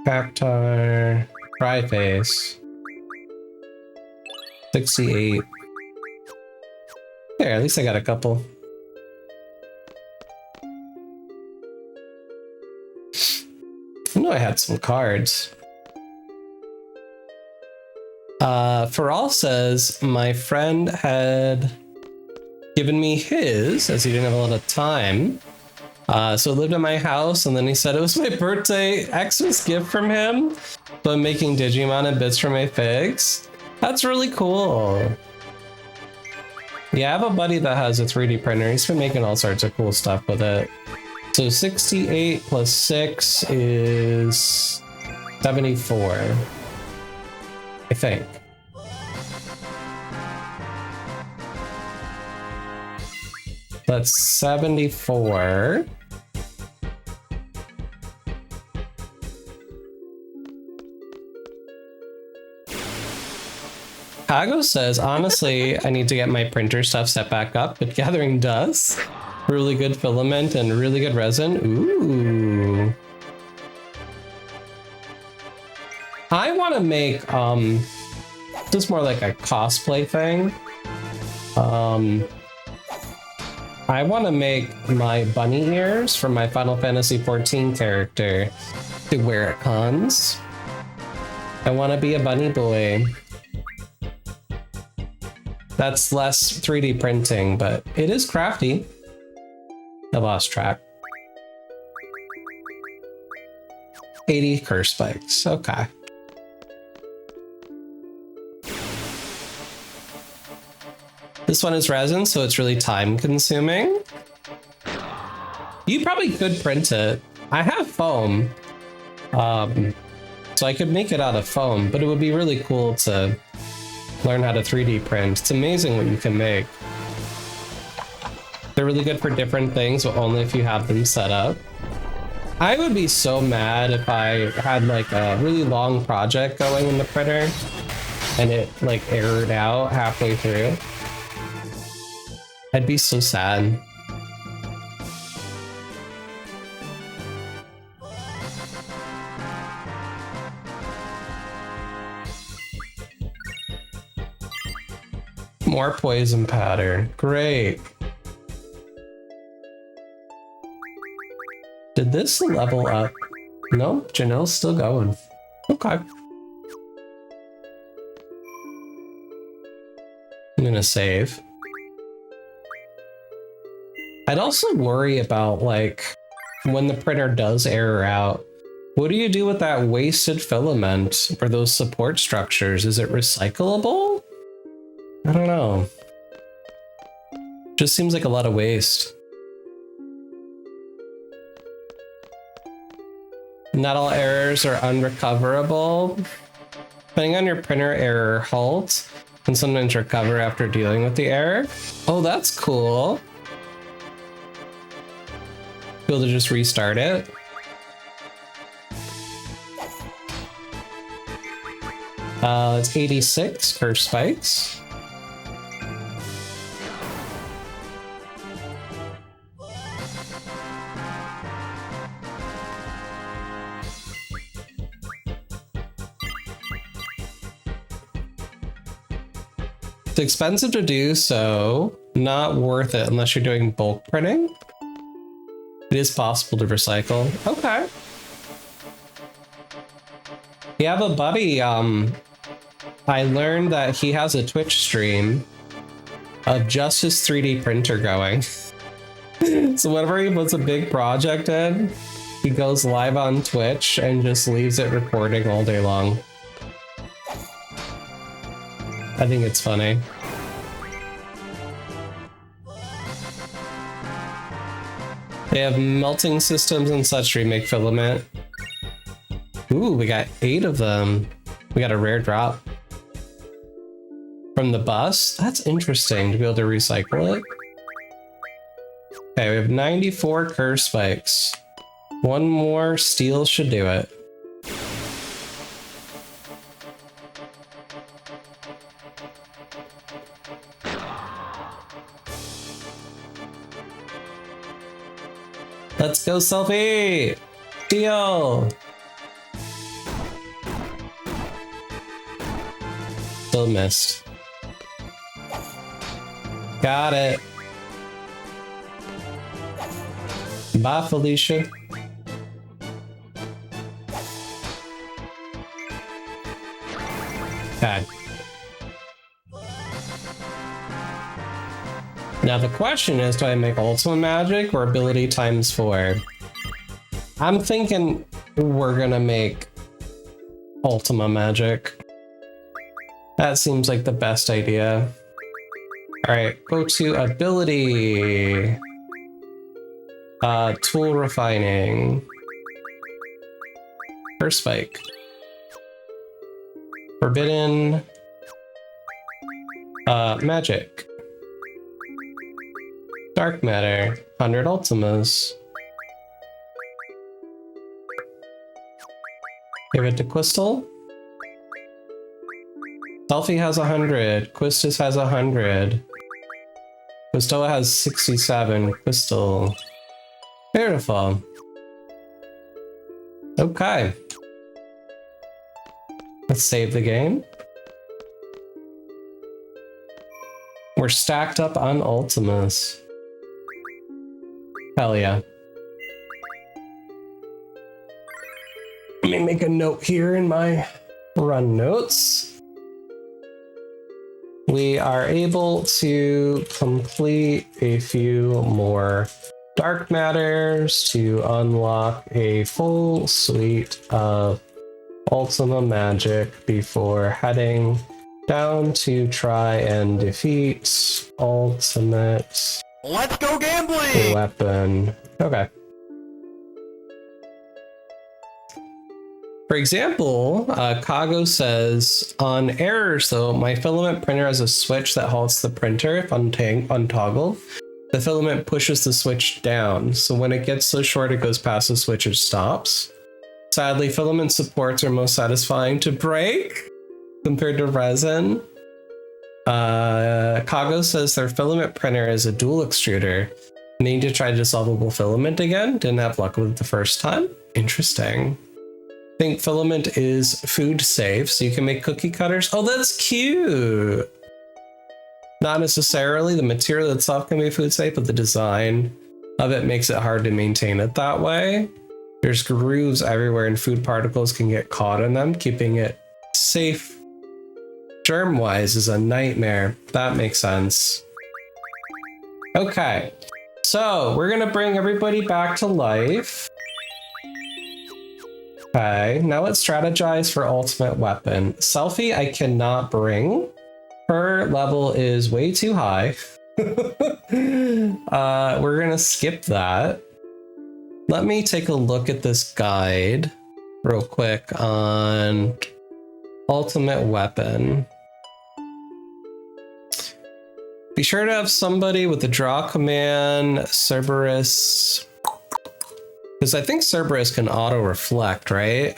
Cactar, Tri-Face, 68. There, at least I got a couple. I know I had some cards. Feral says my friend had given me his, as he didn't have a lot of time. So it lived at my house, and then he said it was my birthday Xmas gift from him, so I'm making Digimon and bits for my figs. That's really cool. Yeah, I have a buddy that has a 3D printer. He's been making all sorts of cool stuff with it. So 68 plus 6 is 74, I think. That's 74. Kago says, honestly, I need to get my printer stuff set back up, but Gathering does. Really good filament and really good resin. Ooh. I want to make, just more like a cosplay thing. I want to make my bunny ears from my Final Fantasy XIV character to wear at cons. I want to be a bunny boy. That's less 3D printing, but it is crafty. I lost track. 80 curse spikes. Okay. This one is resin, so it's really time consuming. You probably could print it. I have foam. So I could make it out of foam, but it would be really cool to learn how to 3D print. It's amazing what you can make. They're really good for different things, but only if you have them set up. I would be so mad if I had like a really long project going in the printer and it like errored out halfway through. I'd be so sad. More poison pattern. Great. Did this level up? No, Janelle's still going. Okay. I'm gonna save. I'd also worry about, like, when the printer does error out, what do you do with that wasted filament or those support structures? Is it recyclable? I don't know. Just seems like a lot of waste. Not all errors are unrecoverable. Depending on your printer, error halt can sometimes recover after dealing with the error. Oh, that's cool. Be able to just restart it. It's 86 curse spikes. It's expensive to do, so not worth it unless you're doing bulk printing. It is possible to recycle. Okay. We have a buddy, I learned that he has a Twitch stream of just his 3D printer going. So whenever he puts a big project in, he goes live on Twitch and just leaves it recording all day long. I think it's funny. They have melting systems and such to remake filament. Ooh, we got 8 of them. We got a rare drop. From the bus? That's interesting to be able to recycle it. Okay, we have 94 curse spikes. One more steel should do it. Let's go, Selfie! Deal! Still missed. Got it. Bye, Felicia. Okay. Now the question is, do I make Ultimate Magic or Ability times 4? I'm thinking we're gonna make Ultima Magic. That seems like the best idea. Alright, go to Ability. Tool Refining. Curse Spike. Forbidden. Magic. Dark Matter. 100 Ultimas. Give it to Quistis. Selfie has 100. Quistis has 100. Quistoa has 67. Quistis. Beautiful. Okay. Let's save the game. We're stacked up on Ultimas. Hell yeah. Let me make a note here in my run notes. We are able to complete a few more dark matters to unlock a full suite of Ultima Magic before heading down to try and defeat Ultimate. Let's go gambling! Weapon. Okay. For example, Kago says, on errors though, my filament printer has a switch that halts the printer if untoggled. The filament pushes the switch down, so when it gets so short it goes past the switch, it stops. Sadly, filament supports are most satisfying to break compared to resin. Kago says their filament printer is a dual extruder. They need to try dissolvable filament again. Didn't have luck with it the first time. Interesting. I think filament is food safe, so you can make cookie cutters. Oh, that's cute. Not necessarily the material itself can be food safe, but the design of it makes it hard to maintain it that way. There's grooves everywhere and food particles can get caught in them. Keeping it safe germ-wise is a nightmare. That makes sense. Okay, so we're gonna bring everybody back to life. Okay, now let's strategize for ultimate weapon. Selfie I cannot bring. Her level is way too high. We're gonna skip that. Let me take a look at this guide real quick on ultimate weapon. Be sure to have somebody with the draw command, Cerberus, because I think Cerberus can auto reflect, right?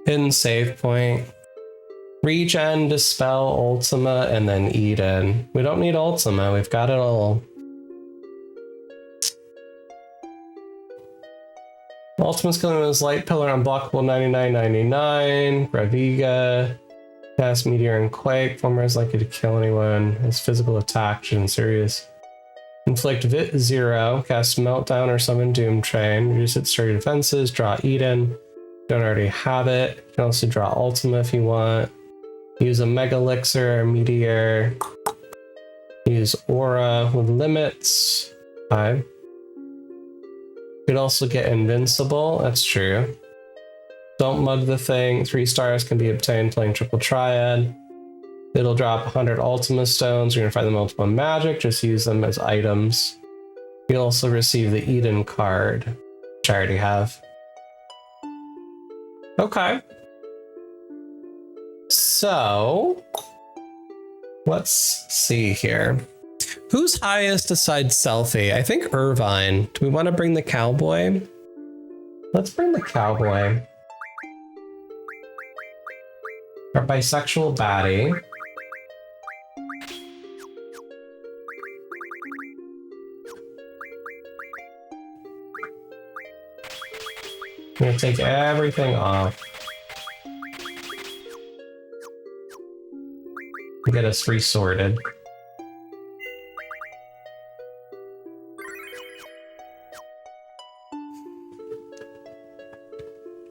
Hidden save point. Regen, Dispel, Ultima, and then Eden. We don't need Ultima, we've got it all. Ultima's killing is Light Pillar, Unblockable 99.99. Graviga. Cast Meteor and Quake. Former is likely to kill anyone. His physical attack isn't serious. Inflict Vit 0. Cast Meltdown or Summon Doom Train. Reduce its sturdy defenses. Draw Eden. Don't already have it. You can also draw Ultima if you want. Use a Mega Elixir or Meteor. Use Aura with limits. 5. Could also get Invincible. That's true. Don't mug the thing. 3 stars can be obtained playing Triple Triad. It'll drop 100 Ultima Stones. You're going to find them multiple magic. Just use them as items. You'll also receive the Eden card, which I already have. Okay. So, let's see here. Who's highest besides Selfie? I think Irvine. Do we want to bring the cowboy? Let's bring the cowboy. Our bisexual baddie. I'm gonna take everything off. Get us resorted.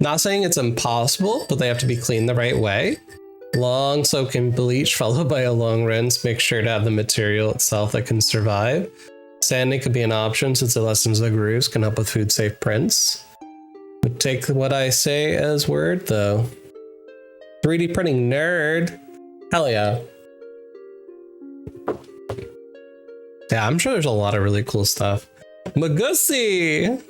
Not saying it's impossible, but they have to be cleaned the right way. Long soak in bleach followed by a long rinse. Make sure to have the material itself that can survive. Sanding could be an option since it lessens the grooves, can help with food safe prints. But take what I say as word though. 3D printing nerd. Hell yeah. Yeah, I'm sure there's a lot of really cool stuff. Magussi!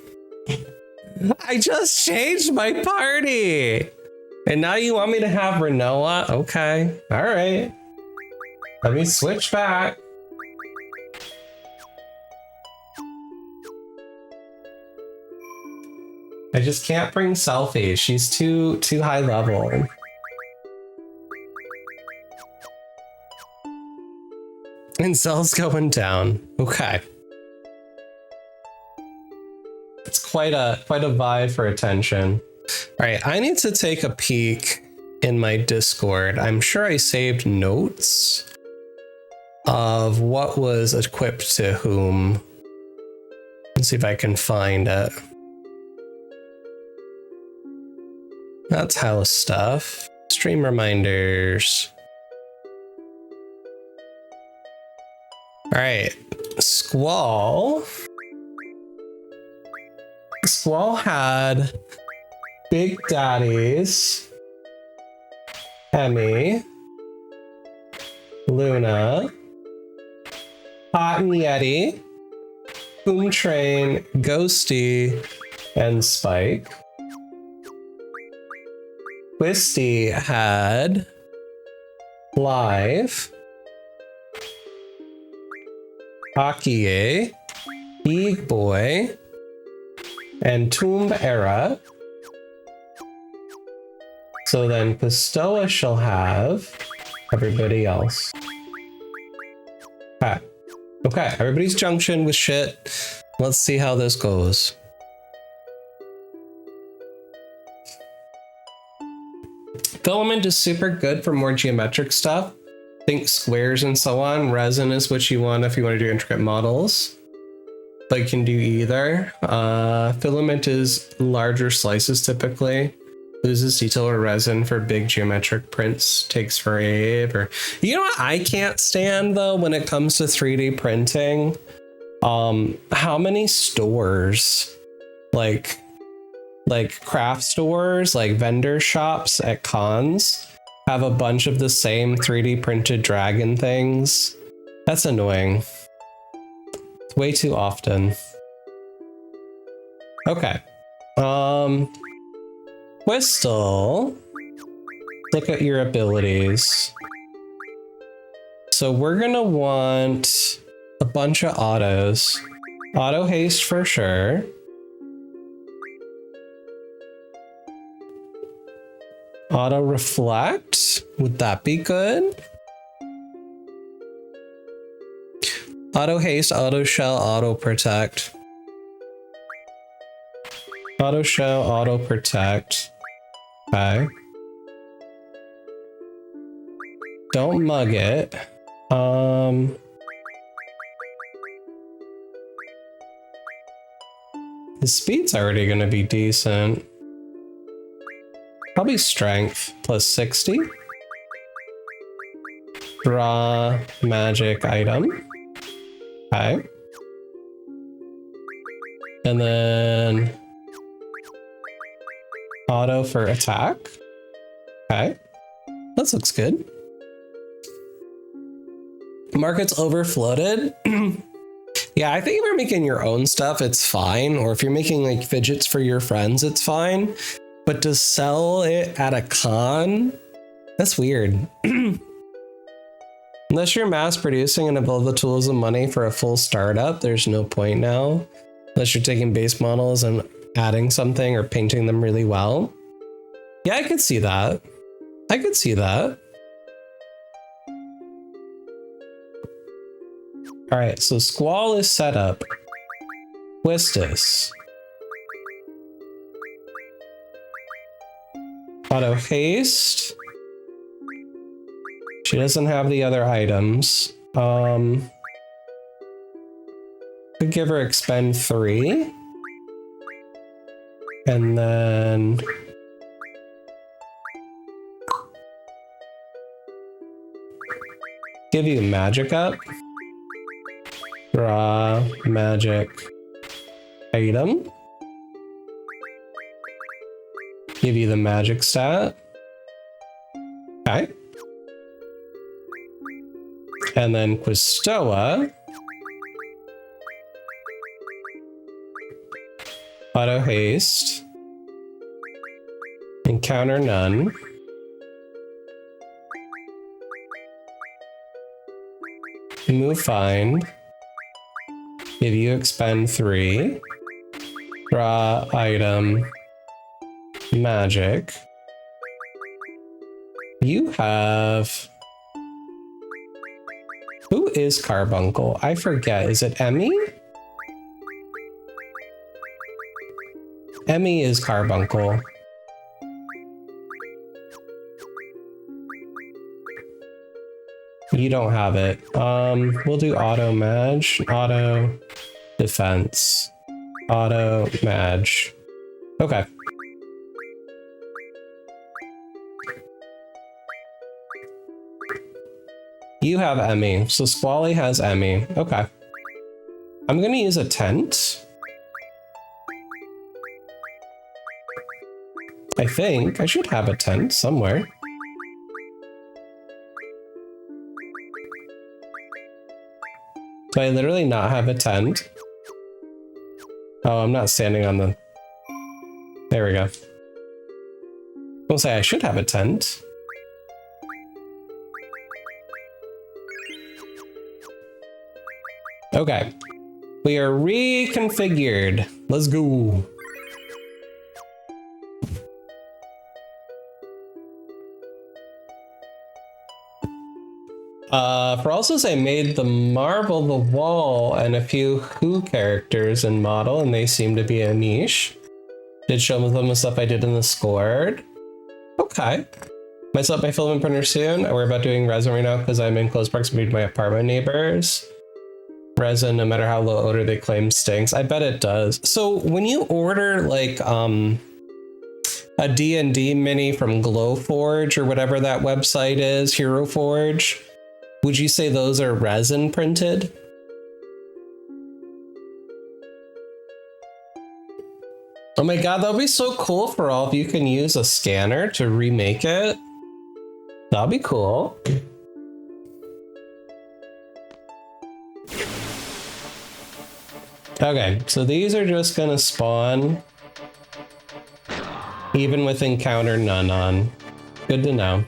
I just changed my party! And now you want me to have Renoa? Okay, alright. Let me switch back. I just can't bring Selfie. She's too high level. And Cell's going down. Okay. It's quite a vibe for attention. All right, I need to take a peek in my Discord. I'm sure I saved notes of what was equipped to whom. Let's see if I can find it. That's house stuff. Stream reminders. All right, Squall. Squall had Big Daddies, Emmy, Luna, Hot and Yeti, Boom Train, Ghosty, and Spike. Quistis had Live, Akie, Big Boy, and Tomb Era. So then Pistola shall have everybody else. Okay. Okay, everybody's junction with shit. Let's see how this goes. Filament is super good for more geometric stuff. Think squares and so on. Resin is what you want if you want to do intricate models. But you can do either. Filament is larger slices typically. Loses detail or resin for big geometric prints. Takes forever. You know what I can't stand though when it comes to 3D printing? How many stores, like craft stores, like vendor shops at cons, have a bunch of the same 3D printed dragon things? That's annoying. It's way too often. Okay. Quistis, look at your abilities. So we're gonna want a bunch of autos. Auto haste for sure. Auto reflect, would that be good? Auto haste, auto shell, auto protect. Auto shell, auto protect. Okay. Don't mug it. His speed's already gonna be decent. Probably strength plus 60. Draw magic item. Okay. And then auto for attack. Okay. That looks good. Market's overfloated. Yeah, I think if you're making your own stuff, it's fine. Or if you're making like fidgets for your friends, it's fine. But to sell it at a con, that's weird. Unless you're mass producing and have all the tools and money for a full startup, there's no point now. Unless you're taking base models and adding something or painting them really well. Yeah, I could see that. I could see that. All right, so Squall is set up. Quistis. Auto haste. She doesn't have the other items. Could give her expend 3. And then give you magic up. Draw magic item. Give you the magic stat. Okay. And then Quistis. Auto haste. Encounter none. Move find. Give you expend 3. Draw item. Magic. You have... Who is Carbuncle? I forget. Is it Emmy? Emmy is Carbuncle. You don't have it. We'll do auto mage, auto defense, auto mage. Okay. You have Emmy, so Squally has Emmy. Okay. I'm gonna use a tent. I think I should have a tent somewhere. Do I literally not have a tent? Oh, I'm not standing on the... There we go. I'll say I should have a tent. Okay. We are reconfigured. Let's go. For also I made the marble, the wall, and a few Who characters in model, and they seem to be a niche. Did show them the stuff I did in the scored. Okay. Might set up my filament printer soon. I worry about doing resin right now because I'm in close proximity to my apartment neighbors. Resin, no matter how low odor they claim, stinks. I bet it does. So when you order like a D&D mini from Glowforge or whatever that website is, Hero Forge, would you say those are resin printed? Oh my god, that'd be so cool for all of you can use a scanner to remake it. That'd be cool. Okay, so these are just gonna spawn even with encounter none on. Good to know.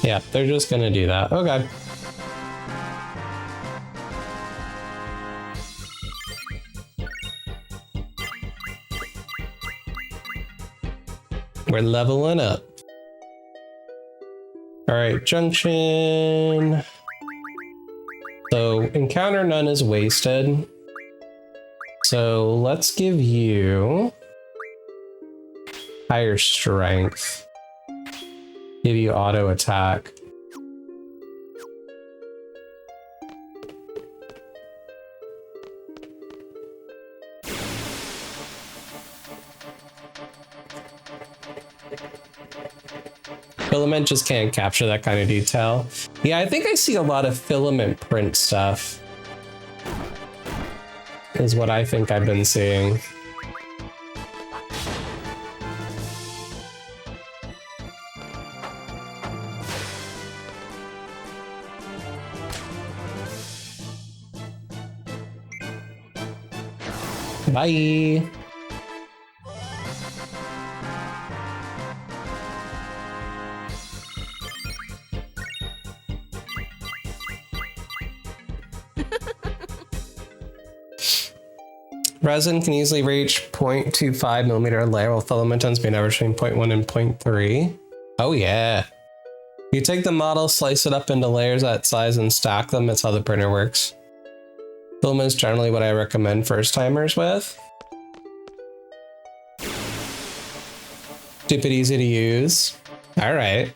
Yeah, they're just gonna do that. Okay. We're leveling up. All right, junction. So encounter none is wasted. So let's give you higher strength. Give you auto attack. Filament just can't capture that kind of detail. Yeah, I think I see a lot of filament print stuff. Is what I think I've been seeing. Bye. Resin can easily reach 0.25 millimeter layer, while filament tends to be an average between 0.1 and 0.3. Oh yeah. You take the model, slice it up into layers that size and stack them. That's how the printer works. Filament is generally what I recommend first timers with. Stupid easy to use. All right.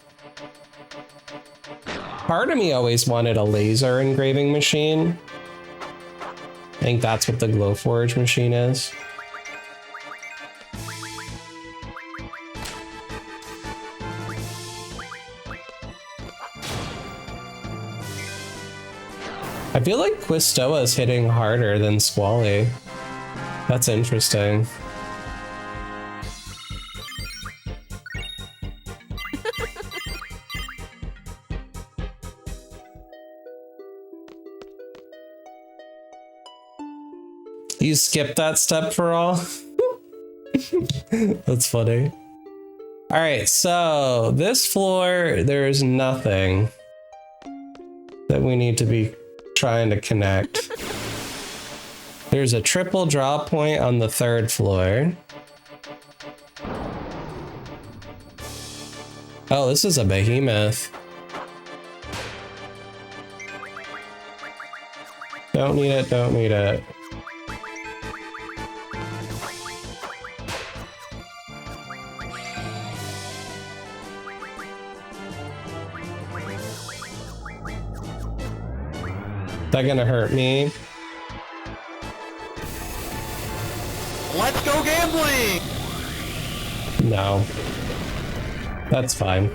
Part of me always wanted a laser engraving machine. I think that's what the Glowforge machine is. I feel like Quistoa is hitting harder than Squally. That's interesting. You skipped that step for all? That's funny. All right, so this floor, there's nothing that we need to be trying to connect. There's a triple draw point on the third floor. Oh, this is a behemoth. Don't need it, don't need it. That gonna hurt me? Let's go gambling! No. That's fine.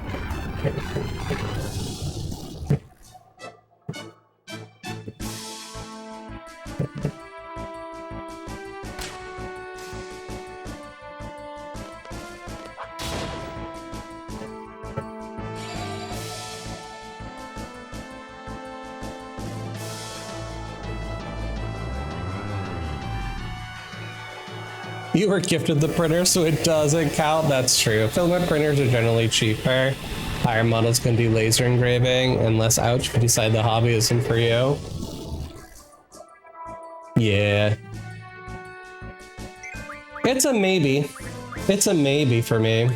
You were gifted the printer, so it doesn't count. That's true. Filament printers are generally cheaper. Higher models can do laser engraving, unless, ouch, if you decide the hobby isn't for you. Yeah. It's a maybe. It's a maybe for me.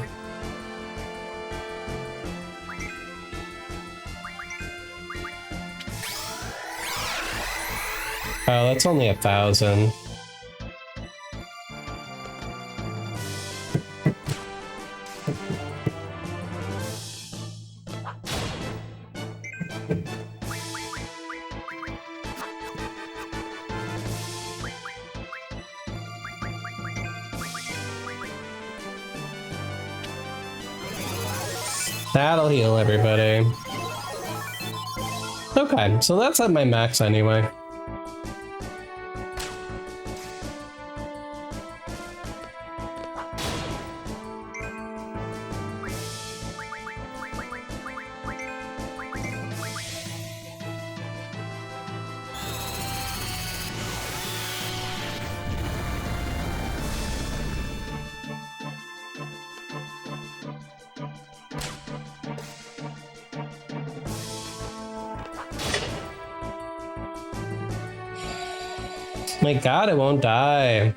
Oh, that's only 1,000. That'll heal everybody. Okay, so that's at my max anyway. My god, it won't die.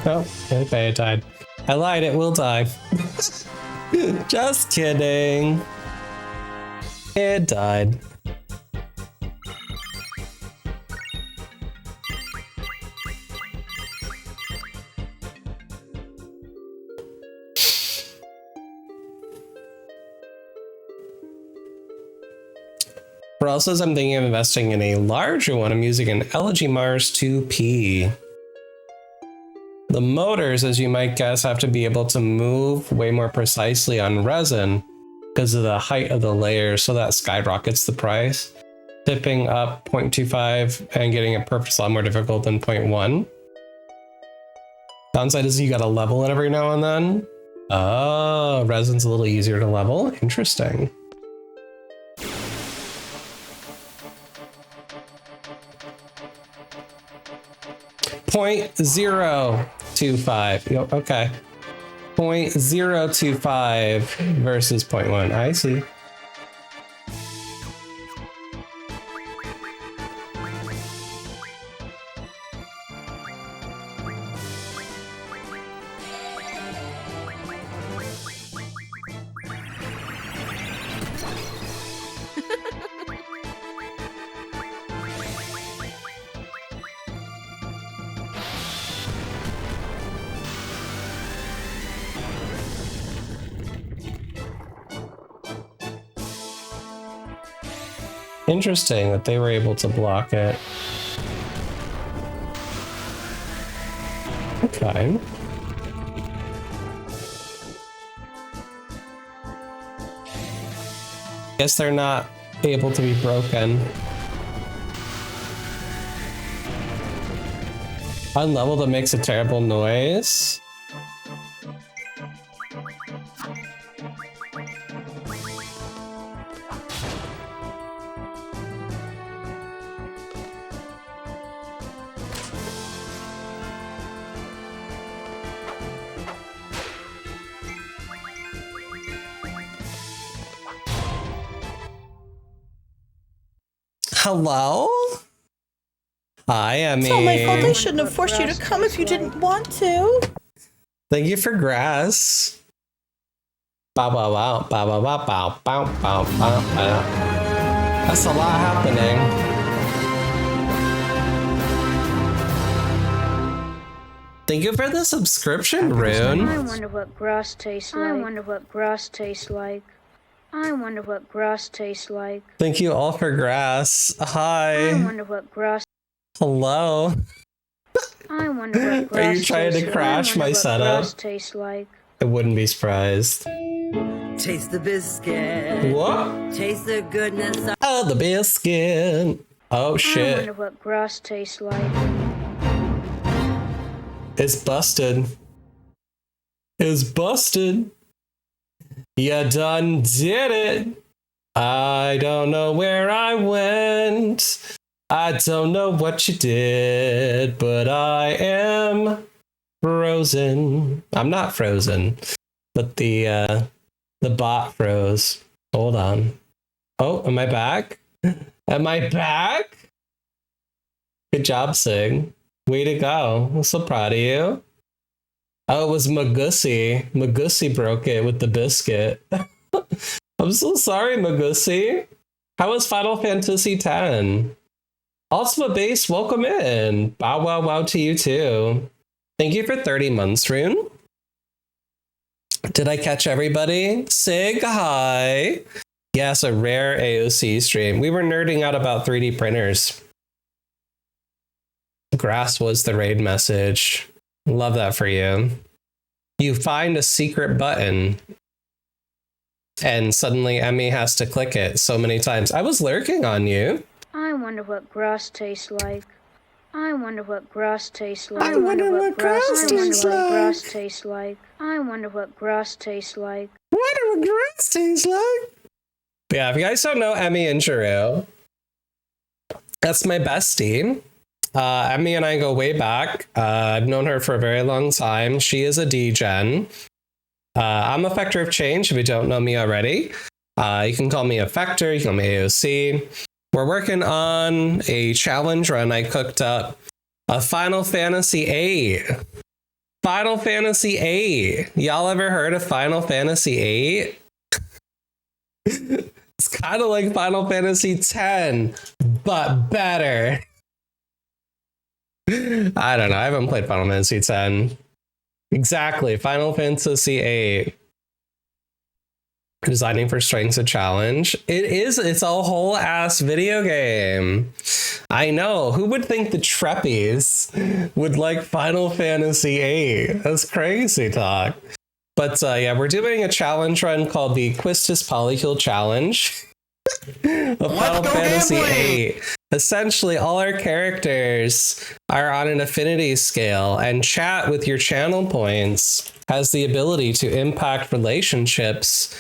Oh, okay, it died. I lied, it will die. Just kidding. It died. For also, I'm thinking of investing in a larger one. I'm using an LG Mars 2P. The motors, as you might guess, have to be able to move way more precisely on resin because of the height of the layers, so that skyrockets the price. Tipping up 0.25 and getting it perfect is a lot more difficult than 0.1. Downside is you gotta level it every now and then. Oh, resin's a little easier to level. Interesting. .025. Yep, okay. 0.025 versus 0.1. I see. Interesting that they were able to block it. Okay. Guess they're not able to be broken. Unleveled, it makes a terrible noise. Hello? Hi, Emmy. It's all my fault. I shouldn't have forced you to come if you didn't want to. Thank you for grass. Bow, bow, bow, bow, bow, bow, bow, bow, bow, bow, bow. That's a lot happening. Thank you for the subscription, Rune. I wonder what grass tastes like. I wonder what grass tastes like. I wonder what grass tastes like. Thank you all for grass. Hi. I wonder what grass. Hello. I wonder what grass. Are you trying to crash my setup? Grass tastes like. I wouldn't be surprised. Taste the biscuit. What? Taste the goodness of Oh, the biscuit. Oh shit. I wonder what grass tastes like. It's busted. It's busted. You done did it. I don't know where I went. I don't know what you did, but I am frozen. I'm not frozen, but the bot froze. Hold on. Oh, am I back? Am I back? Good job, Sig. Way to go. I'm so proud of you. Oh, it was Magussy. Magussy broke it with the biscuit. I'm so sorry, Magussy. How was Final Fantasy X? Ultima Base, welcome in. Bow wow wow to you too. Thank you for 30 months, Rune. Did I catch everybody? Sig, hi. Yes, a rare AOC stream. We were nerding out about 3D printers. Grass was the raid message. Love that for you. You find a secret button and suddenly Emmy has to click it so many times. I was lurking on you. I wonder what grass tastes like. I wonder what grass tastes like. I wonder what grass tastes like. I wonder what grass tastes like. Wonder what grass tastes like. Yeah, if you guys don't know Emmy and Giroux, that's my bestie. Emmy and I go way back. I've known her for a very long time. She is a D-Gen. I'm a Factor of Change if you don't know me already. You can call me a Factor, you can call me AOC. We're working on a challenge run. I cooked up a Final Fantasy VIII. Final Fantasy VIII. Y'all ever heard of Final Fantasy VIII? It's kind of like Final Fantasy X, but better. I don't know. I haven't played Final Fantasy X. Exactly. Final Fantasy VIII. Designing for Strengths a challenge. It's a whole ass video game. I know. Who would think the Treppies would like Final Fantasy VIII? That's crazy talk. But yeah, we're doing a challenge run called the Quistis Polycule Challenge of Final Fantasy VIII. Essentially, all our characters are on an affinity scale, and chat with your channel points has the ability to impact relationships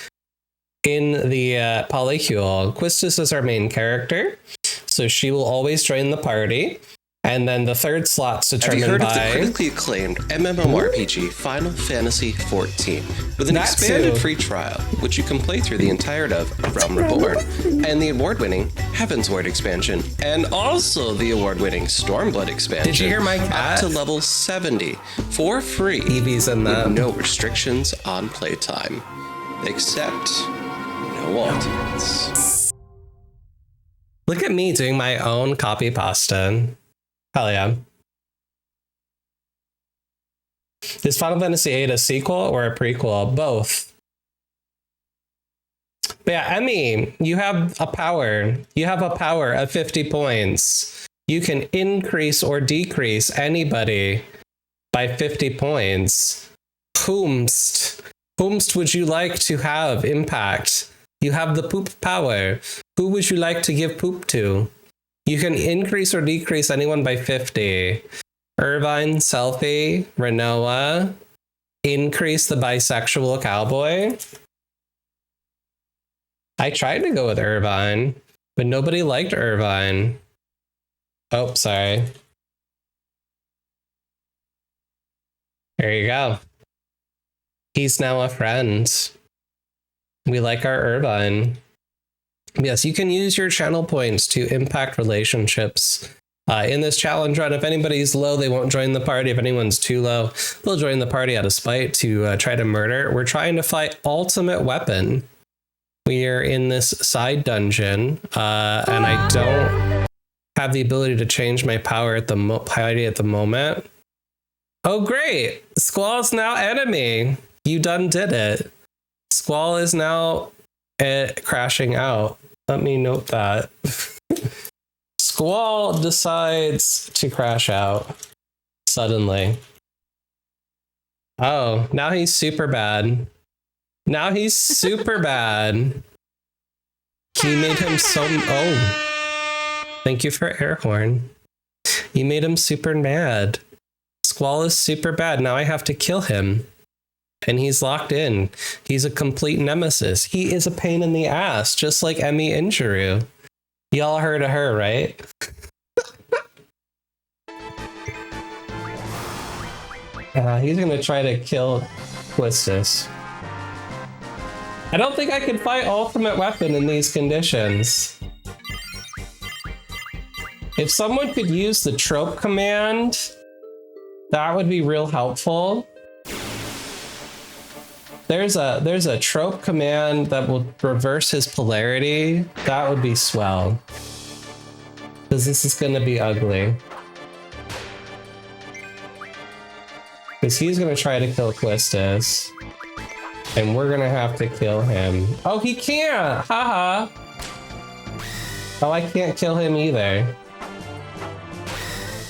in the polycule. Quistis is our main character, so she will always join the party. And then the third slot's determined by... Have you heard of the critically acclaimed MMORPG Final Fantasy XIV? With an expanded free trial, which you can play through the entirety of Realm Reborn, and the award-winning Heavensward expansion, and also the award-winning Stormblood expansion. Did you hear my cat? Up to level 70 for free. Eevee's in that. With no restrictions on playtime. Except no ultimates. Look at me doing my own copy pasta. Hell yeah. Is Final Fantasy VIII a sequel or a prequel? Both. But yeah, Emmy, you have a power. You have a power of 50 points. You can increase or decrease anybody by 50 points. Whomst would you like to have impact? You have the poop power. Who would you like to give poop to? You can increase or decrease anyone by 50. Irvine, Selfie, Renoa. Increase the bisexual cowboy. I tried to go with Irvine, but nobody liked Irvine. Oh, sorry. There you go. He's now a friend. We like our Irvine. Yes, you can use your channel points to impact relationships. In this challenge run, if anybody's low, they won't join the party. If anyone's too low, they'll join the party out of spite to try to murder. We're trying to fight Ultimate Weapon. We are in this side dungeon, and I don't have the ability to change my power at the party at the moment. Oh, great! Squall's now enemy. You done did it. Squall is now crashing out. Let me note that. Squall decides to crash out suddenly. Oh, now he's super bad. Now he's super bad. He made him so... Oh. Thank you for air horn. You made him super mad. Squall is super bad. Now I have to kill him. And he's locked in. He's a complete nemesis. He is a pain in the ass, just like Emmy and Giroux. Y'all heard of her, right? He's gonna try to kill Quistis. I don't think I could fight Ultimate Weapon in these conditions. If someone could use the trope command, that would be real helpful. There's a trope command that will reverse his polarity. That would be swell. Because this is gonna be ugly. Because he's gonna try to kill Quistis. And we're gonna have to kill him. Oh, he can't! Haha! Oh, I can't kill him either.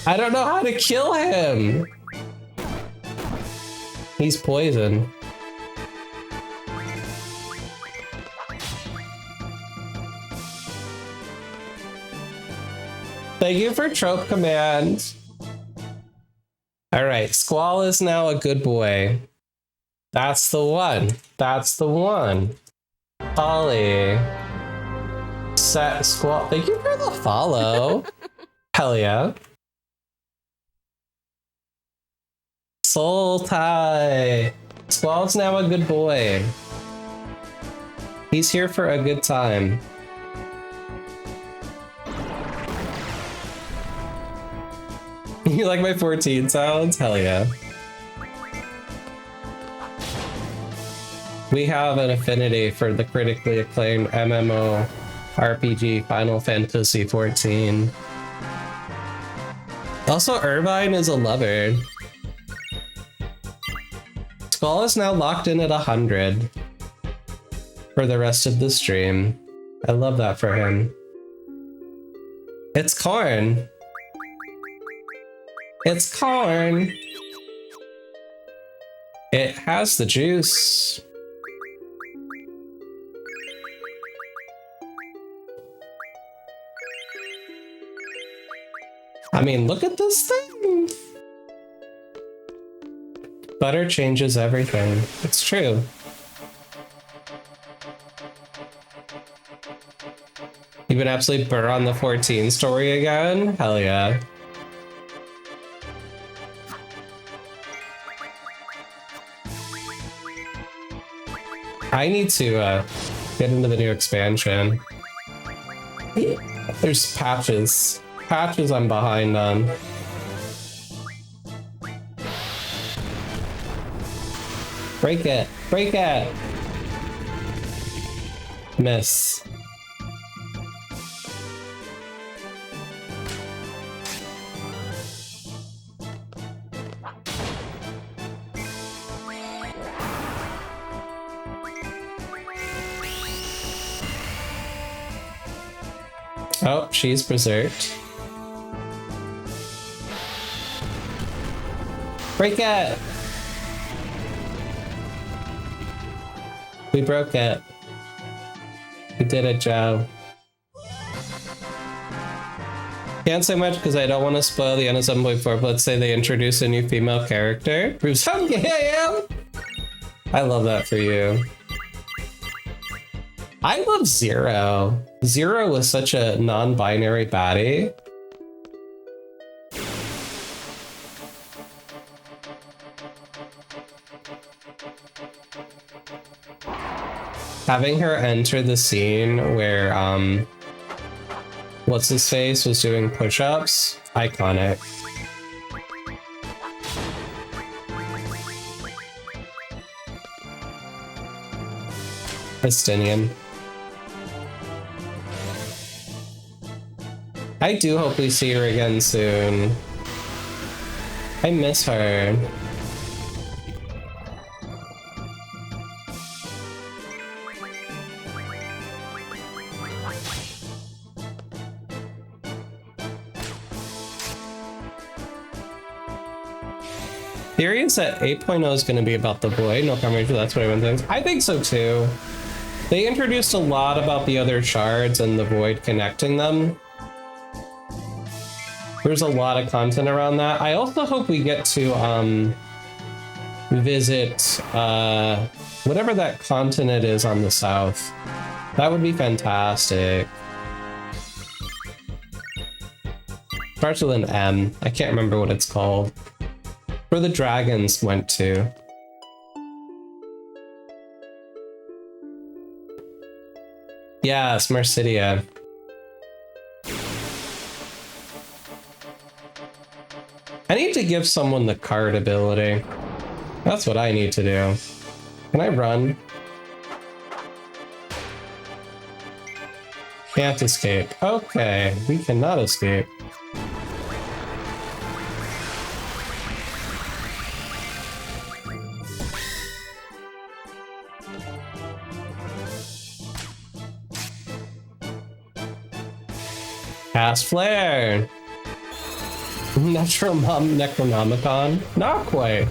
I don't know how to kill him! He's poisoned. Thank you for trope command. Alright, Squall is now a good boy. That's the one. That's the one. Polly. Set Squall. Thank you for the follow. Hell yeah. Soul tie. Squall's now a good boy. He's here for a good time. You like my 14 sounds? Hell yeah. We have an affinity for the critically acclaimed MMO RPG Final Fantasy XIV. Also, Irvine is a lover. Squall is now locked in at 100 for the rest of the stream. I love that for him. It's corn. It's corn. It has the juice. I mean, look at this thing. Butter changes everything. It's true. You've been absolutely burnt on the 14 story again? Hell yeah. I need to get into the new expansion. There's patches. Patches I'm behind on. Break it! Break it! Miss. Oh, she's berserked. Break it! We broke it. We did it, Joe. Can't say much because I don't want to spoil the end of 7.4, but let's say they introduce a new female character. Proves how gay I am! I love that for you. I love Zero. Zero was such a non-binary baddie. Having her enter the scene where, what's-his-face was doing push-ups, iconic. Estinian. I do hope we see her again soon. I miss her. Theory is that 8.0 is going to be about the void. No confirmation, that's what everyone thinks. I think so too. They introduced a lot about the other shards and the void connecting them. There's a lot of content around that. I also hope we get to visit whatever that continent is on the south. That would be fantastic. Starts with an M. I can't remember what it's called. Where the dragons went to. Yes, Mercidia. I need to give someone the card ability. That's what I need to do. Can I run? Can't escape. Okay, we cannot escape. Cast Flare! Necronomicon? Not quite.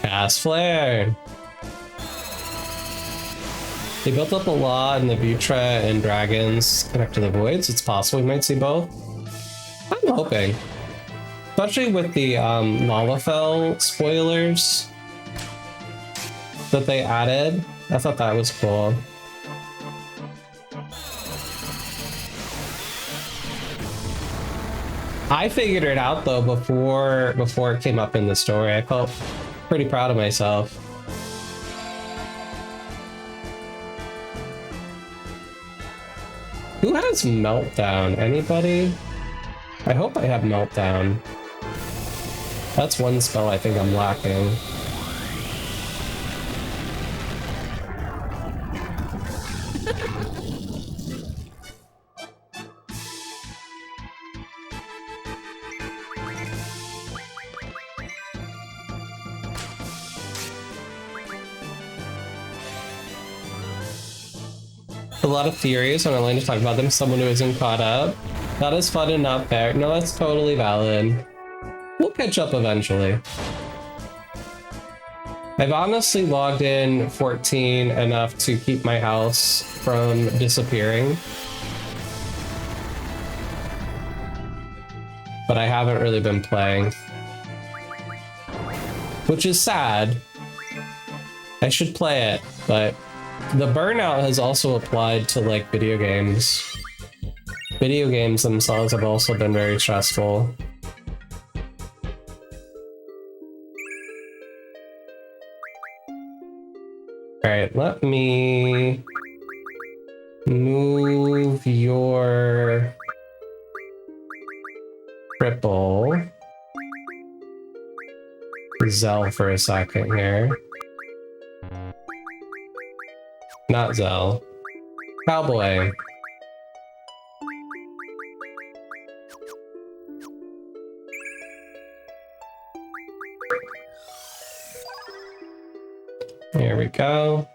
Cast Flare! They built up a lot in the Butra and Dragons Connect to the Voids. It's possible we might see both. I'm hoping. Especially with the Lalafell spoilers that they added. I thought that was cool. I figured it out though before it came up in the story. I felt pretty proud of myself. Who has Meltdown? Anybody? I hope I have Meltdown. That's one spell I think I'm lacking. A lot of theories when I learn to talk about them. Someone who isn't caught up. Not as fun and not fair. No, that's totally valid. We'll catch up eventually. I've honestly logged in 14 enough to keep my house from disappearing. But I haven't really been playing. Which is sad. I should play it, but the burnout has also applied to like video games. Video games themselves have also been very stressful. Alright, let me move your triple Zell for a second here. Not Zell. Cowboy. Here we go.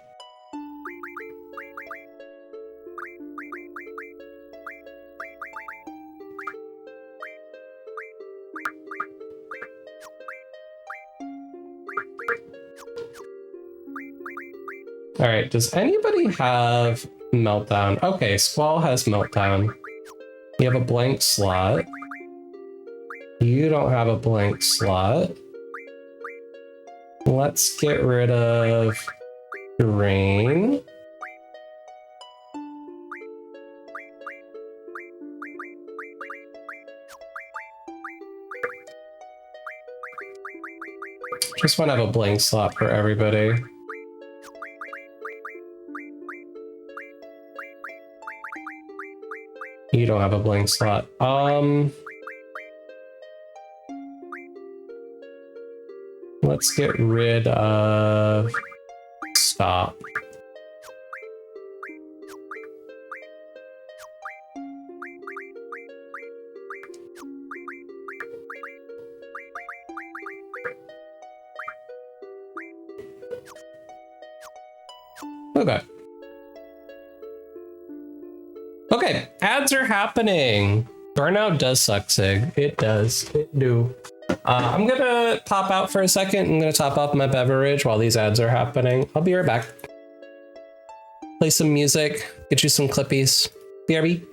All right, does anybody have Meltdown? Okay, Squall has Meltdown. You have a blank slot. You don't have a blank slot. Let's get rid of Rain. Just want to have a blank slot for everybody. You don't have a blank slot. Let's get rid of Stop. Okay. Okay, ads are happening. Burnout does suck, Sig. It does. It do. I'm gonna pop out for a second. I'm gonna top up my beverage while these ads are happening. I'll be right back. Play some music, get you some clippies. BRB.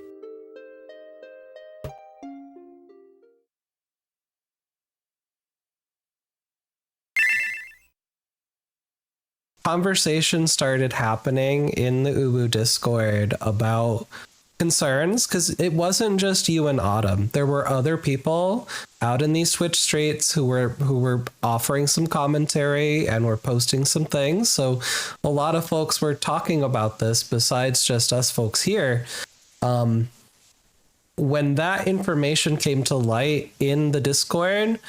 conversation started happening in the Ubu Discord about concerns, because it wasn't just you and Autumn. There were other people out in these Twitch streets who were offering some commentary and were posting some things. So a lot of folks were talking about this besides just us folks here. When that information came to light in the Discord,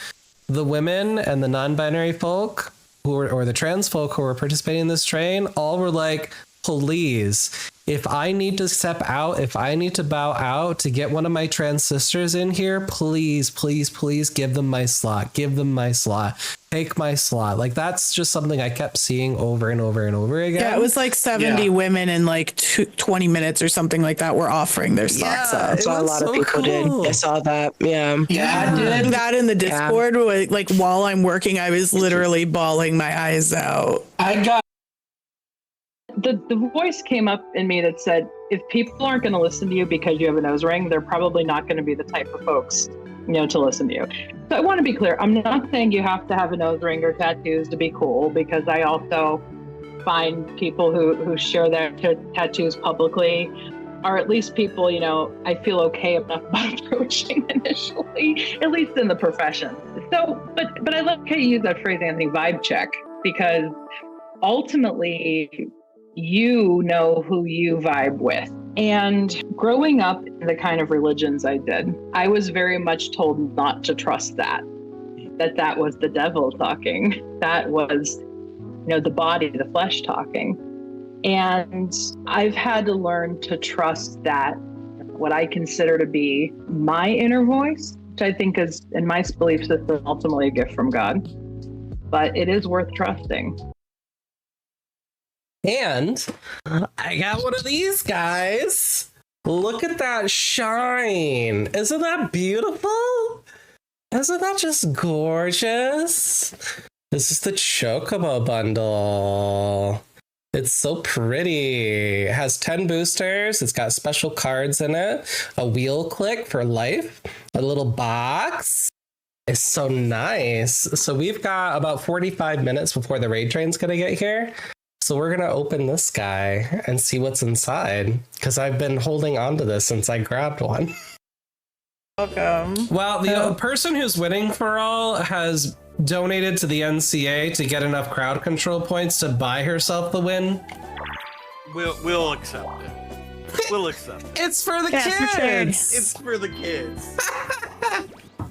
the women and the non-binary folk or the trans folk who were participating in this train all were like, please, if I need to step out, if I need to bow out to get one of my trans sisters in here, please, please, please give them my slot. Give them my slot. Take my slot. Like, that's just something I kept seeing over and over and over again. Yeah, it was like 70 women in like 20 minutes or something like that were offering their slots up. I saw a lot of people did. I saw that. Yeah. Yeah, I did that in the Discord. Like, while I'm working, I was literally bawling my eyes out. I got the voice came up in me that said, if people aren't going to listen to you because you have a nose ring, they're probably not going to be the type of folks, to listen to you. So I want to be clear. I'm not saying you have to have a nose ring or tattoos to be cool, because I also find people who share their tattoos publicly are at least people, I feel okay enough about approaching initially, at least in the profession. So, but I like how you use that phrase, Anthony, vibe check, because ultimately, you know who you vibe with. And growing up in the kind of religions I did, I was very much told not to trust that was the devil talking. That was, the body, the flesh talking. And I've had to learn to trust that, what I consider to be my inner voice, which I think is, in my belief system, ultimately a gift from God. But it is worth trusting. And I got one of these guys. Look at that shine. Isn't that beautiful? Isn't that just gorgeous? This is the Chocobo bundle. It's so pretty. It has 10 boosters. It's got special cards in it. A wheel click for life. A little box. It's so nice. So we've got about 45 minutes before the raid train's gonna get here. So we're going to open this guy and see what's inside, because I've been holding on to this since I grabbed one. Welcome. Well, the person who's winning for all has donated to the NCA to get enough crowd control points to buy herself the win. We'll accept it. We'll accept it. It's for the kids. It's for the kids.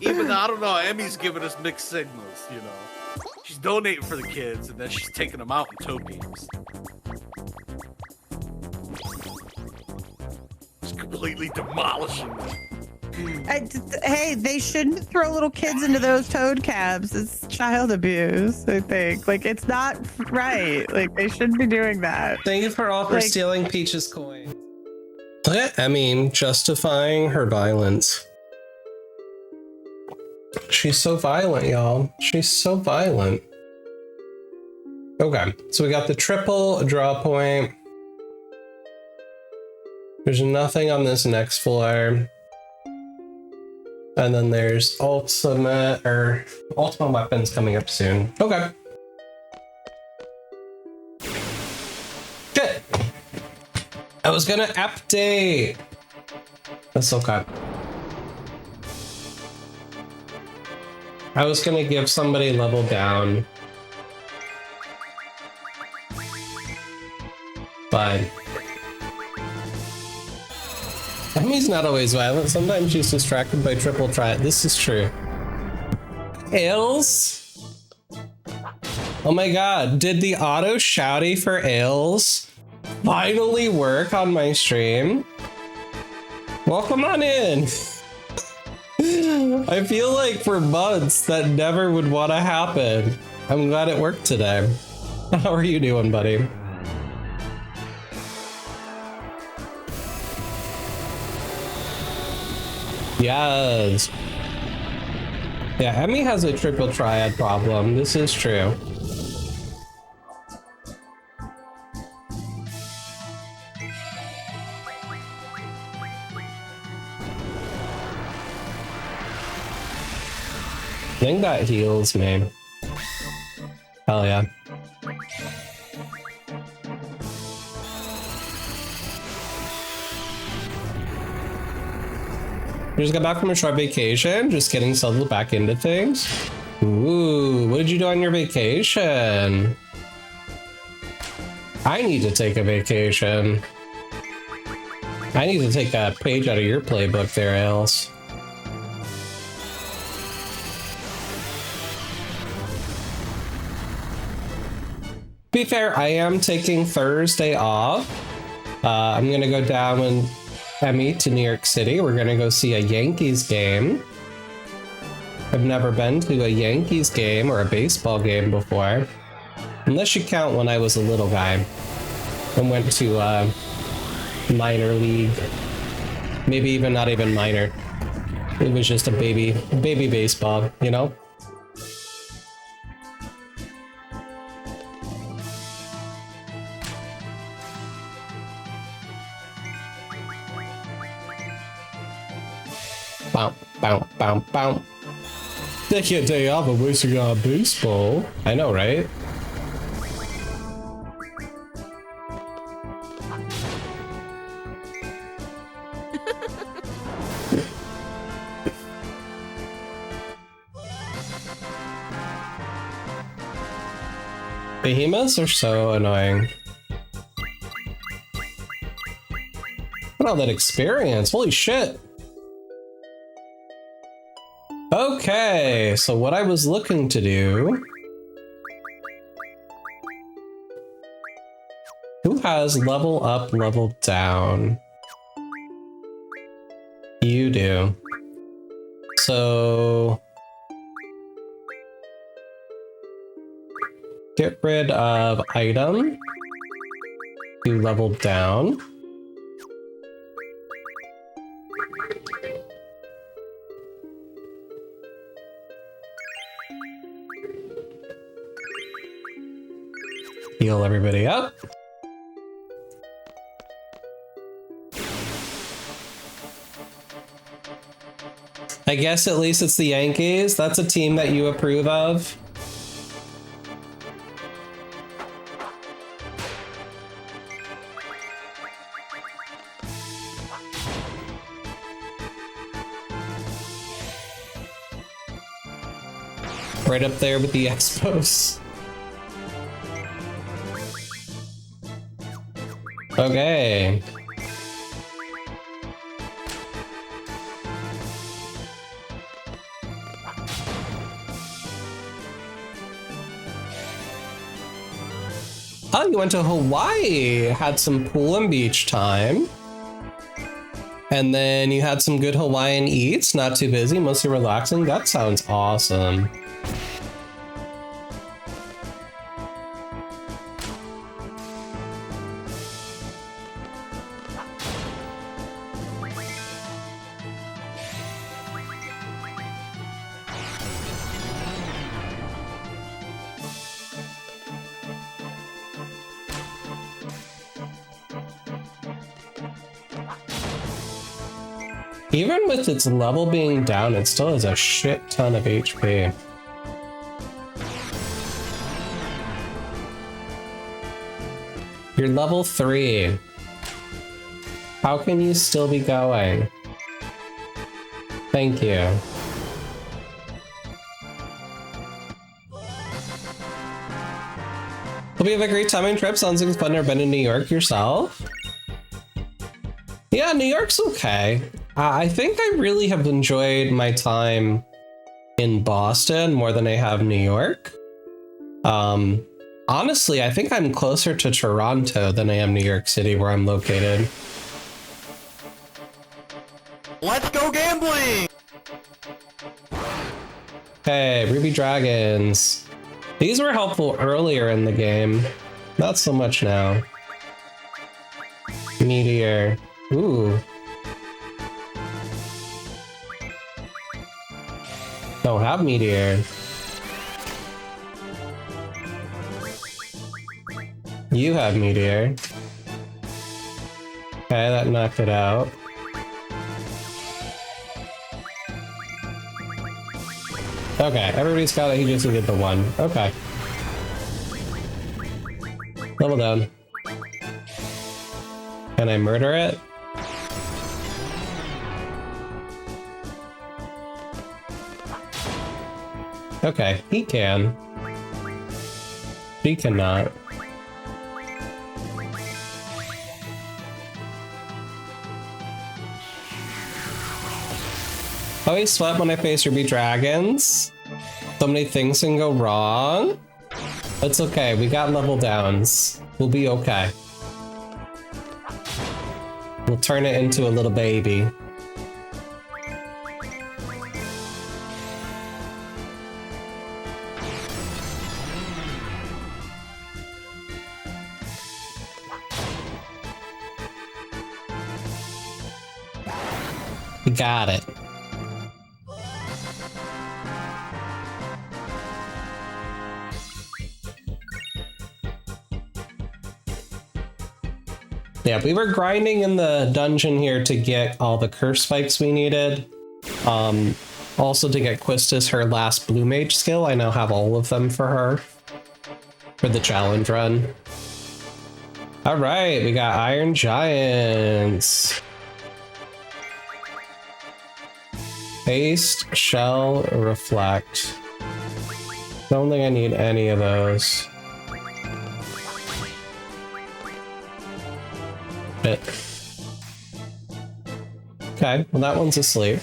Even though, I don't know, Emmy's giving us mixed signals, She's donating for the kids, and then she's taking them out in tow games. Just completely demolishing them. Hey, they shouldn't throw little kids into those toad cabs. It's child abuse, I think. Like, it's not right. Like, they shouldn't be doing that. Thank you for all for stealing Peach's coin. Look at Emmy justifying her violence. She's so violent, y'all. She's so violent. Okay, so we got the triple draw point. There's nothing on this next floor. And then there's ultimate weapons coming up soon. Okay. Good. I was gonna update. That's okay. I was gonna give somebody level down, but Emmy's not always violent. Sometimes she's distracted by triple try. This is true. Ailes? Oh my god, did the auto shouty for Ailes finally work on my stream? Welcome on in. I feel like for months that never would want to happen. I'm glad it worked today. How are you doing, buddy? Yes. Yeah, Emmy has a triple triad problem. This is true. I think that heals me. Hell yeah. just got back from a short vacation, just getting settled back into things. Ooh, what did you do on your vacation? I need to take a vacation. I need to take a page out of your playbook there, Ails. To be fair, I am taking Thursday off. I'm gonna go down with Emmy to New York City. We're gonna go see a Yankees game. I've never been to a Yankees game or a baseball game before. Unless you count when I was a little guy and went to minor league. Maybe even not even minor. It was just a baby baseball, you know? Bow, bow, bow, bow. Take your day off and wasting on baseball. I know, right? Behemoths are so annoying. Look at all that experience. Holy shit. Okay, so what I was looking to do... Who has level up, level down? You do. So... Get rid of item. Do level down. Heal everybody up. I guess at least it's the Yankees. That's a team that you approve of. Right up there with the Expos. Okay. Oh, you went to Hawaii, had some pool and beach time. And then you had some good Hawaiian eats, not too busy, mostly relaxing. That sounds awesome. Even with its level being down, it still has a shit ton of HP. You're level 3. How can you still be going? Thank you. Hope you have a great time and trip. Sounds like it's fun. Never been in New York yourself? Yeah, New York's okay. I think I really have enjoyed my time in Boston more than I have New York. Honestly, I think I'm closer to Toronto than I am New York City, where I'm located. Let's go gambling! Hey, Ruby Dragons. These were helpful earlier in the game. Not so much now. Meteor. Ooh. Don't have Meteor. You have Meteor. Okay, that knocked it out. Okay, everybody's got it. He just needed the one. Okay. Level down. Can I murder it? Okay, he can. She cannot. I always sweat when I face Ruby Dragons. So many things can go wrong. It's okay, we got level downs. We'll be okay. We'll turn it into a little baby. We got it. Yeah, we were grinding in the dungeon here to get all the curse spikes we needed. Also to get Quistis her last blue mage skill. I now have all of them for her. For the challenge run. Alright, we got Iron Giants. Haste, Shell, Reflect. Don't think I need any of those. Shit. Okay, well that one's asleep.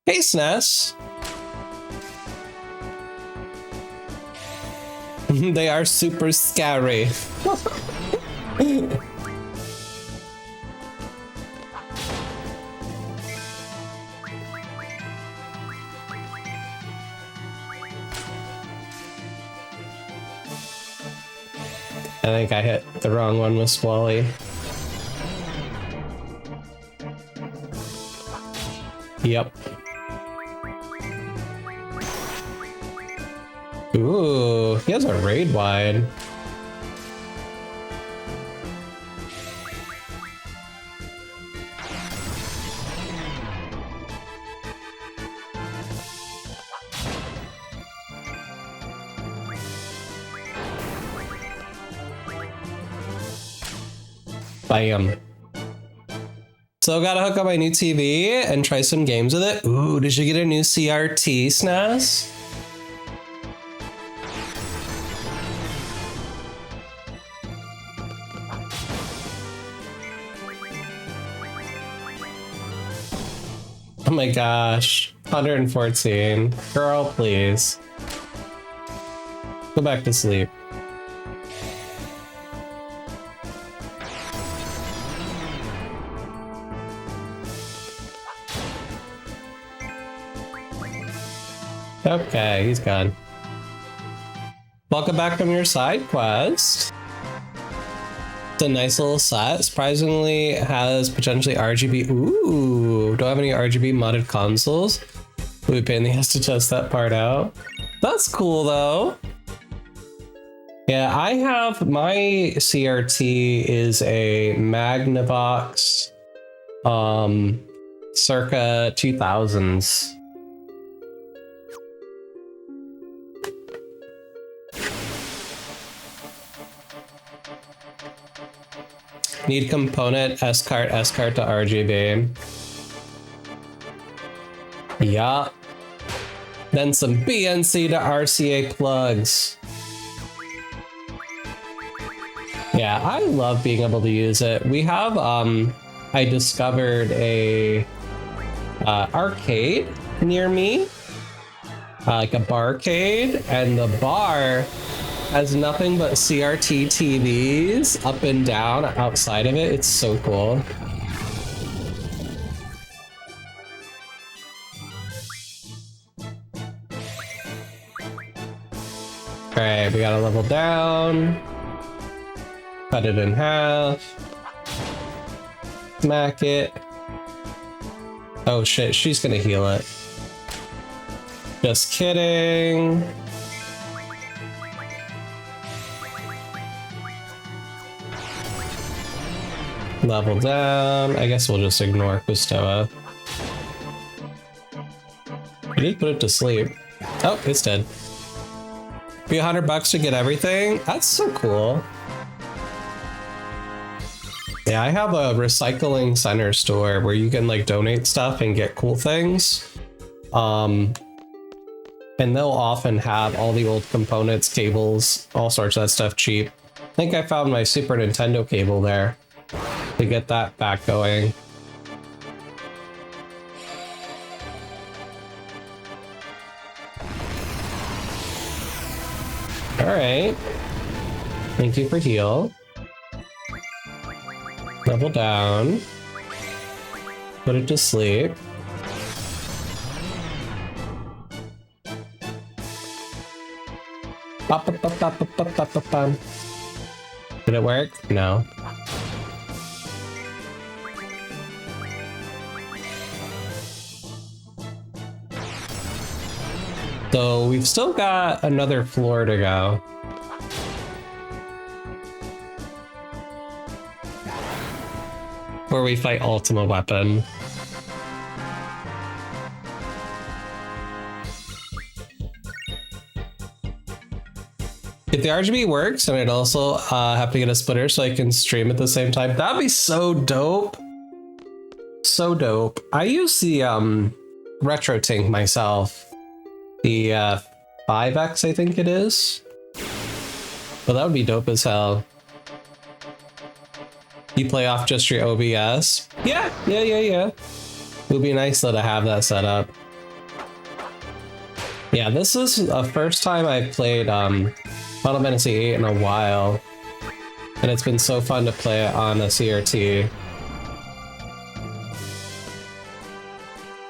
Hey, SNES. They are super scary. I think I hit the wrong one with Squally. Yep. Ooh, he has a raid wide. Bam. So gotta hook up my new TV and try some games with it. Ooh, did you get a new CRT, SNES? Oh my gosh, 114. Girl, please. Go back to sleep. Okay, he's gone. Welcome back from your side quest. It's a nice little set. Surprisingly, it has potentially RGB. Ooh, don't have any RGB modded consoles. Ooh, pain in the ass to test that part out. That's cool though. Yeah, I have my CRT is a Magnavox, circa 2000s. Need component S-cart to RGB. Yup. Then some BNC to RCA plugs. Yeah, I love being able to use it. We have, I discovered a arcade near me, like a barcade, and the bar has nothing but CRT TVs up and down outside of it. It's so cool. Alright, we gotta level down. Cut it in half. Smack it. Oh shit, she's gonna heal it. Just kidding. Level down. I guess we'll just ignore Quistoa. I did put it to sleep. Oh, it's dead. Be $100 to get everything? That's so cool. Yeah, I have a recycling center store where you can like donate stuff and get cool things. And they'll often have all the old components, cables, all sorts of that stuff cheap. I think I found my Super Nintendo cable there to get that back going. All right. Thank you for heal. Level down. Put it to sleep. Did it work? No. So we've still got another floor to go. Where we fight Ultima Weapon. If the RGB works and I'd also have to get a splitter so I can stream at the same time, that'd be so dope. So dope. I use the RetroTink myself. The 5X, I think it is. But that would be dope as hell. You play off just your OBS? Yeah. It would be nice though to have that set up. Yeah, this is the first time I've played Final Fantasy VIII in a while. And it's been so fun to play it on a CRT.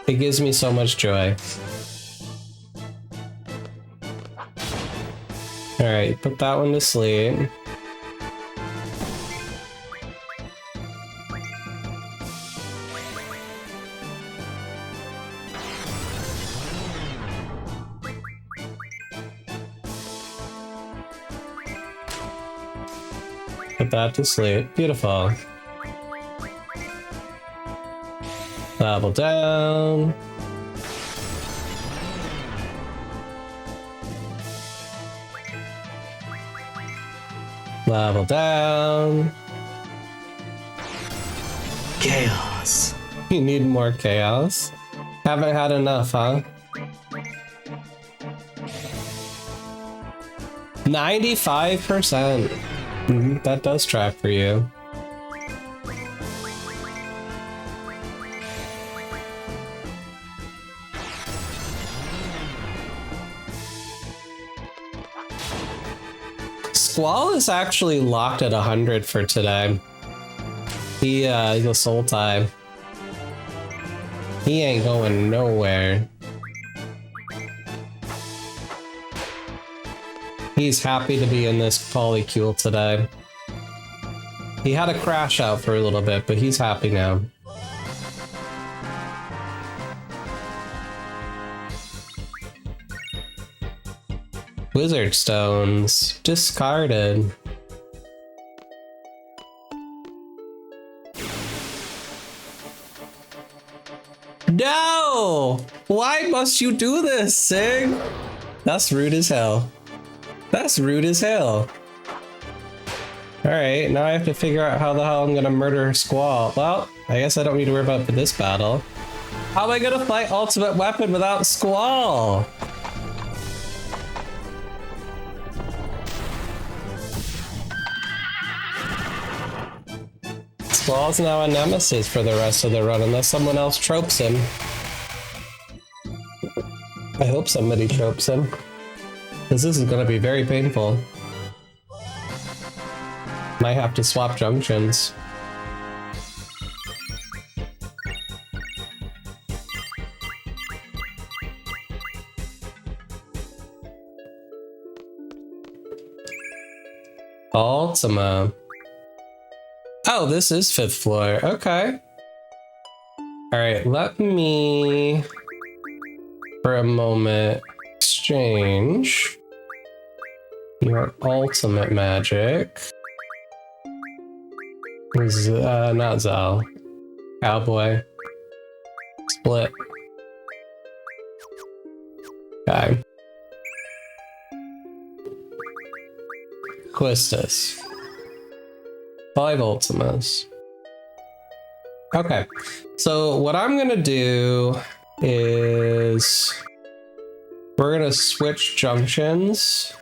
It gives me so much joy. Alright, put that one to sleep. Put that to sleep. Beautiful. Level down. Level down. Chaos. You need more chaos? Haven't had enough, huh? 95%. That does track for you. Squall is actually locked at 100 for today. He's a soul tie. He ain't going nowhere. He's happy to be in this polycule today. He had a crash out for a little bit, but he's happy now. Wizard stones discarded. No! Why must you do this, Sig? That's rude as hell. That's rude as hell. Alright, now I have to figure out how the hell I'm gonna murder Squall. Well, I guess I don't need to worry about it for this battle. How am I gonna fight Ultimate Weapon without Squall? Squall's now a nemesis for the rest of the run unless someone else tropes him. I hope somebody tropes him. Because this is going to be very painful. Might have to swap junctions. Ultima. Oh, this is 5th floor. Okay. Alright, let me, for a moment, exchange your ultimate magic. Not Zal. Cowboy. Split. Okay. Quistis. 5 Ultimas. Okay. So what I'm gonna do is we're gonna switch junctions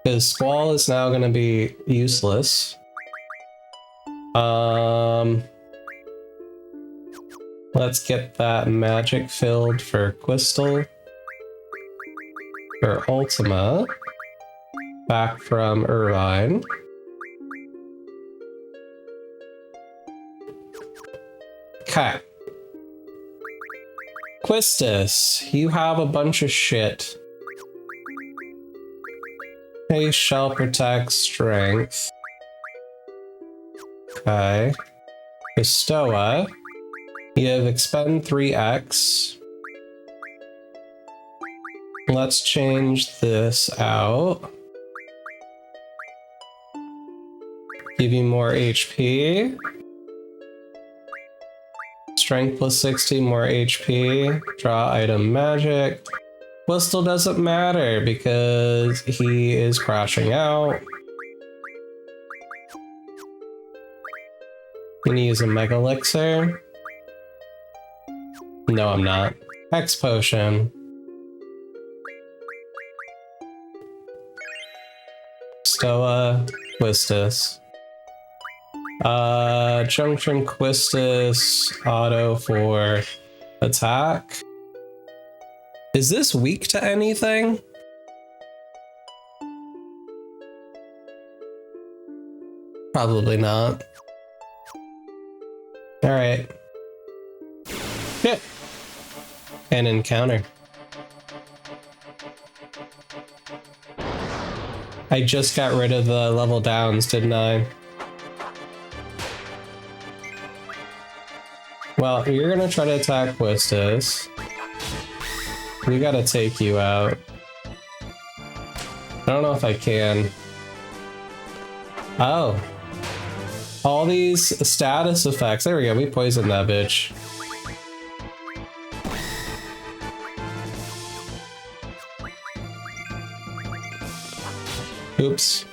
because Squall is now gonna be useless. Let's get that magic filled for Quistil. For Ultima. Back from Irvine. Okay. Quistis, you have a bunch of shit. Haste, Shell, Protect, Strength. Okay. Bestoa, you have Expend 3x. Let's change this out. Give you more HP. Strength plus 60, more HP. Draw item magic. Well, still doesn't matter because he is crashing out. Gonna use a Mega Elixir. No, I'm not. X Potion. Stoa, Quistis. Junction Quistis, auto for attack. Is this weak to anything? Probably not. Alright. Yeah. And encounter. I just got rid of the level downs, didn't I? Well, you're gonna try to attack Quistis. We gotta take you out. I don't know if I can. Oh. All these status effects. There we go, we poisoned that bitch. Oops.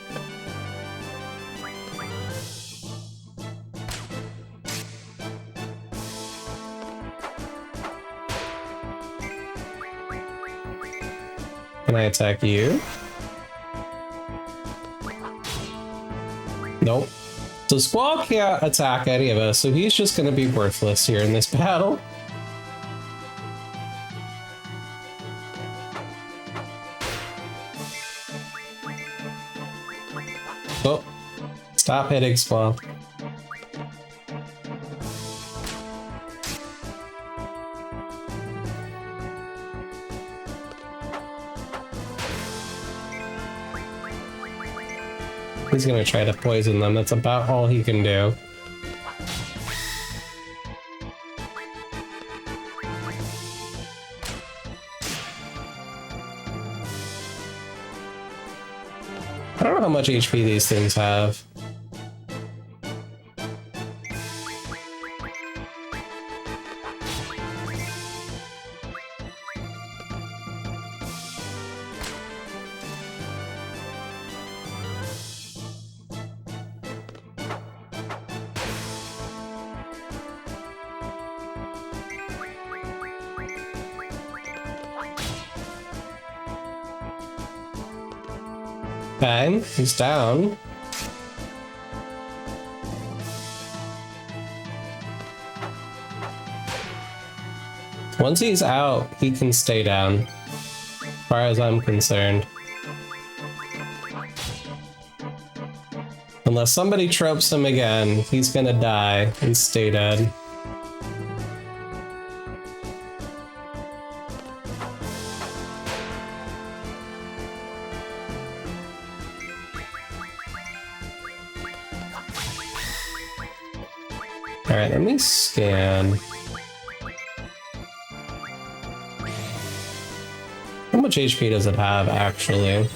Can I attack you? Nope. So Squall can't attack any of us, so he's just gonna be worthless here in this battle. Oh, stop hitting Squall. He's gonna try to poison them. That's about all he can do. I don't know how much HP these things have. Okay, he's down. Once he's out, he can stay down, as far as I'm concerned. Unless somebody tropes him again, he's gonna die and stay dead. Alright, let me scan. How much HP does it have, actually?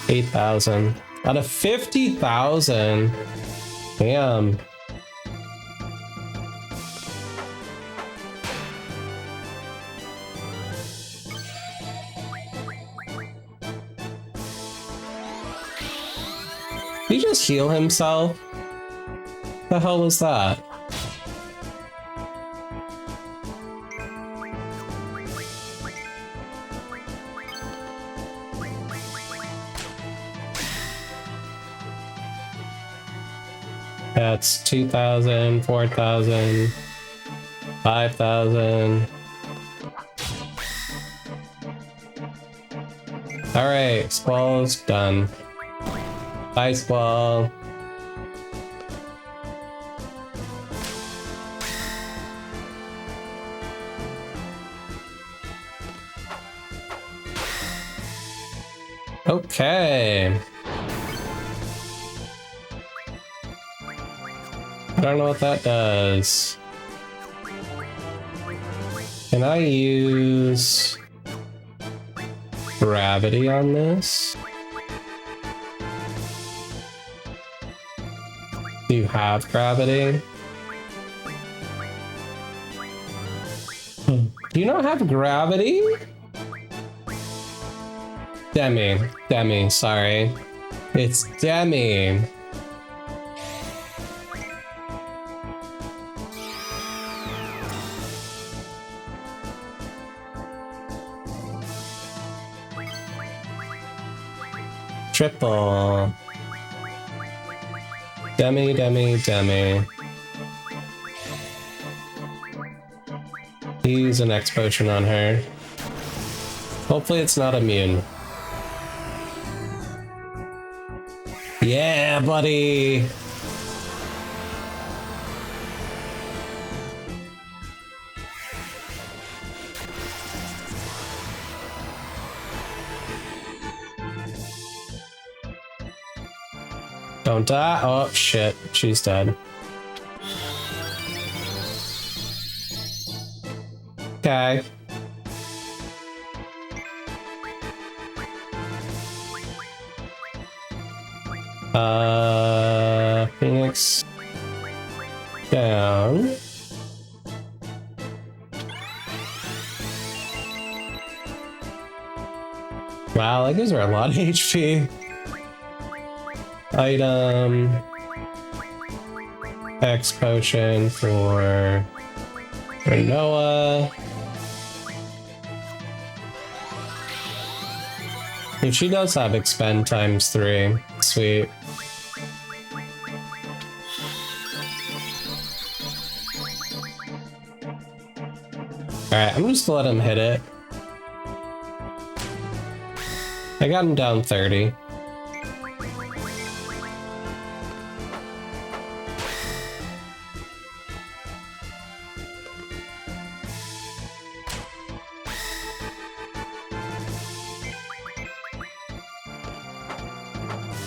8,000. Out of 50,000. Damn. Did he just heal himself? The hell was that? That's 2,000, 4,000, 5,000. Alright, Squall's done. Bye, Squall. Okay. I don't know what that does. Can I use gravity on this? Do you have gravity? Do you not have gravity? Demi, sorry. It's Demi. Triple. Demi. Use an X potion on her. Hopefully it's not immune. Yeah, buddy! Don't die. Oh, shit. She's dead. Okay. Phoenix down. Wow, that gives her a lot of HP. Item. X potion for Noah. And she does have expend ×3. Sweet. Alright, I'm just gonna let him hit it. I got him down 30.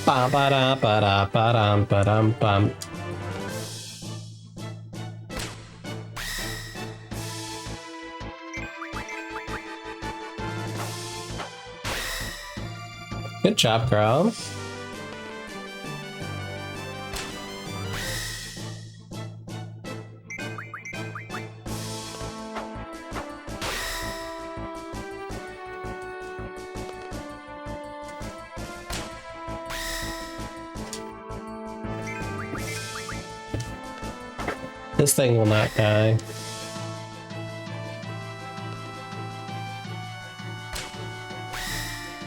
Ba-ba-da-ba-da-ba-dum-ba-dum-bum. Good job, girl. This thing will not die.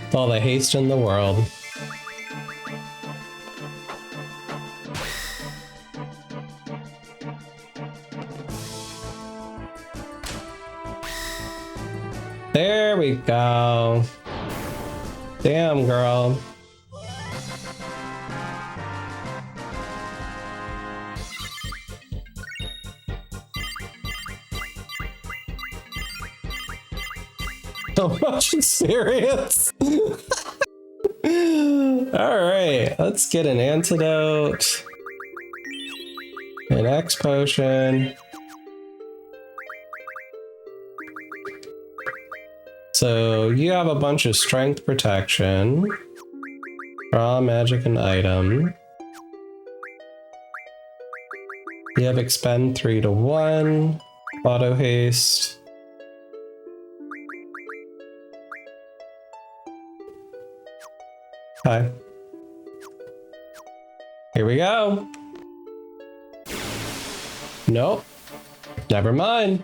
With all the haste in the world. There we go. Damn, girl. So much serious. Alright, let's get an antidote. An X potion. So you have a bunch of strength protection. Raw magic and item. You have expend 3 to 1. Auto haste. Hi. Here we go. Nope. Never mind.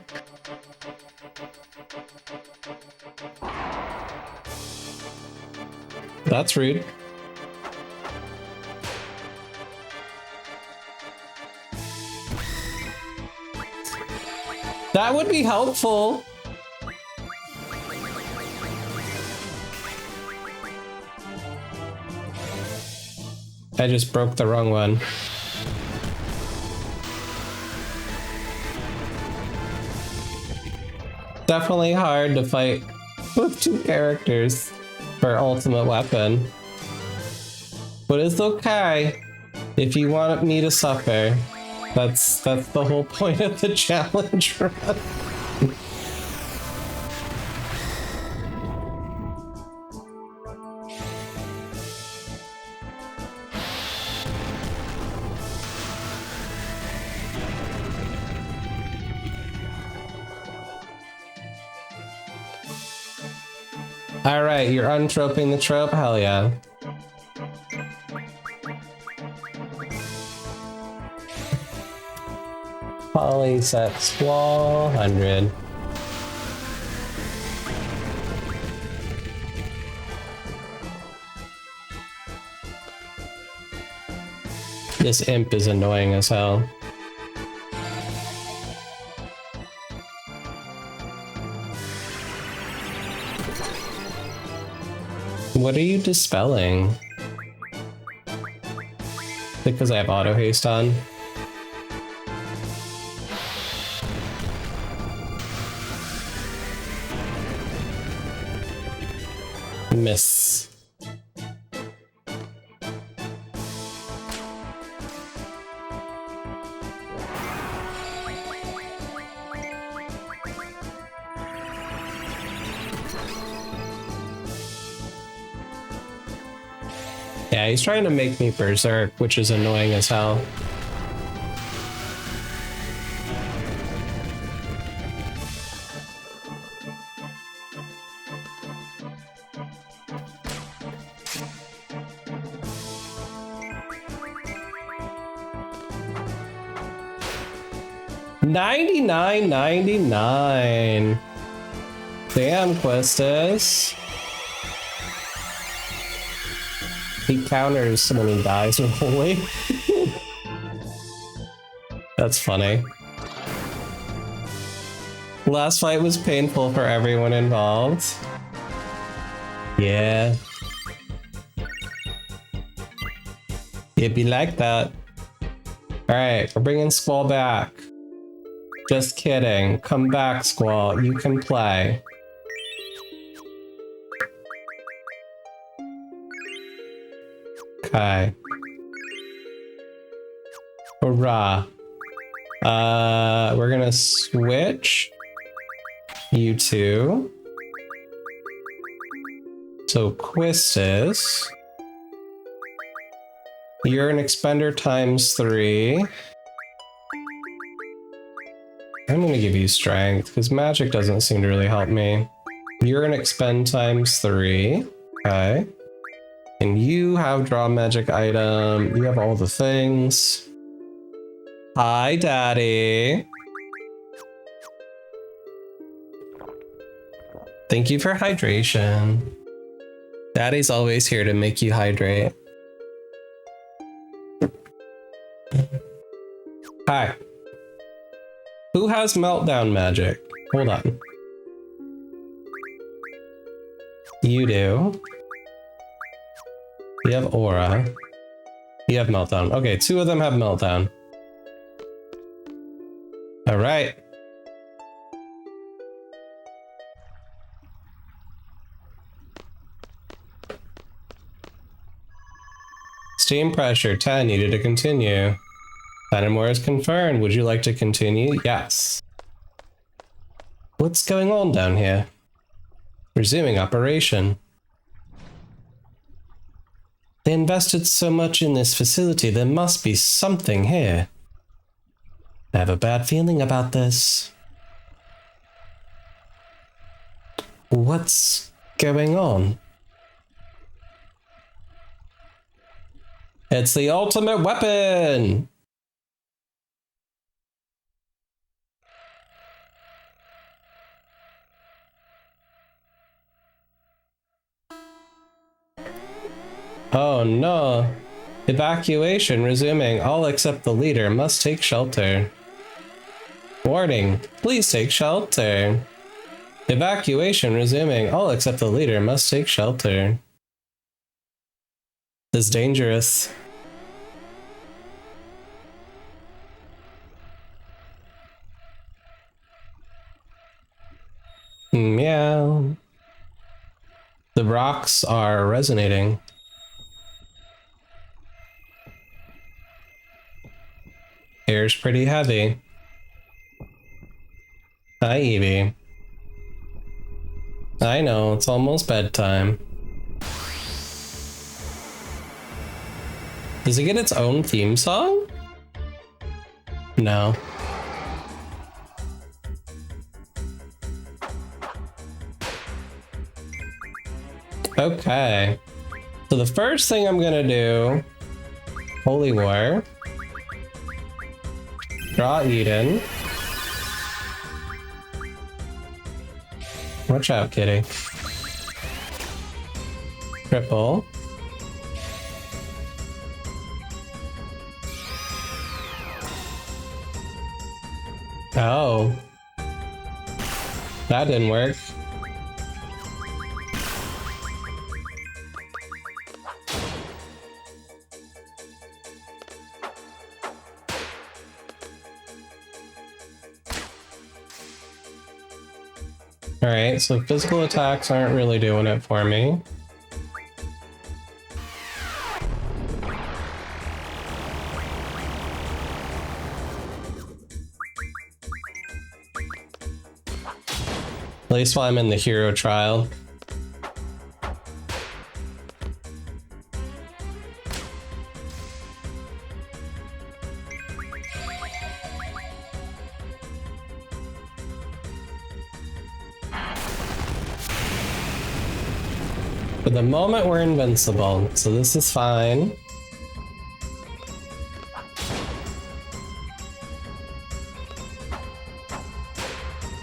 That's rude. That would be helpful. I just broke the wrong one. Definitely hard to fight with two characters for ultimate weapon. But it's okay if you want me to suffer. That's the whole point of the challenge run. Alright, you're untroping the trope? Hell yeah. Poly set squall 100. This imp is annoying as hell. What are you dispelling? Because I have auto haste on. Miss. Yeah, he's trying to make me berserk, which is annoying as hell. $99.99. Damn, Quistis. He counters when he dies with holy. That's funny. Last fight was painful for everyone involved. Yeah. It'd be like that. Alright, we're bringing Squall back. Just kidding. Come back, Squall. You can play. Okay. Hurrah. We're gonna switch you two. So Quistis, you're an expender ×3. I'm gonna give you strength because magic doesn't seem to really help me. You're an expend ×3. Okay. And you have draw magic item. You have all the things. Hi, Daddy. Thank you for hydration. Daddy's always here to make you hydrate. Hi. Who has meltdown magic? Hold on. You do. You have aura. You have meltdown. Okay, 2 of them have meltdown. All right. Steam pressure 10 needed to continue. 10 or more is confirmed. Would you like to continue? Yes. What's going on down here? Resuming operation. They invested so much in this facility, there must be something here. I have a bad feeling about this. What's going on? It's the ultimate weapon! Oh no. Evacuation resuming. All except the leader must take shelter. Warning, please take shelter. Evacuation resuming. All except the leader must take shelter. This is dangerous. Meow. The rocks are resonating. Air's pretty heavy. Hi, Evie. I know, it's almost bedtime. Does it get its own theme song? No. Okay. So the first thing I'm gonna do... Holy War. Draw Eden. Watch out, kitty. Triple. Oh. That didn't work. Alright, so physical attacks aren't really doing it for me. At least while I'm in the hero trial. For the moment, we're invincible, so this is fine.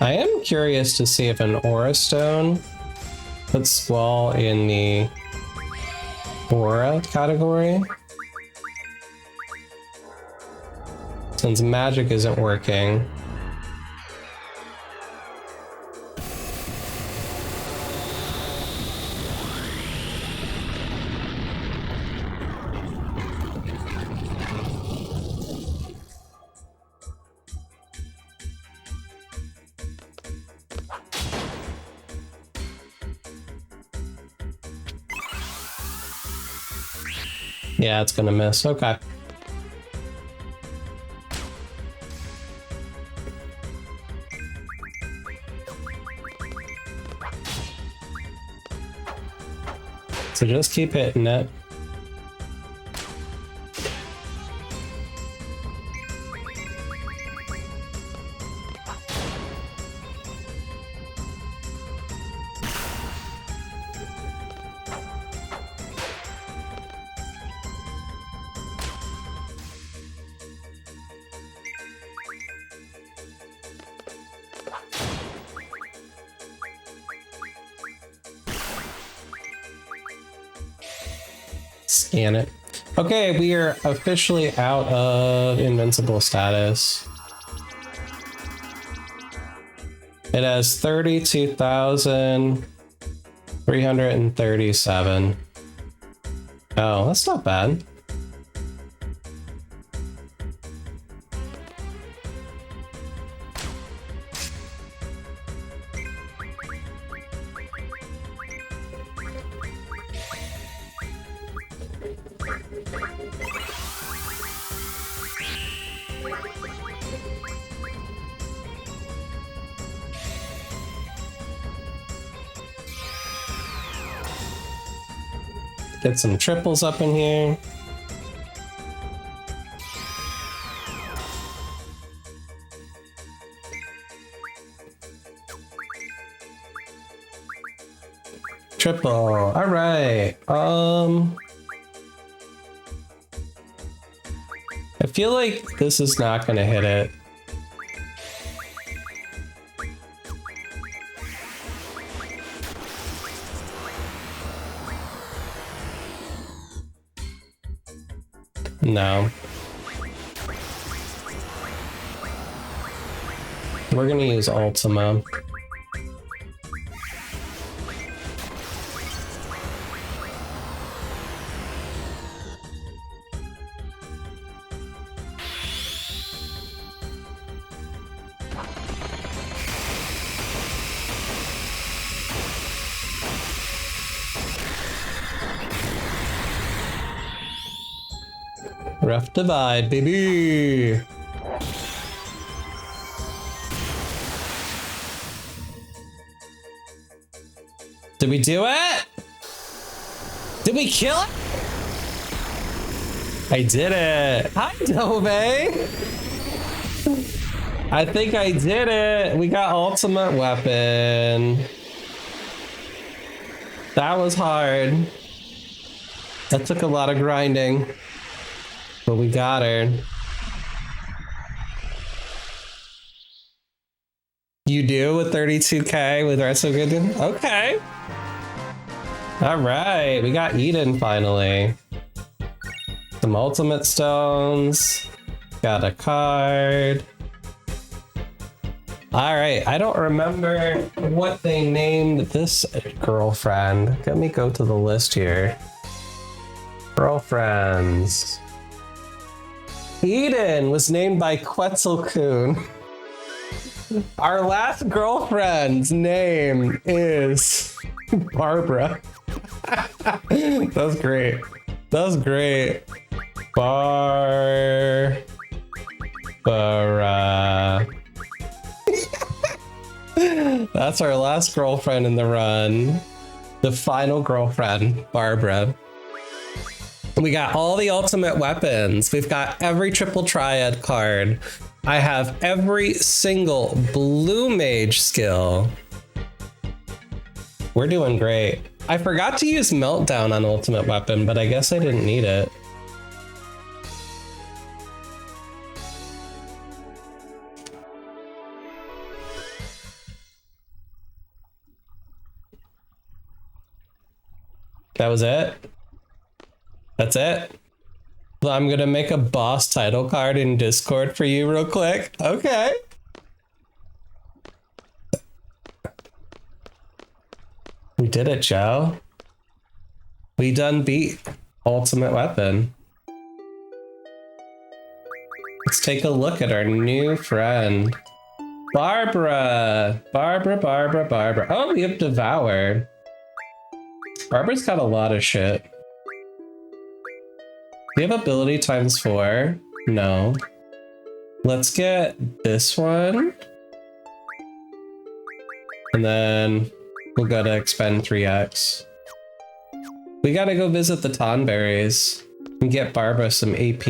I am curious to see if an Aura Stone puts Squall in the Aura category. Since magic isn't working. Yeah, it's gonna miss. Okay. So just keep hitting it. Scan it. Okay, we are officially out of invincible status. It has 32,337. Oh, that's not bad. Get some triples up in here. Triple. All right. feel like this is not gonna hit it. No. We're gonna use Ultima. Rough divide, baby. Did we do it? Did we kill it? I did it. Hi, Dove. I think I did it. We got ultimate weapon. That was hard. That took a lot of grinding. But we got her. You do with 32k with Resto Good? Okay. All right, we got Eden finally. Some ultimate stones. Got a card. All right, I don't remember what they named this girlfriend. Let me go to the list here. Girlfriends. Eden was named by Quetzalcoon. Our last girlfriend's name is Barbara. That was great. That was great. Barbara. That's our last girlfriend in the run. The final girlfriend, Barbara. We got all the ultimate weapons. We've got every triple triad card. I have every single blue mage skill. We're doing great. I forgot to use Meltdown on ultimate weapon, but I guess I didn't need it. That was it? That's it? Well, I'm gonna make a boss title card in Discord for you real quick. Okay. We did it, Joe. We done beat ultimate weapon. Let's take a look at our new friend. Barbara. Barbara. Oh, we have devoured. Barbara's got a lot of shit. We have ability ×4. No. Let's get this one. And then we'll go to expend 3x. We gotta go visit the Tonberries and get Barbara some AP.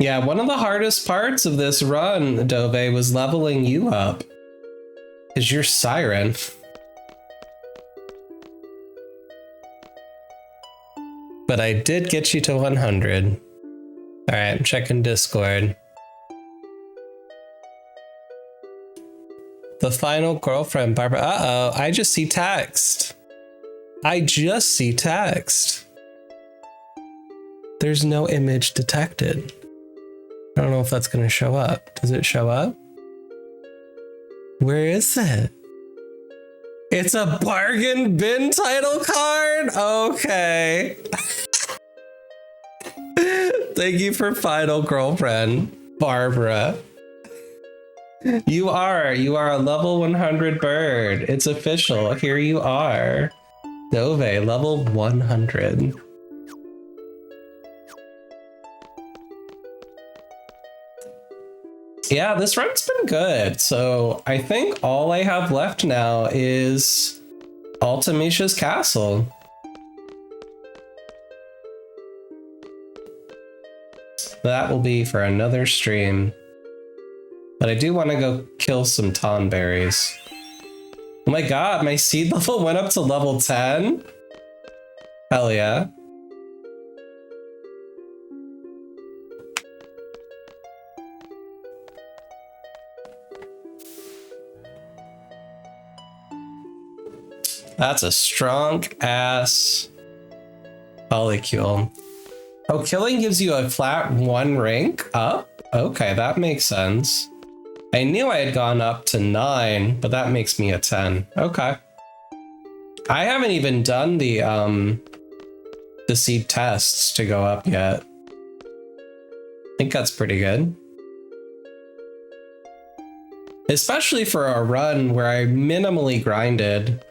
Yeah, one of the hardest parts of this run, Dove, was leveling you up. Because you're Siren. But I did get you to 100. All right, I'm checking Discord. The final girlfriend, Barbara. Uh-oh, I just see text. I just see text. There's no image detected. I don't know if that's gonna show up. Does it show up? Where is it? It's a bargain bin title card? Okay. Thank you for final girlfriend, Barbara. You are a level 100 bird. It's official. Here you are. Dove, level 100. Yeah, this run's been good. So I think all I have left now is Ultimisha's Castle. That will be for another stream. But I do want to go kill some Tonberries. Oh my god, my seed level went up to level 10? Hell yeah. That's a strong ass polycule. Oh, killing gives you a flat 1 rank up? Okay, that makes sense. I knew I had gone up to 9, but that makes me a 10. Okay. I haven't even done the seed tests to go up yet. I think that's pretty good. Especially for a run where I minimally grinded.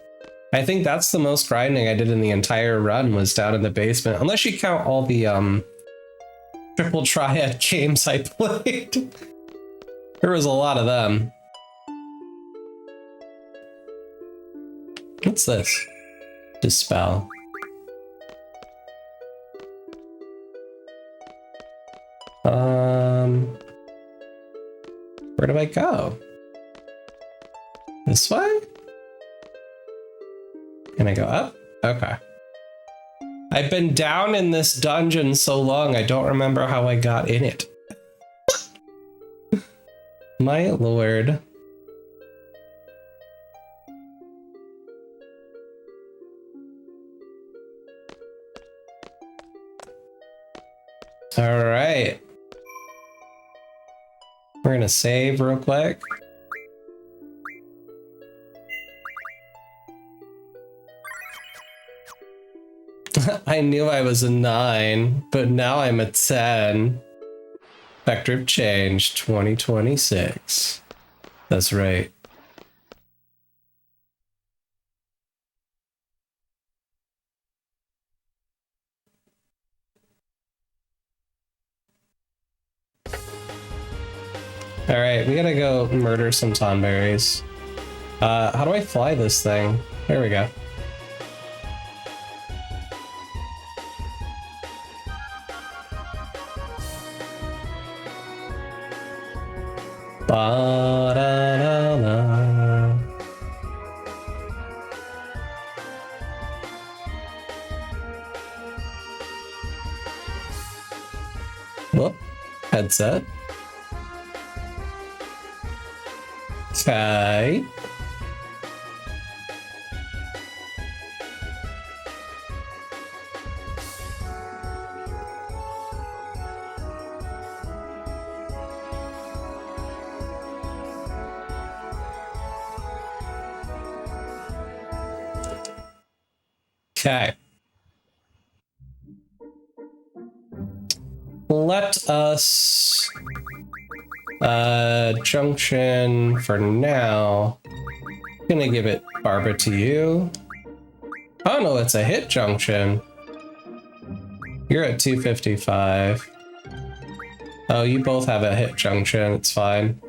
I think that's the most grinding I did in the entire run was down in the basement. Unless you count all the triple triad games I played. There was a lot of them. What's this? Dispel. Where do I go? This way? Can I go up? Okay. I've been down in this dungeon so long, I don't remember how I got in it. My lord. All right. We're gonna save real quick. I knew I was a 9, but now I'm a 10. Vector of change 2026. That's right. All right, we gotta go murder some tonberries. How do I fly this thing? There we go. Ba-da-da-da. Whoop. Headset. Okay. Okay. Let us junction for now. I'm gonna give it Barbara to you. Oh no, it's a hit junction. You're at 255. Oh, you both have a hit junction, it's fine.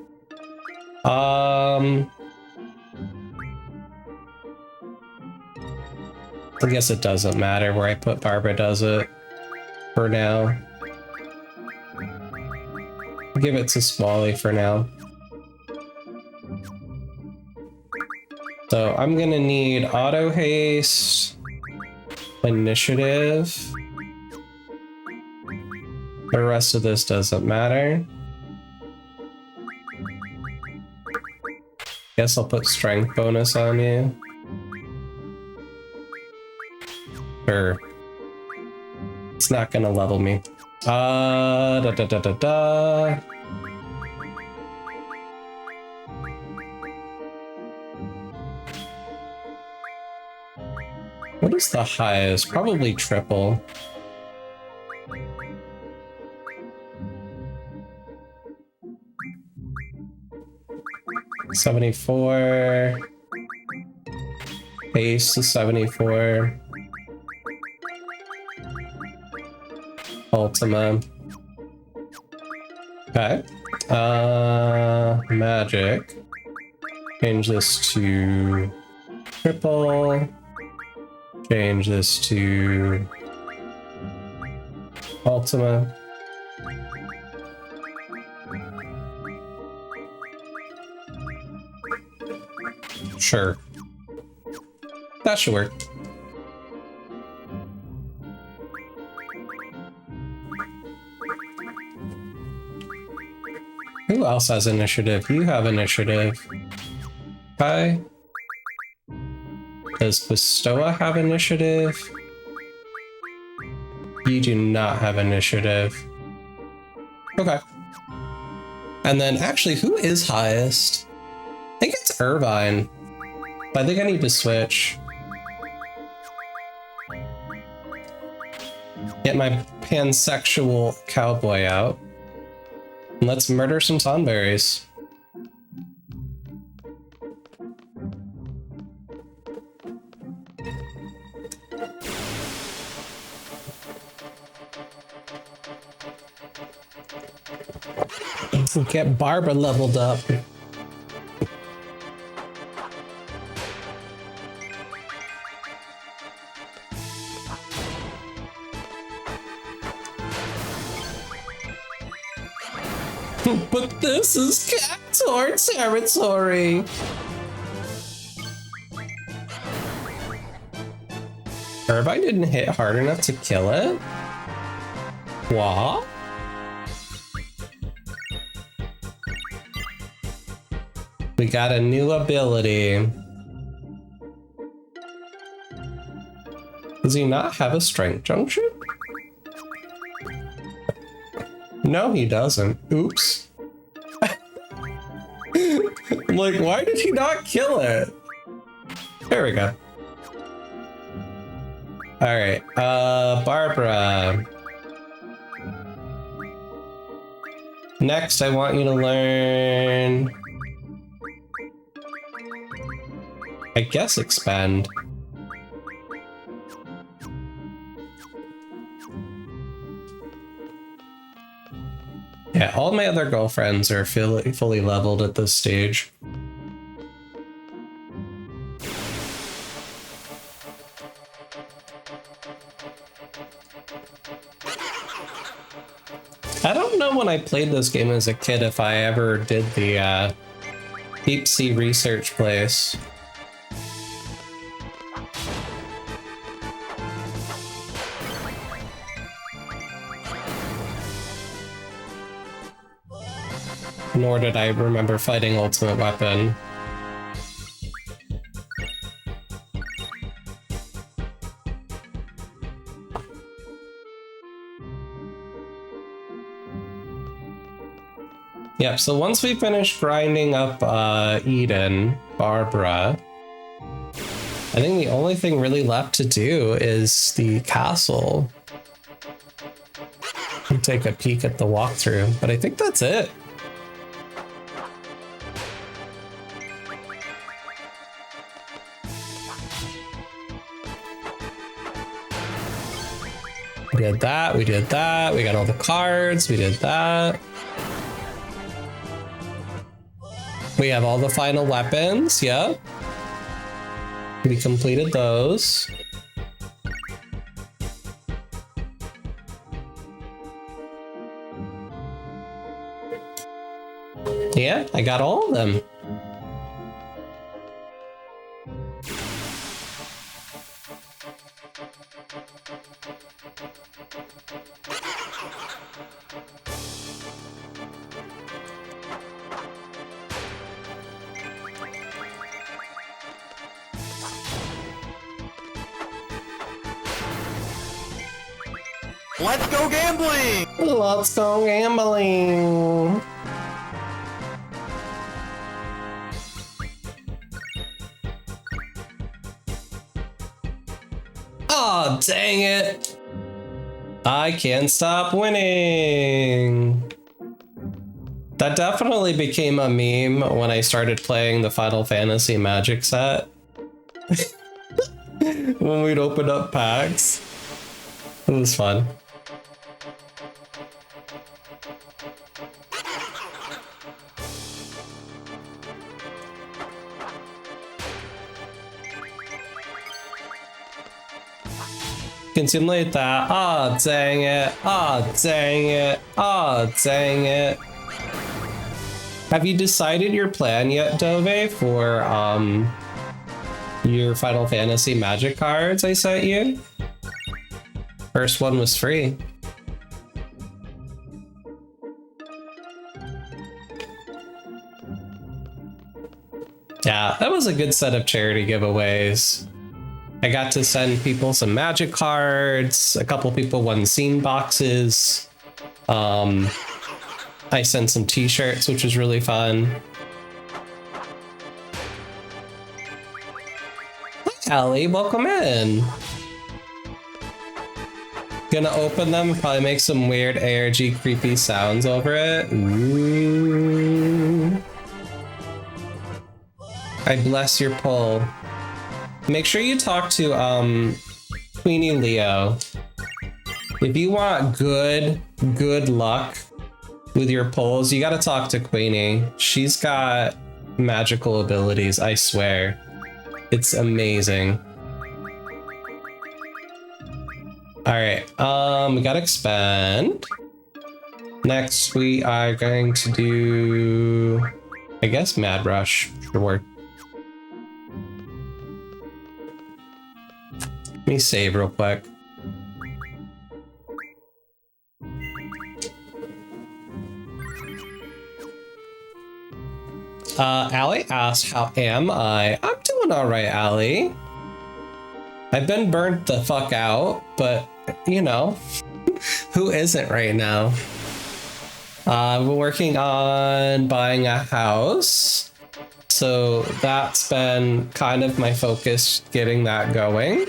I guess it doesn't matter where I put Barbara, does it? For now. Give it to Smalley for now. So I'm gonna need auto haste, initiative. The rest of this doesn't matter. Guess I'll put strength bonus on you. Sure. It's not gonna level me. Da da da da da. What is the highest? Probably triple. $74. Haste is 74. Ultima. Okay. Magic. Change this to triple. Change this to Ultima. Sure. That should work. else has initiative? You have initiative. Okay. Does Quistoa have initiative? You do not have initiative. Okay. And then actually, who is highest? I think it's Irvine. But I think I need to switch. Get my pansexual cowboy out. And let's murder some Sonberries. Get Barbara leveled up. But this is Cactuar territory. Irvine didn't hit hard enough to kill it? What? We got a new ability. Does he not have a strength junction? No, he doesn't. Oops. I'm like, why did he not kill it? There we go. Alright, Barbara. Next, I want you to learn... I guess expand. Yeah, all my other girlfriends are fully leveled at this stage. I don't know when I played this game as a kid if I ever did the deep sea research place. Nor did I remember fighting Ultimate Weapon. Yep, so once we finish grinding up Eden, Barbara, I think the only thing really left to do is the castle. Take a peek at the walkthrough, but I think that's it. We did that, we did that, we got all the cards, we did that. We have all the final weapons, yep. We completed those. Yeah, I got all of them. Let's go gambling! Let's go gambling! Oh, dang it! I can't stop winning! That definitely became a meme when I started playing the Final Fantasy Magic set. When we'd open up packs. It was fun. Can simulate that. Ah, dang it. Ah, dang it. Ah, dang it. Have you decided your plan yet, Dove, for your Final Fantasy Magic cards I sent you? First one was free. Yeah, that was a good set of charity giveaways. I got to send people some magic cards. A couple people won scene boxes. I sent some t-shirts, which was really fun. Hi, Allie, welcome in. Gonna open them, probably make some weird ARG creepy sounds over it. Ooh. I bless your pull. Make sure you talk to Queenie Leo. If you want good luck with your pulls, you gotta talk to Queenie. She's got magical abilities, I swear. It's amazing. Alright, we gotta expand. Next we are going to do, I guess, Mad Rush. Sure. Let me save real quick. Allie asked, how am I? I'm doing alright, Allie. I've been burnt the fuck out, but, you know, who isn't right now? We're working on buying a house. So that's been kind of my focus, getting that going.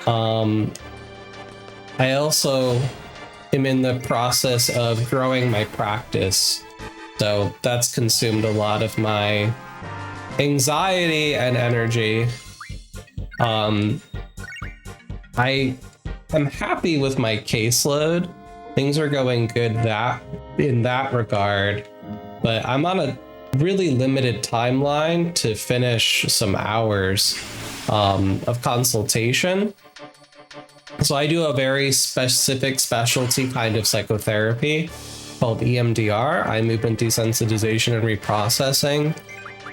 I also am in the process of growing my practice. So that's consumed a lot of my anxiety and energy. I am happy with my caseload. Things are going good in that regard, but I'm on a really limited timeline to finish some hours of consultation. So I do a very specific specialty kind of psychotherapy called EMDR, eye movement desensitization and reprocessing.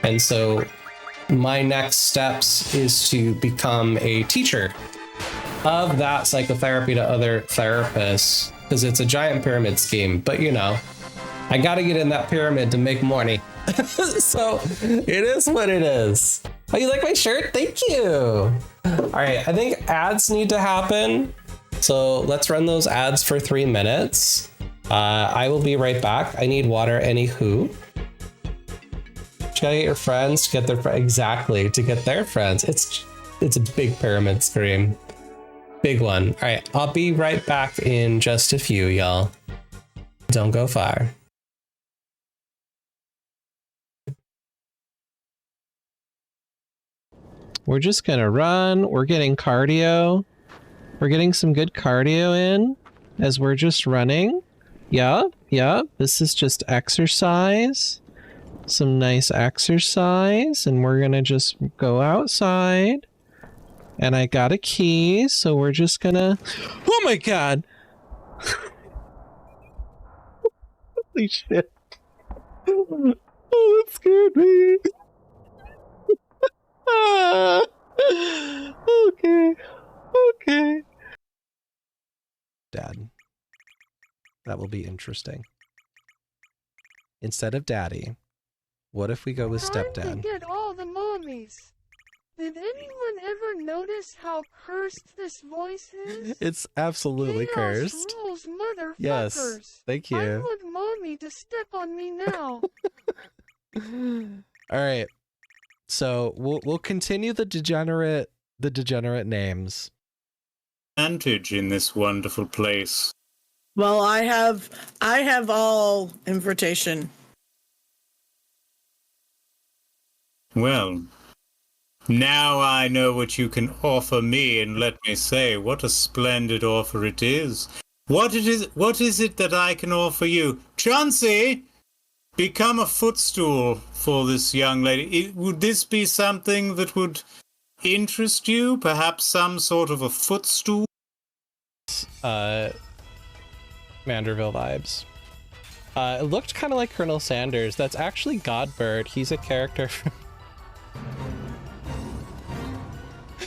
And so my next steps is to become a teacher of that psychotherapy to other therapists, because it's a giant pyramid scheme. But you know, I gotta get in that pyramid to make money. So it is what it is. Oh, you like my shirt? Thank you. All right, I think ads need to happen. So let's run those ads for 3 minutes. I will be right back. I need water, anywho. You gotta get your friends to get their to get their friends. It's a big pyramid scheme. Big one. All right, I'll be right back in just a few, y'all. Don't go far. We're just gonna run. We're getting cardio. We're getting some good cardio in as we're just running. Yup. This is just exercise. Some nice exercise. And we're gonna just go outside. And I got a key, so we're just gonna... Oh my god! Holy shit. Oh, that scared me. Okay. Dad. That will be interesting. Instead of daddy, what if we go with stepdad? Time to get all the mommies. Did anyone ever notice how cursed this voice is? It's absolutely Chaos cursed. Rules, motherfuckers. Yes, thank you. I want mommy to step on me now. All right. So we'll continue the degenerate names. Advantage in this wonderful place. Well, I have all invitation. Well, now I know what you can offer me, and let me say, what a splendid offer it is. What is it that I can offer you? Chauncey, become a footstool for this young lady. Would this be something that would interest you? Perhaps some sort of a footstool? Manderville vibes. It looked kind of like Colonel Sanders. That's actually Godbird. He's a character from...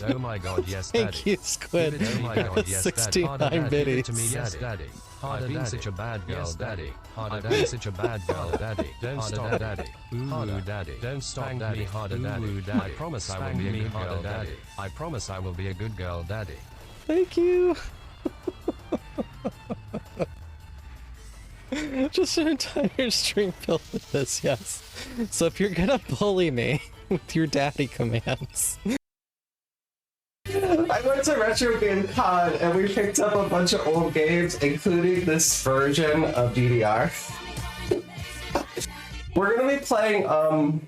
Oh my god, yes, Daddy. Thank you, Squid. Oh my god, yes, 69 Daddy. biddies. Give it to me, yes, Daddy. I've been such a bad girl, daddy. I've been such a bad girl, daddy. Don't stop, daddy. Ooh, daddy. Don't stop, daddy. Harder, daddy. I promise I will be a good girl, daddy. I promise I will be a good girl, daddy. Thank you. Just an entire stream filled with this, yes. So if you're gonna bully me with your daddy commands. I went to Retro Game Con and we picked up a bunch of old games, including this version of DDR. We're gonna be playing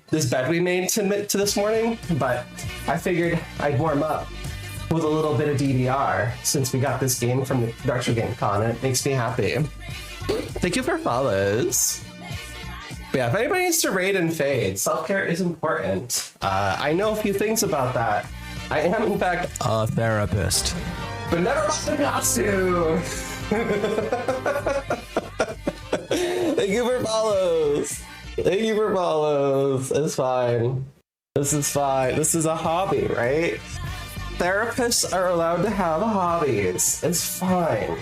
this bed we made to this morning, but I figured I'd warm up with a little bit of DDR since we got this game from the Retro Game Con and it makes me happy. Thank you for follows. But yeah, if anybody needs to raid and fade, self-care is important. I know a few things about that. I am, in fact, a therapist. But never mind the costume! Thank you for follows! Thank you for follows. It's fine. This is fine. This is a hobby, right? Therapists are allowed to have hobbies. It's fine.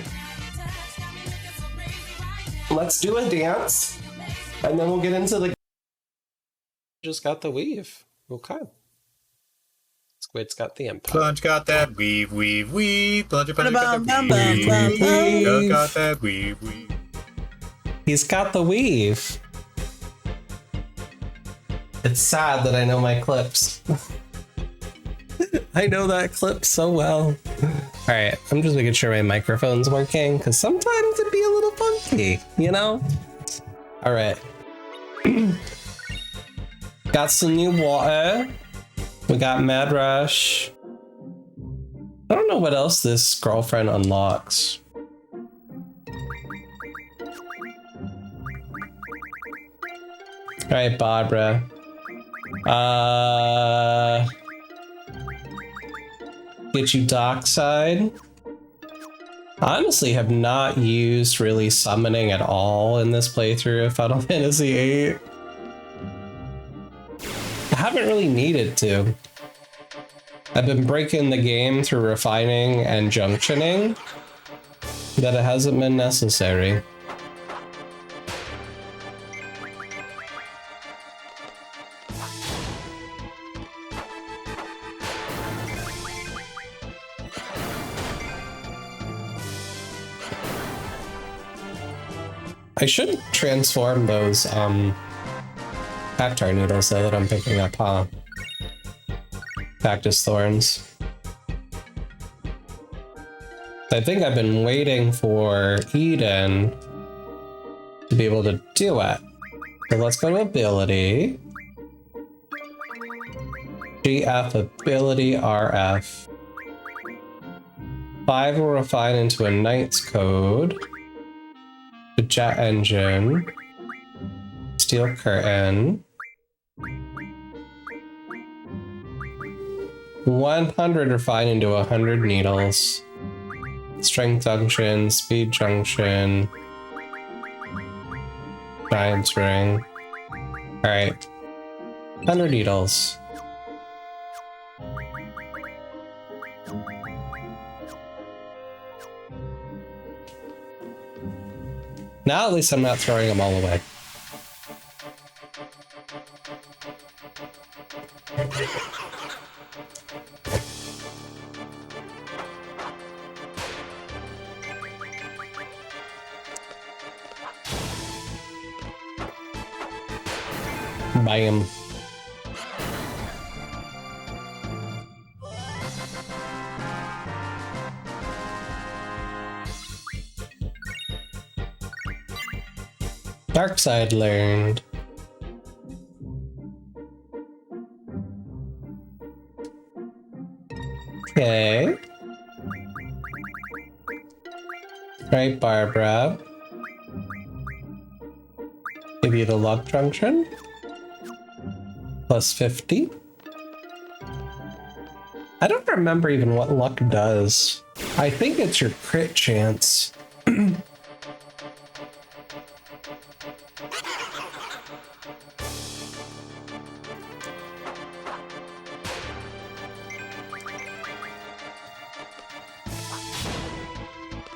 Let's do a dance, and then we'll get into the... Just got the weave. Okay. Squid's got the empire. Plunge got that weave, weave, weave. Plunge got that weave, weave. Got that weave, weave. He's got the weave. It's sad that I know my clips. I know that clip so well. Alright, I'm just making sure my microphone's working, because sometimes it'd be a little funky, you know? Alright. Got some new water. We got Mad Rush. I don't know what else this girlfriend unlocks. Alright, Barbara. Get you Dockside. I honestly have not used really summoning at all in this playthrough of Final Fantasy VIII. I haven't really needed to. I've been breaking the game through refining and junctioning, that it hasn't been necessary. I should transform those Cactar noodles though that I'm picking up, huh? Cactus thorns. I think I've been waiting for Eden to be able to do it. So let's go to ability. GF ability RF. 5 will refine into a Knight's Code. The jet engine. Steel curtain. 100 refine into 100 needles. Strength junction, speed junction. Giant's ring. Alright. 100 needles. Now at least I'm not throwing them all away. Bam. Dark side learned. Okay. Right, Barbara. Give you the luck junction. Plus 50. I don't remember even what luck does. I think it's your crit chance.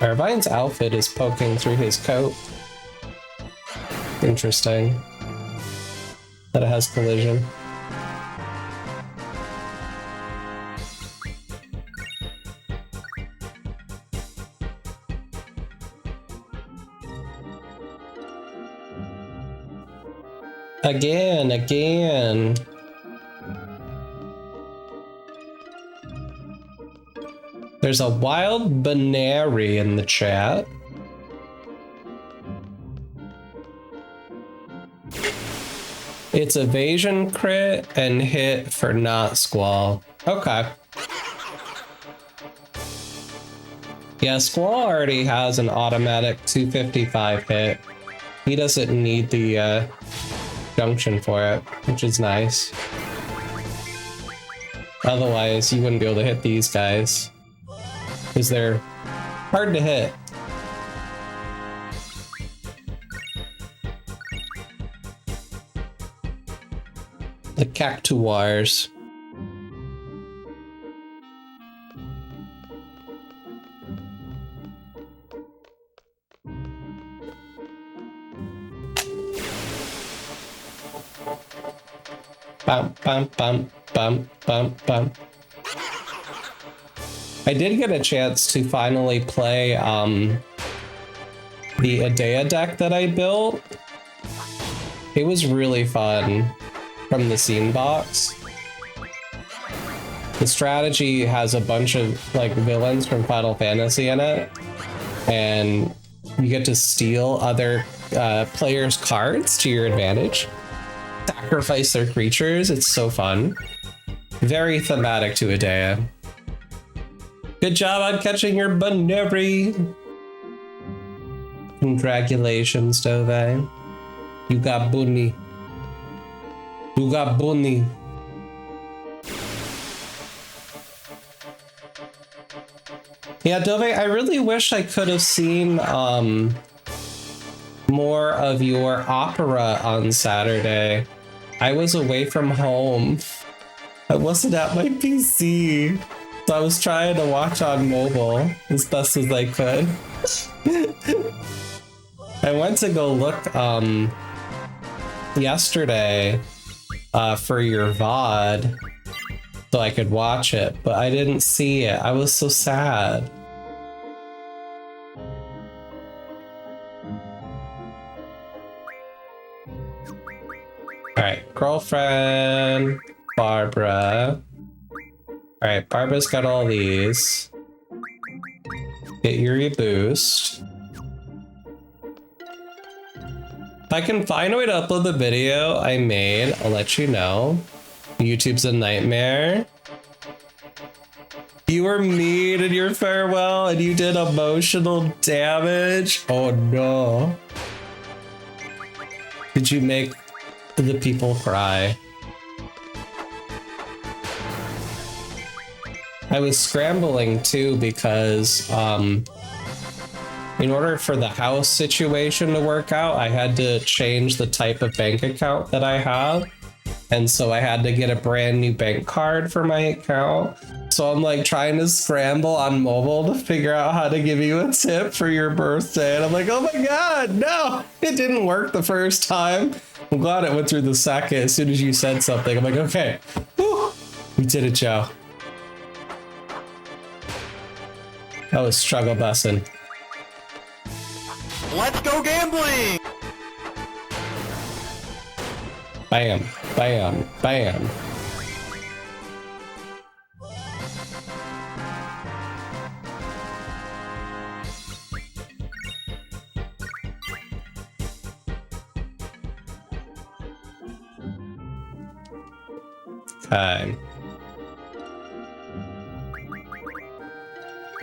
Irvine's outfit is poking through his coat. Interesting. That it has collision. Again. There's a wild banary in the chat. It's evasion crit and hit for not squall. Okay. Yeah, Squall already has an automatic 255 hit. He doesn't need the junction for it, which is nice. Otherwise, you wouldn't be able to hit these guys, because they're hard to hit. The cactuars. Bum, bum, bum, bum, bum, bum. I did get a chance to finally play the Adea deck that I built. It was really fun from the scene box. The strategy has a bunch of like villains from Final Fantasy in it, and you get to steal other players' cards to your advantage. Sacrifice their creatures. It's so fun. Very thematic to Adea. Good job on catching your Baneri. Congratulations, Dove. You got bunny. You got bunny. Yeah, Dove, I really wish I could have seen more of your opera on Saturday. I was away from home. I wasn't at my PC. So I was trying to watch on mobile as best as I could. I went to go look yesterday for your VOD so I could watch it, but I didn't see it. I was so sad. Alright, girlfriend, Barbara. Alright, Barbara's got all these. Get your reboost. If I can find a way to upload the video I made, I'll let you know. YouTube's a nightmare. You were mean in your farewell and you did emotional damage. Oh no. Did you make the people cry? I was scrambling too because in order for the house situation to work out, I had to change the type of bank account that I have. And so I had to get a brand new bank card for my account. So I'm like trying to scramble on mobile to figure out how to give you a tip for your birthday. And I'm like, oh my God, no, it didn't work the first time. I'm glad it went through the second. As soon as you said something, I'm like, okay, whew, we did it, Joe. That was struggle bussin'. Let's go gambling! Bam, bam, bam. Okay.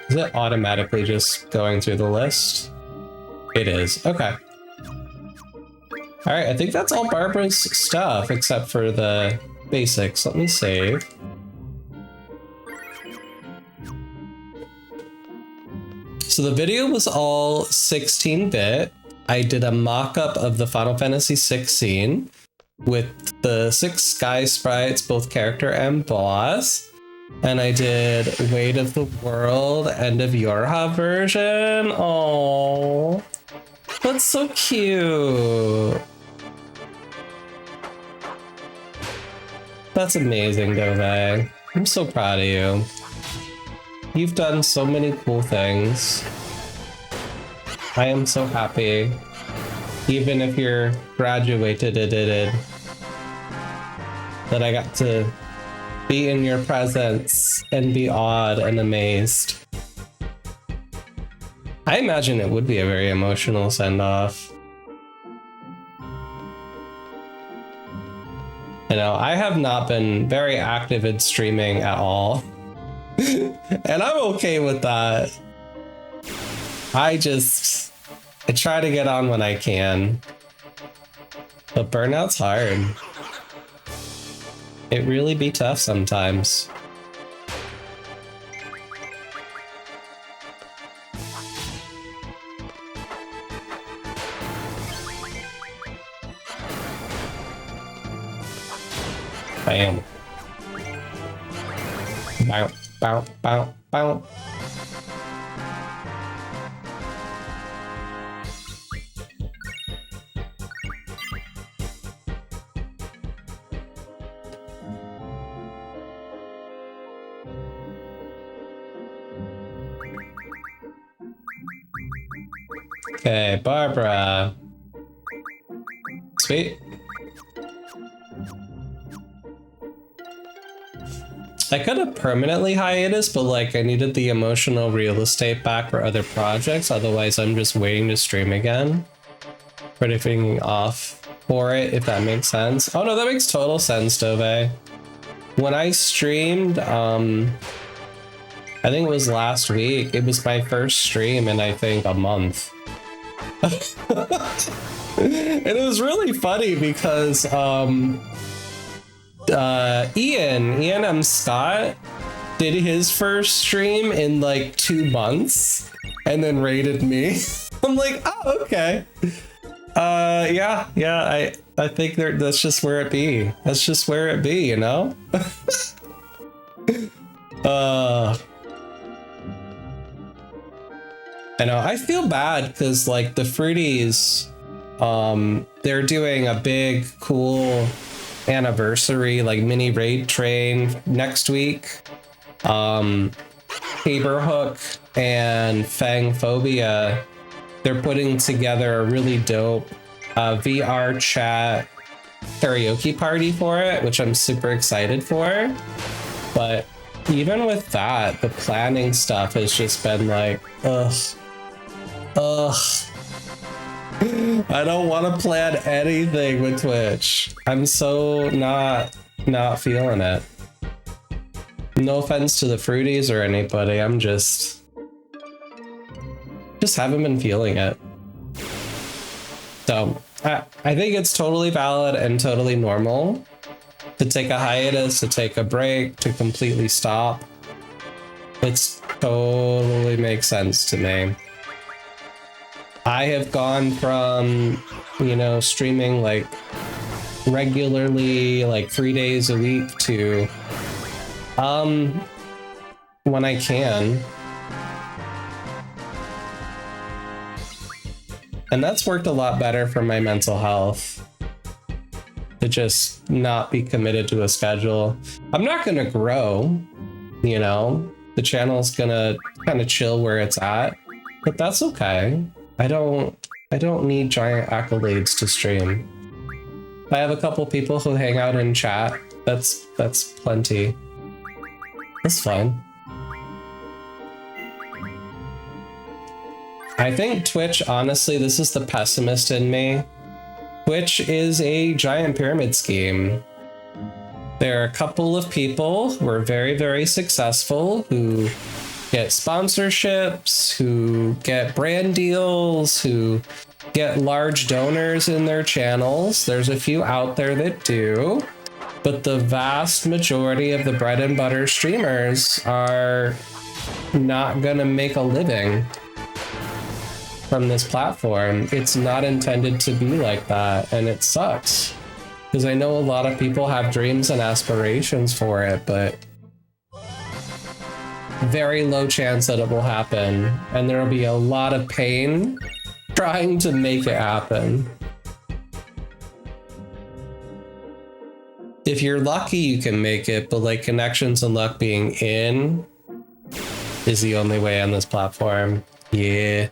Is it automatically just going through the list? It is. Okay. All right, I think that's all Barbara's stuff except for the basics. Let me save. So the video was all 16-bit. I did a mock-up of the Final Fantasy VI scene with the 6 sky sprites, both character and boss. And I did Weight of the World, End of Yorha version. Oh, that's so cute. That's amazing, Dove. I'm so proud of you. You've done so many cool things. I am so happy. Even if you're graduated, that I got to be in your presence and be awed and amazed. I imagine it would be a very emotional send-off. You know, I have not been very active in streaming at all. And I'm okay with that. I try to get on when I can. But burnout's hard. It really be tough sometimes. Bam. Bow, bow, bow, bow. Okay, Barbara. Sweet. I could have permanently hiatus, but like I needed the emotional real estate back for other projects. Otherwise, I'm just waiting to stream again. Predicting off for it, if that makes sense. Oh no, that makes total sense, Dove. When I streamed, I think it was last week. It was my first stream in I think a month. And it was really funny because Ian M. Scott did his first stream in like 2 months and then rated me. I'm like, oh, okay. Yeah, I think that's just where it be. That's just where it be, you know? I know, I feel bad because like the Fruities, they're doing a big, cool anniversary, like mini raid train next week. Caberhook and Fangphobia, they're putting together a really dope VR chat karaoke party for it, which I'm super excited for. But even with that, the planning stuff has just been like, ugh. I don't want to plan anything with Twitch. I'm so not feeling it. No offense to the Fruities or anybody, I'm just haven't been feeling it. So I think it's totally valid and totally normal to take a hiatus, to take a break, to completely stop. It's totally makes sense to me. I have gone from, you know, streaming like regularly, like 3 days a week to, when I can. And that's worked a lot better for my mental health. To just not be committed to a schedule. I'm not gonna grow, you know? The channel's gonna kind of chill where it's at, but that's okay. I don't need giant accolades to stream. I have a couple people who hang out in chat. That's plenty. That's fine. I think Twitch, honestly, this is the pessimist in me. Twitch is a giant pyramid scheme. There are a couple of people who are very, very successful who get sponsorships, who get brand deals, who get large donors in their channels. There's a few out there that do, but the vast majority of the bread and butter streamers are not gonna make a living from this platform. It's not intended to be like that, and it sucks. Because I know a lot of people have dreams and aspirations for it, but very low chance that it will happen, and there will be a lot of pain trying to make it happen. If you're lucky, you can make it, but like connections and luck being in is the only way on this platform. Yeah.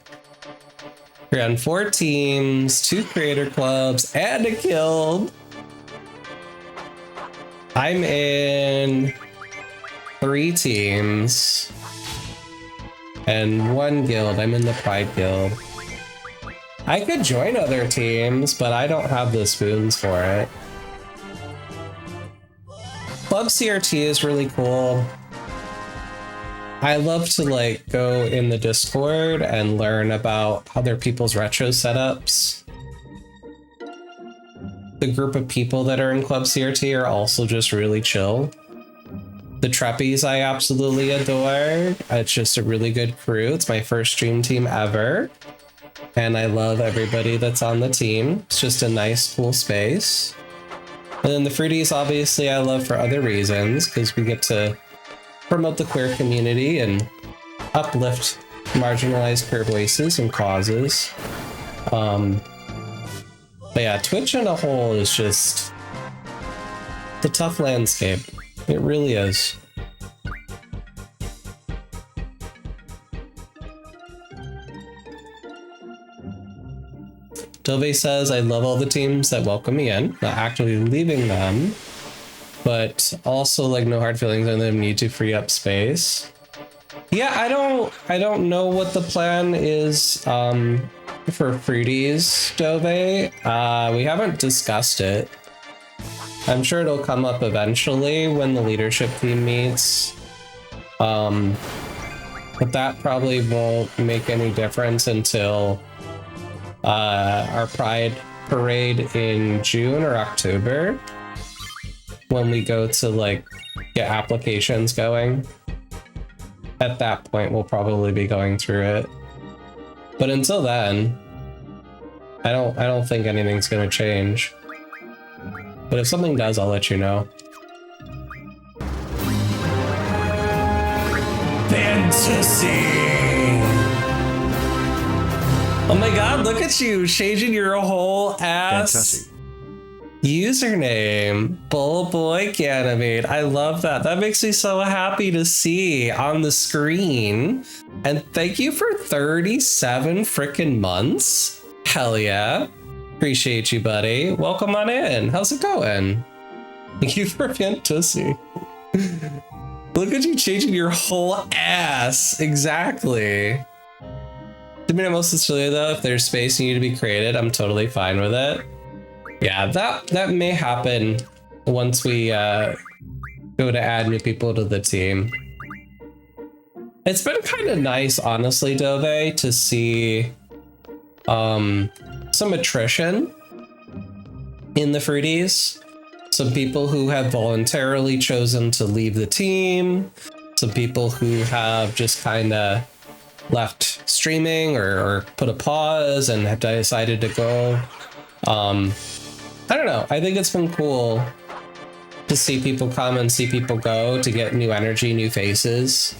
We're on 4 teams, 2 creator clubs, and a guild. I'm in 3 teams and 1 guild. I'm in the Pride Guild. I could join other teams, but I don't have the spoons for it. Club CRT is really cool. I love to like go in the Discord and learn about other people's retro setups. The group of people that are in Club CRT are also just really chill. The Treppies I absolutely adore. It's just a really good crew. It's my first stream team ever. And I love everybody that's on the team. It's just a nice, cool space. And then the Fruities, obviously, I love for other reasons, because we get to promote the queer community and uplift marginalized queer voices and causes. But yeah, Twitch in a whole is just the tough landscape. It really is. Dove says, I love all the teams that welcome me in, not actually leaving them, but also like no hard feelings on them, need to free up space. Yeah, I don't know what the plan is for Fruities, Dove. We haven't discussed it. I'm sure it'll come up eventually when the leadership team meets. But that probably won't make any difference until our Pride Parade in June or October, when we go to like get applications going. At that point, we'll probably be going through it. But until then, I don't think anything's gonna change. But if something does, I'll let you know. Fantasy! Oh my god, look at you, changing your whole ass username. Bullboy Ganymede. I love that. That makes me so happy to see on the screen. And thank you for 37 freaking months. Hell yeah. Appreciate you, buddy. Welcome on in. How's it going? Thank you for Fantasy. Look at you changing your whole ass. Exactly. To be most sincerely though, if there's space you need to be created, I'm totally fine with it. Yeah, that may happen once we go to add new people to the team. It's been kind of nice, honestly, Dove, to see some attrition in the Fruities. Some people who have voluntarily chosen to leave the team. Some people who have just kind of left streaming or put a pause and have decided to go. I don't know. I think it's been cool to see people come and see people go, to get new energy, new faces.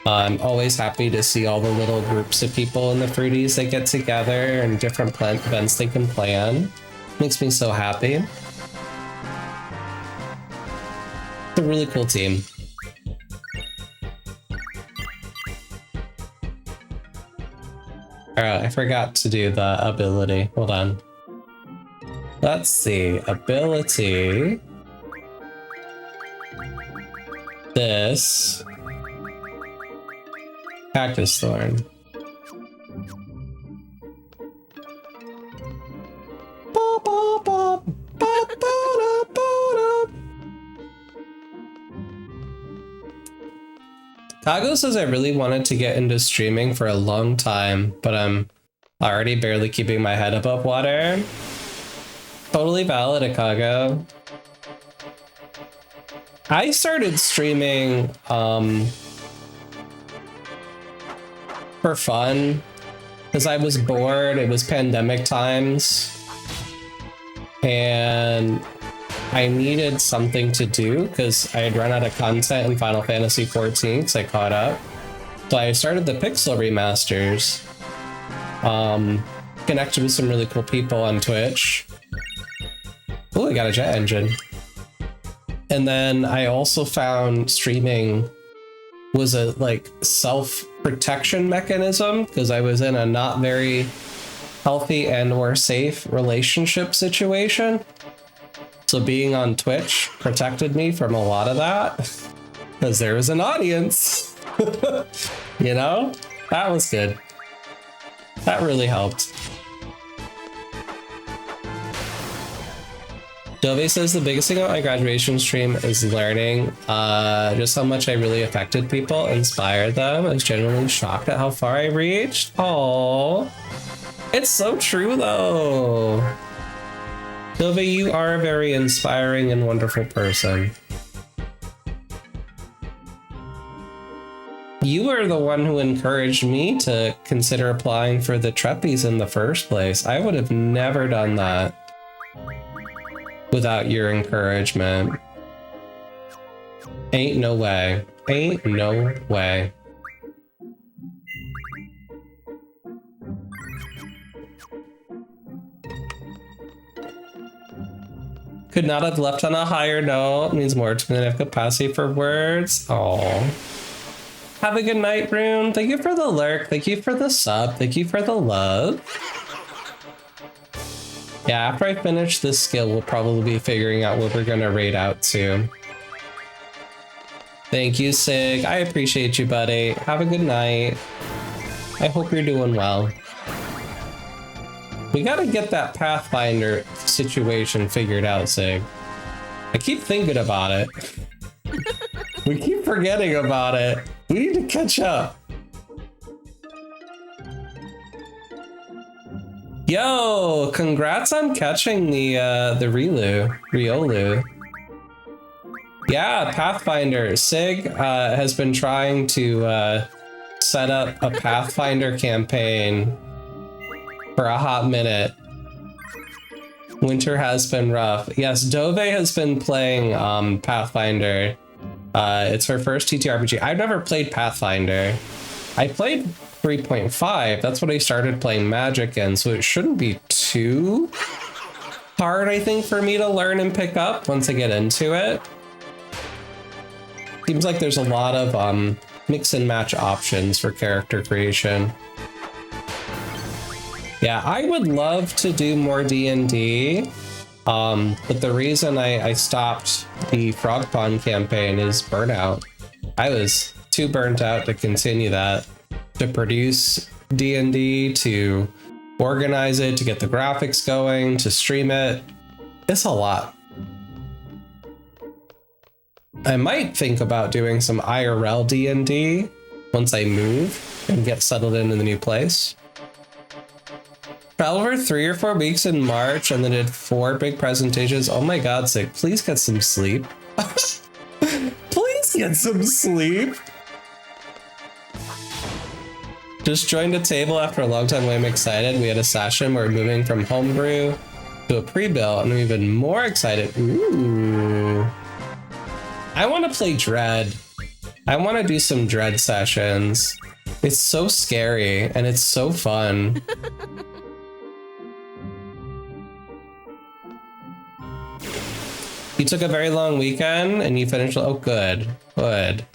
I'm always happy to see all the little groups of people in the Fruities that get together and different events they can plan. Makes me so happy. It's a really cool team. Alright, I forgot to do the ability. Hold on. Let's see. Ability. This. Cactus Thorn. Kago says I really wanted to get into streaming for a long time, but I'm already barely keeping my head above water. Totally valid, Akago. I started streaming for fun because I was bored. It was pandemic times, and I needed something to do because I had run out of content in Final Fantasy XIV because I caught up. So I started the Pixel remasters. Connected with some really cool people on Twitch. Oh, I got a jet engine. And then I also found streaming was a like self-protection mechanism because I was in a not very healthy and or safe relationship situation. So being on Twitch protected me from a lot of that because there was an audience. You know, that was good. That really helped. Dove says the biggest thing about my graduation stream is learning just how much I really affected people, inspired them. I was genuinely shocked at how far I reached. Oh, it's so true though. Dove, you are a very inspiring and wonderful person. You were the one who encouraged me to consider applying for the Treppies in the first place. I would have never done that without your encouragement. Ain't no way. Ain't no way. Could not have left on a higher note. Means more to me than I have capacity for words. Oh. Have a good night, Rune. Thank you for the lurk. Thank you for the sub. Thank you for the love. Yeah, after I finish this skill, we'll probably be figuring out what we're gonna raid out to. Thank you, Sig. I appreciate you, buddy. Have a good night. I hope you're doing well. We gotta get that Pathfinder situation figured out, Sig. I keep thinking about it. We keep forgetting about it. We need to catch up. Yo, congrats on catching the Riolu. Yeah, Pathfinder. Sig has been trying to set up a Pathfinder campaign for a hot minute. Winter has been rough. Yes, Dove has been playing Pathfinder. It's her first TTRPG. I've never played Pathfinder. I played 3.5. That's what I started playing Magic in, so it shouldn't be too hard, I think, for me to learn and pick up once I get into it. Seems like there's a lot of mix and match options for character creation. Yeah, I would love to do more D&D, but the reason I stopped the Frog Pond campaign is burnout. I was too burnt out to continue that. To produce D&D, to organize it, to get the graphics going, to stream it. It's a lot. I might think about doing some IRL D&D once I move and get settled in the new place. Traveled for 3 or 4 weeks in March and then did 4 big presentations. Oh my god, Sick, please get some sleep. Please get some sleep. Just joined a table after a long time away. I'm excited. We had a session where we're moving from homebrew to a pre-built, and I'm even more excited. Ooh. I want to play Dread. I want to do some Dread sessions. It's so scary, and it's so fun. You took a very long weekend, and you finished... Oh, good. Good.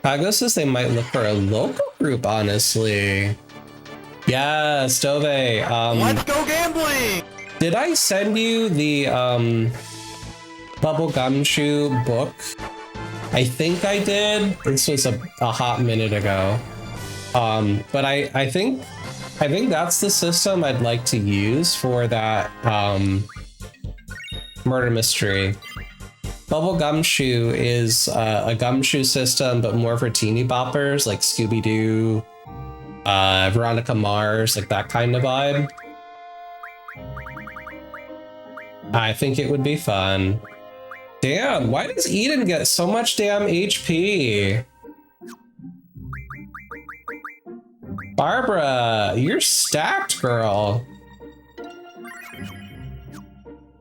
Pago says they might look for a local group, honestly. Yeah, Stove. Let's go gambling! Did I send you the Bubble Gumshoe book? I think I did. This was a hot minute ago. But I think that's the system I'd like to use for that murder mystery. Bubble Gumshoe is a gumshoe system, but more for teeny boppers, like Scooby-Doo, Veronica Mars, like that kind of vibe. I think it would be fun. Damn, why does Eden get so much damn HP? Barbara, you're stacked, girl.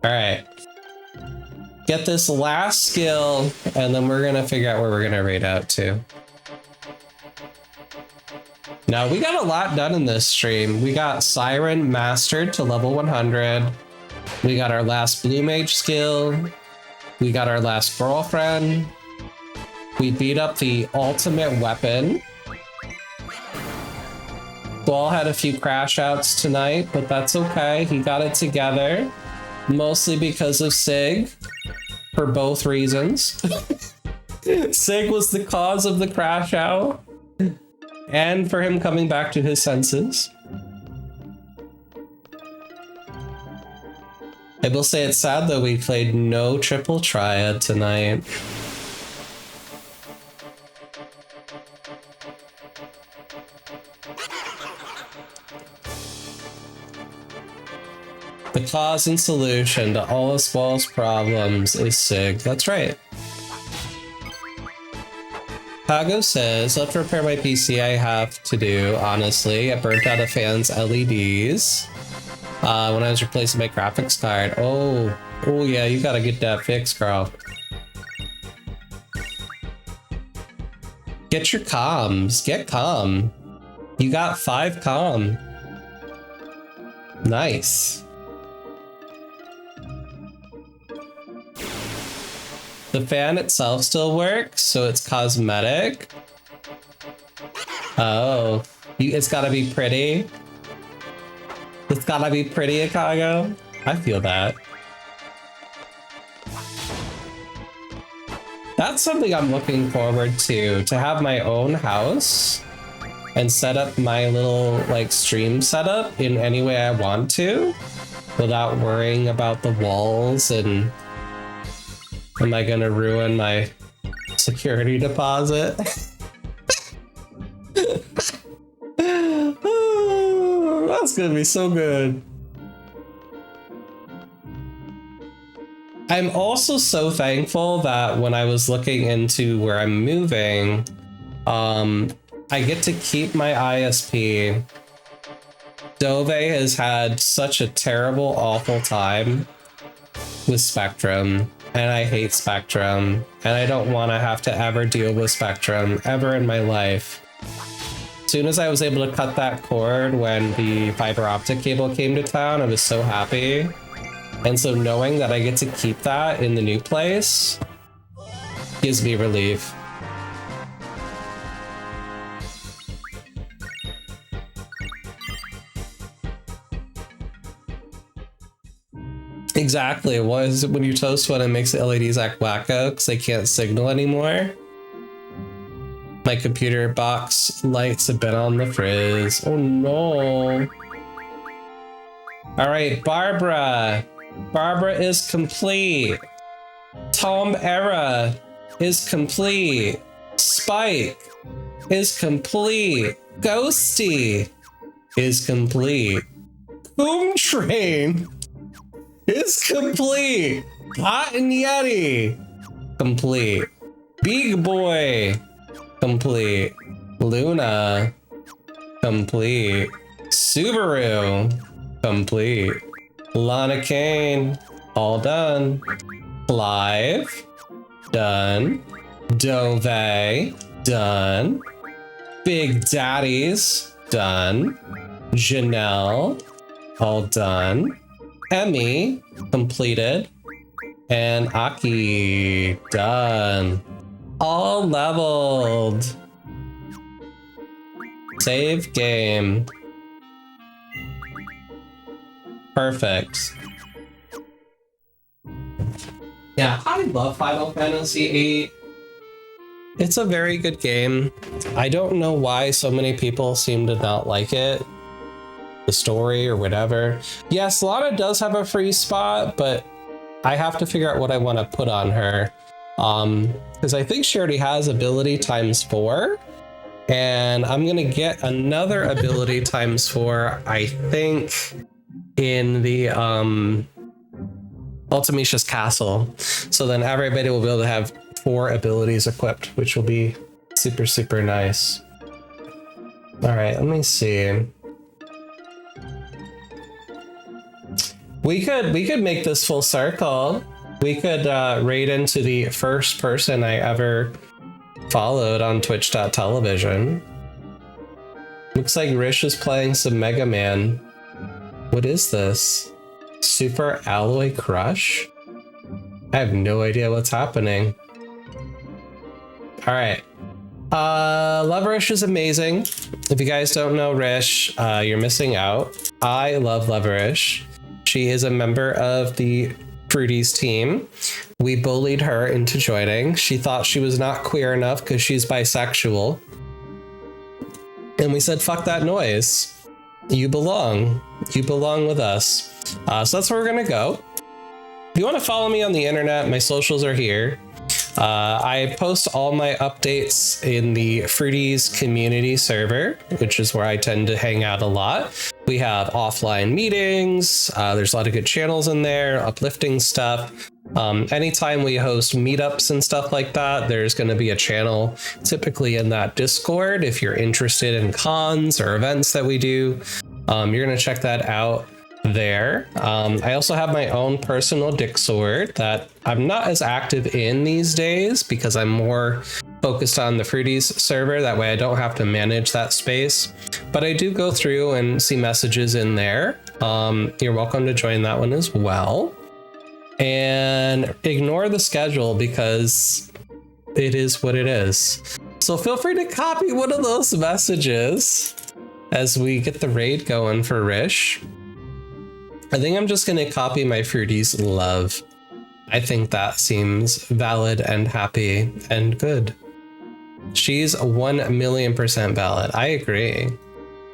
All right. get this last skill, and then we're gonna figure out where we're gonna raid out to. Now, we got a lot done in this stream. We got Siren mastered to level 100. We got our last Blue Mage skill. We got our last girlfriend. We beat up the ultimate weapon. Ball had a few crash outs tonight, but that's okay. He got it together. Mostly because of Sig. For both reasons. Sig was the cause of the crash out. And for him coming back to his senses. I will say it's sad though we played no triple triad tonight. The cause and solution to all of Squall's problems is Sig. That's right. Pago says, let's repair my PC. I have to do, honestly. I burnt out a fan's LEDs when I was replacing my graphics card. Oh yeah, you gotta get that fixed, girl. Get your comms. Get comm. You got 5 comm. Nice. The fan itself still works, so it's cosmetic. Oh, it's gotta be pretty. It's gotta be pretty, Akago. I feel that. That's something I'm looking forward to have my own house and set up my little like stream setup in any way I want to without worrying about the walls and am I gonna ruin my security deposit? Oh, that's gonna be so good. I'm also so thankful that when I was looking into where I'm moving, I get to keep my ISP. Dove has had such a terrible, awful time with Spectrum. And I hate Spectrum, and I don't want to have to ever deal with Spectrum ever in my life. As soon as I was able to cut that cord when the fiber optic cable came to town, I was so happy. And so knowing that I get to keep that in the new place gives me relief. Exactly. What is it when you toast one, it makes the LEDs act wacko because they can't signal anymore? My computer box lights have been on the frizz. Oh no. Alright, Barbara. Barbara is complete. Tom Era is complete. Spike is complete. Ghosty is complete. Boom Train is complete. Hot and Yeti complete. Big Boy complete. Luna complete. Subaru complete. Lana Kane all done. Clive done. Dove done. Big Daddies done. Janelle all done. Emmy completed, and Aki done. All leveled. Save game. Perfect. Yeah, I love Final Fantasy VIII. It's a very good game. I don't know why so many people seem to not like it. The story or whatever. Yes, Lana does have a free spot, but I have to figure out what I want to put on her. Because I think she already has ability ×4, and I'm gonna get another ability ×4, I think, in the Ultimicia's Castle. So then everybody will be able to have 4 abilities equipped, which will be super, super nice. All right, let me see. We could make this full circle. We could raid into the first person I ever followed on twitch.television. Looks like Rish is playing some Mega Man. What is this? Super Alloy Crush? I have no idea what's happening. All right. Love Rish is amazing. If you guys don't know Rish, you're missing out. I love Love Rish. She is a member of the Fruities team. We bullied her into joining. She thought she was not queer enough because she's bisexual. And we said, fuck that noise. You belong. You belong with us. So that's where we're gonna go. If you want to follow me on the internet, my socials are here. I post all my updates in the Fruities community server, which is where I tend to hang out a lot. We have offline meetings. There's a lot of good channels in there, uplifting stuff. Anytime we host meetups and stuff like that, there's going to be a channel typically in that Discord. If you're interested in cons or events that we do, you're going to check that out there. I also have my own personal Discord that I'm not as active in these days because I'm more focused on the Fruities server. That way I don't have to manage that space, but I do go through and see messages in there. You're welcome to join that one as well. And ignore the schedule because it is what it is. So feel free to copy one of those messages as we get the raid going for Rish. I think I'm just going to copy my Fruities love. I think that seems valid and happy and good. She's 1,000,000% valid. I agree.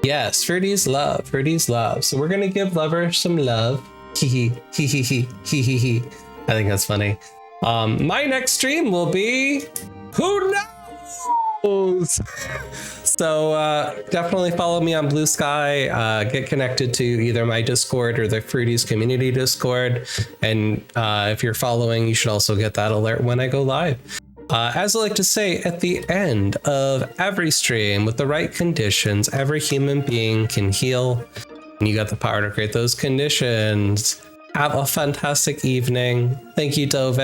Yes, Fruities love. Fruities love. So we're going to give Lover some love. Hee hee hee hee hee hee hee. I think that's funny. My next stream will be who knows. So definitely follow me on Blue Sky. Get connected to either my Discord or the Fruities community Discord. And if you're following, you should also get that alert when I go live. As I like to say at the end of every stream, with the right conditions, every human being can heal. And you got the power to create those conditions. Have a fantastic evening. Thank you, Dove.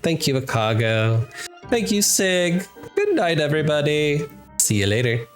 Thank you, Akago. Thank you, Sig. Good night, everybody. See you later.